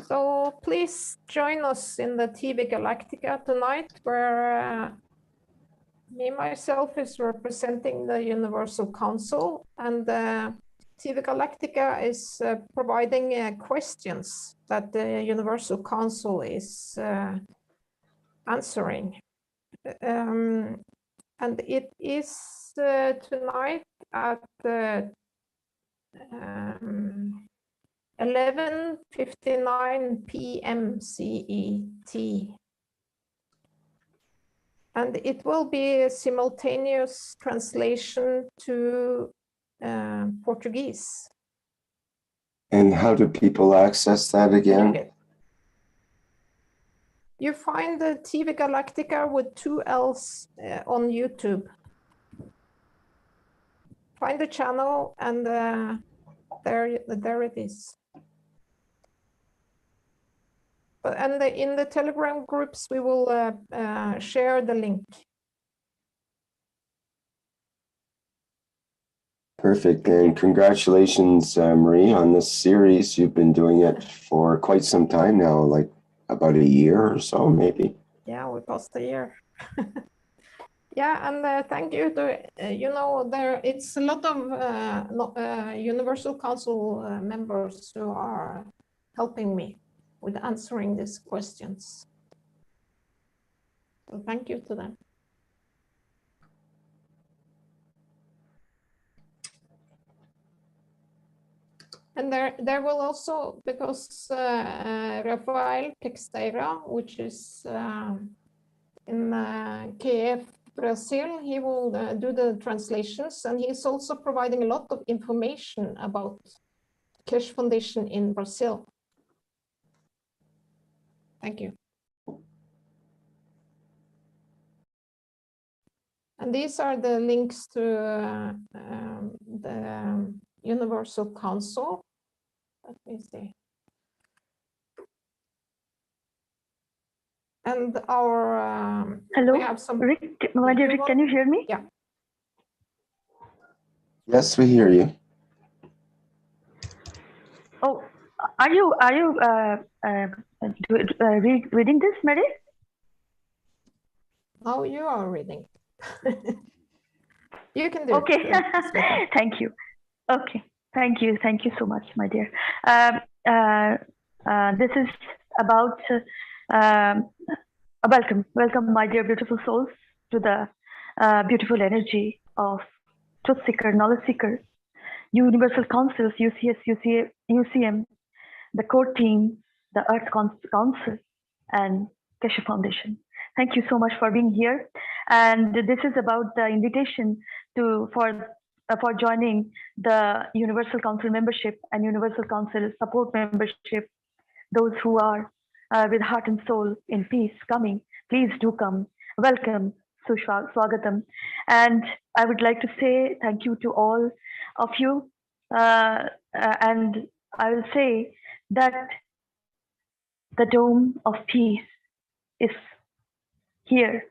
F: So please join us in the TV Galactica tonight, where me, myself, is representing the Universal Council, and TV Galactica is providing questions that the Universal Council is answering. And it is tonight at 11:59 PM CET. And it will be a simultaneous translation to Portuguese.
C: And how do people access that again?
F: You find the TV Galactica with 2 L's on YouTube. Find the channel, and there it is. And in the Telegram groups, we will share the link.
C: Perfect, and congratulations, Marie, on this series. You've been doing it for quite some time now, like about a year or so, maybe.
F: Yeah, we passed a year. Yeah, and thank you to, it's a lot of Universal Council members who are helping me with answering these questions. So thank you to them. And there will also, because Rafael Texeira, which is in KF Brazil, he will do the translations, and he's also providing a lot of information about Keshe Foundation in Brazil. Thank you. And these are the links to the Universal Council. Let me see. And our
I: hello,
F: we have some.
I: Rick, my dear Rick, can you hear me?
F: Yeah.
C: Yes, we hear you.
I: Oh, are you reading this, Mary?
F: Oh, you are reading. You can do
I: okay.
F: it.
I: Thank you. Okay, thank you so much, my dear. This is about welcome, my dear beautiful souls, to the beautiful energy of truth seeker, knowledge seekers, universal councils, UCS, UCM, the core team, the Earth Council, and Keshe Foundation. Thank you so much for being here. And this is about the invitation for joining the Universal Council membership and Universal Council support membership. Those who are with heart and soul in peace coming, please do come. Welcome, Swagatam. And I would like to say thank you to all of you. And I will say that the dome of peace is here.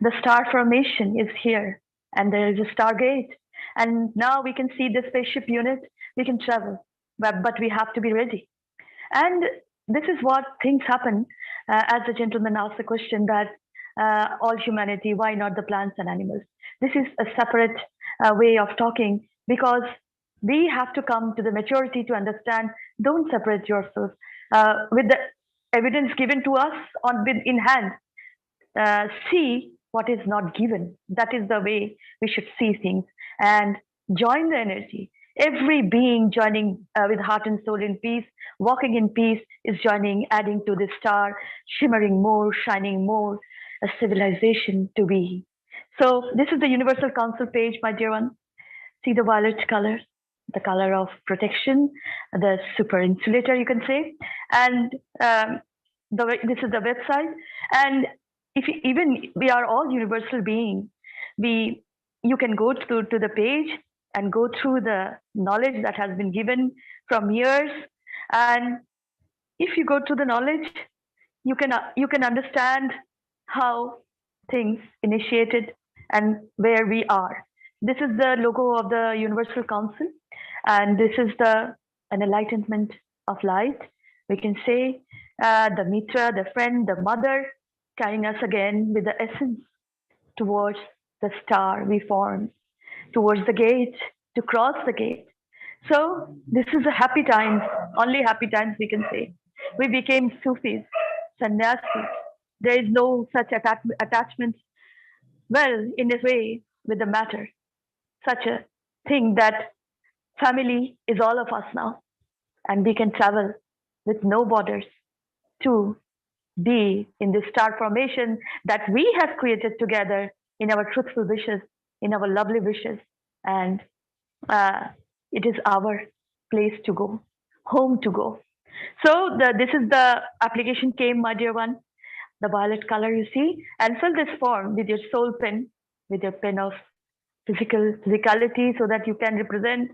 I: The star formation is here, and there is a stargate. And now we can see the spaceship unit. We can travel, but we have to be ready. And this is what things happen. As the gentleman asked the question that all humanity, why not the plants and animals? This is a separate way of talking, because we have to come to the maturity to understand, don't separate yourself. With the evidence given to us in hand, see what is not given. That is the way we should see things, and join the energy. Every being joining with heart and soul in peace, walking in peace, is joining, adding to the star, shimmering more, shining more, a civilization to be. So this is the Universal Council page, my dear one. See the violet color, the color of protection, the super insulator, you can say. And this is the website. And if even we are all universal beings, you can go to the page and go through the knowledge that has been given from years. And if you go to the knowledge, you can understand how things initiated and where we are. This is the logo of the Universal Council, and this is an enlightenment of light. We can say the Mitra, the friend, the mother, carrying us again with the essence towards the star we formed, towards the gate, to cross the gate. So this is a happy times, only happy times we can say. We became Sufis, sannyasis. There is no such attachment, well, in a way, with the matter. Such a thing that family is all of us now, and we can travel with no borders to be in this star formation that we have created together in our truthful wishes, in our lovely wishes. And it is our place to go, home to go. So this is the application came, my dear one, the violet color you see, and fill this form with your soul pen, with your pen of physicality, so that you can represent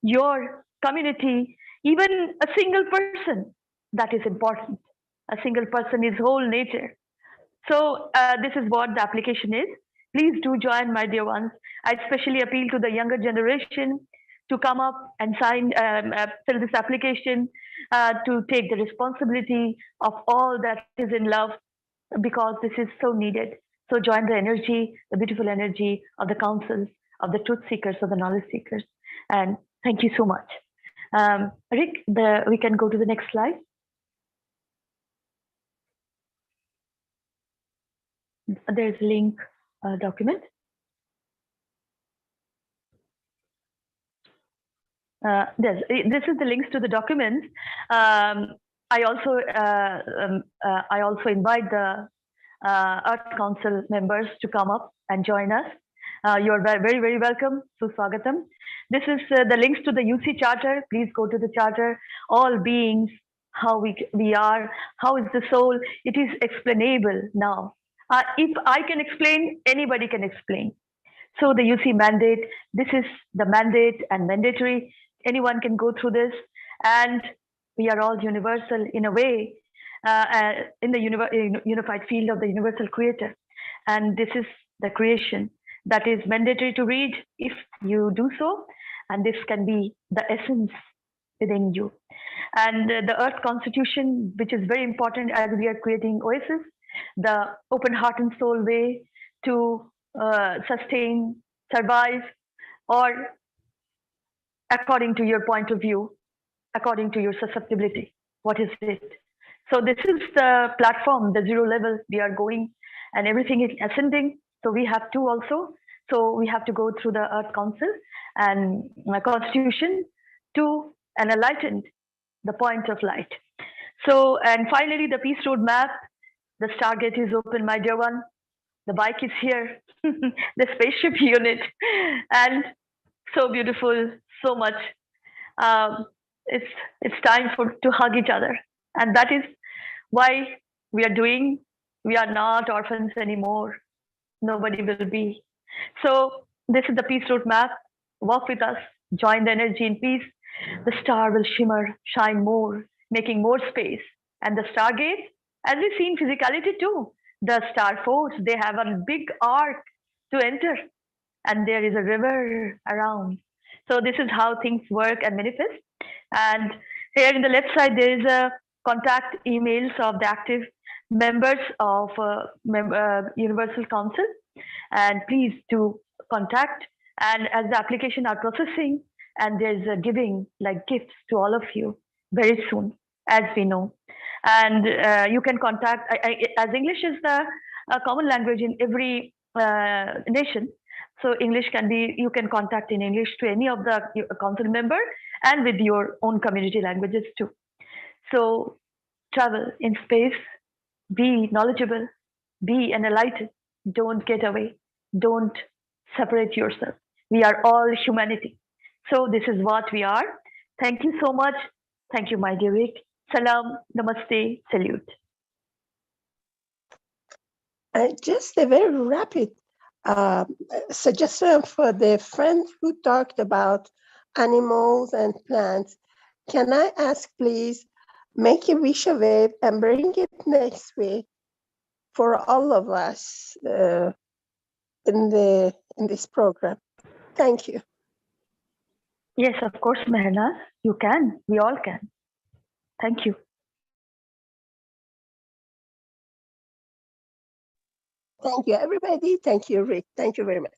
I: your community, even a single person. That is important. A single person is whole nature. So this is what the application is. Please do join, my dear ones. I especially appeal to the younger generation to come up and sign, fill this application, to take the responsibility of all that is in love, because this is so needed. So join the energy, the beautiful energy of the councils, of the truth seekers, of the knowledge seekers. And thank you so much. Rick, we can go to the next slide. There's a link document. This is the links to the documents. I also invite the Earth Council members to come up and join us. You're very, very welcome. Suswagatam. This is the links to the UC Charter. Please go to the Charter. All beings, how we are, how is the soul. It is explainable now. If I can explain, anybody can explain. So the UC mandate, this is the mandate and mandatory. Anyone can go through this, and we are all universal in a way. in the unified field of the universal creator. And this is the creation that is mandatory to read if you do so. And this can be the essence within you. And the Earth Constitution, which is very important as we are creating Oasis, the open heart and soul way to sustain, survive, or according to your point of view, according to your susceptibility. What is it? So this is the platform, the zero level we are going, and everything is ascending. So we have to also. So we have to go through the Earth Council and Constitution to an enlightened, the point of light. So, and finally, the Peace Roadmap, the Stargate is open, my dear one. The bike is here, the Spaceship unit, and so beautiful, so much. It's time to hug each other. And that is why we are not orphans anymore. Nobody will be. So this is the Peace Roadmap. Walk with us, join the energy in peace. The star will shimmer, shine more, making more space. And the Stargate, as we see in physicality too, the star force, they have a big arc to enter. And there is a river around. So this is how things work and manifest. And here in the left side, there is a contact emails of the active members of Universal Council. And please do contact. And as the application are processing, and there's a giving like gifts to all of you very soon, as we know. And you can contact, as English is the common language in every nation. So English can be, you can contact in English to any of the council member and with your own community languages too. So travel in space, be knowledgeable, be enlightened, don't get away, don't separate yourself. We are all humanity. So this is what we are. Thank you so much. Thank you, my dear Rick. Salam, namaste, salute.
K: Just a very rapid suggestion for the friend who talked about animals and plants. Can I ask, please, make a wish of it and bring it next week for all of us in this program? Thank you.
I: Yes, of course, Mehran. You can. We all can. Thank you.
K: Thank you, everybody. Thank you, Rick. Thank you very much.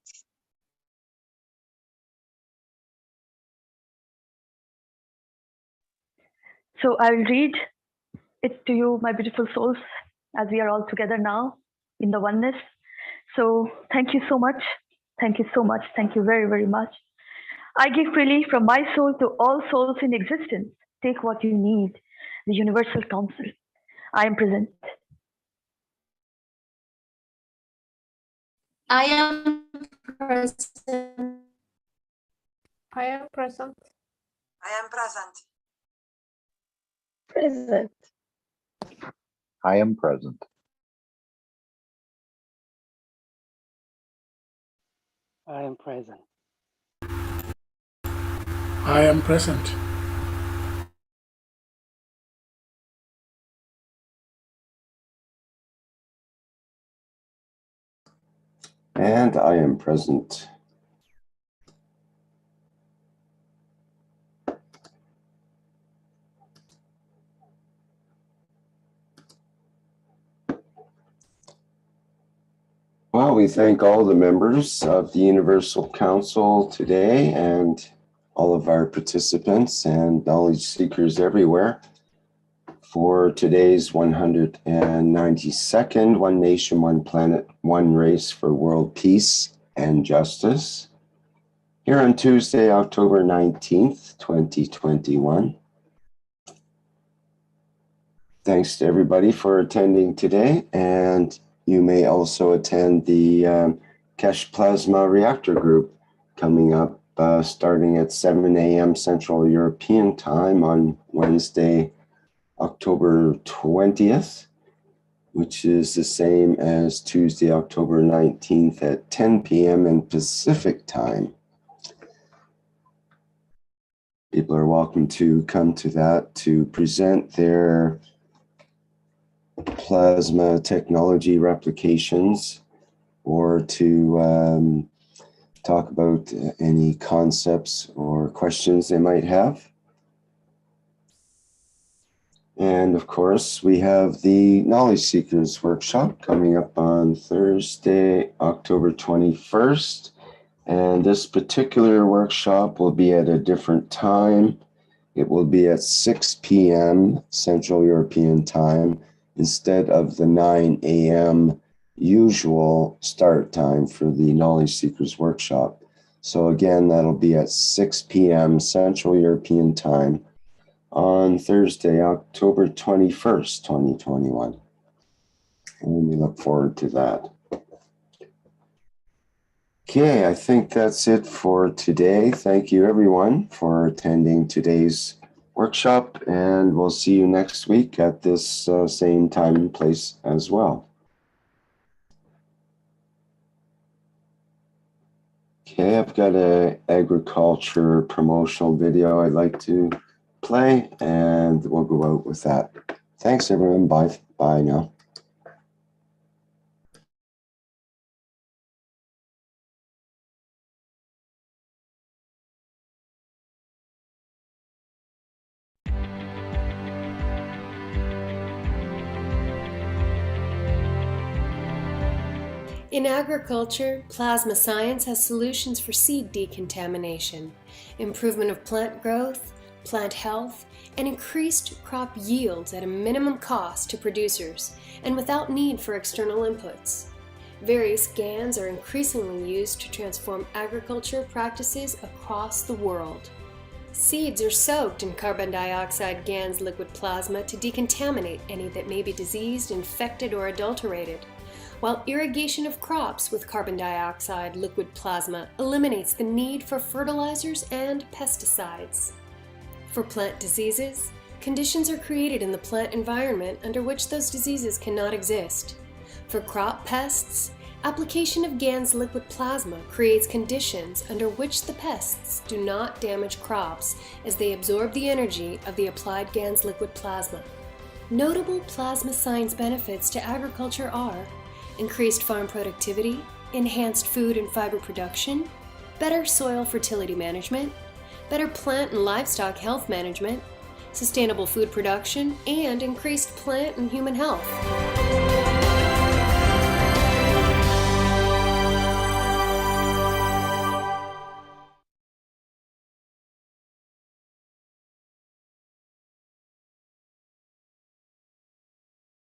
I: So I'll read it to you, my beautiful souls, as we are all together now in the oneness. So thank you so much. Thank you so much. Thank you very, very much. I give freely from my soul to all souls in existence. Take what you need, the Universal Council. I am present.
F: I am present. I am present.
M: I am present.
K: Present.
P: I am present.
T: I am present.
L: I am present.
C: And I am present. Well, we thank all the members of the Universal Council today and all of our participants and knowledge seekers everywhere for today's 192nd One Nation, One Planet, One Race for World Peace and Justice, here on Tuesday, October 19th, 2021. Thanks to everybody for attending today, and you may also attend the Keshe Plasma Reactor group coming up starting at 7 a.m. Central European Time on Wednesday, October 20th, which is the same as Tuesday, October 19th at 10 p.m. in Pacific Time. People are welcome to come to that to present their plasma technology replications, or to talk about any concepts or questions they might have. And of course, we have the Knowledge Seekers Workshop coming up on Thursday, October 21st. And this particular workshop will be at a different time. It will be at 6 p.m. Central European Time instead of the 9 a.m. usual start time for the Knowledge Seekers Workshop. So again, that'll be at 6 p.m. Central European Time on Thursday, October 21st, 2021. And we look forward to that. Okay, I think that's it for today. Thank you everyone for attending today's workshop, and we'll see you next week at this same time and place as well. Okay, I've got an agriculture promotional video I'd like to play, and we'll go out with that. Thanks everyone. Bye now.
U: In agriculture, plasma science has solutions for seed decontamination, improvement of plant growth, plant health, and increased crop yields at a minimum cost to producers and without need for external inputs. Various GANs are increasingly used to transform agriculture practices across the world. Seeds are soaked in carbon dioxide GANs liquid plasma to decontaminate any that may be diseased, infected, or adulterated, while irrigation of crops with carbon dioxide liquid plasma eliminates the need for fertilizers and pesticides. For plant diseases, conditions are created in the plant environment under which those diseases cannot exist. For crop pests, application of GANs liquid plasma creates conditions under which the pests do not damage crops as they absorb the energy of the applied GANs liquid plasma. Notable plasma science benefits to agriculture are increased farm productivity, enhanced food and fiber production, better soil fertility management, better plant and livestock health management, sustainable food production, and increased plant and human health.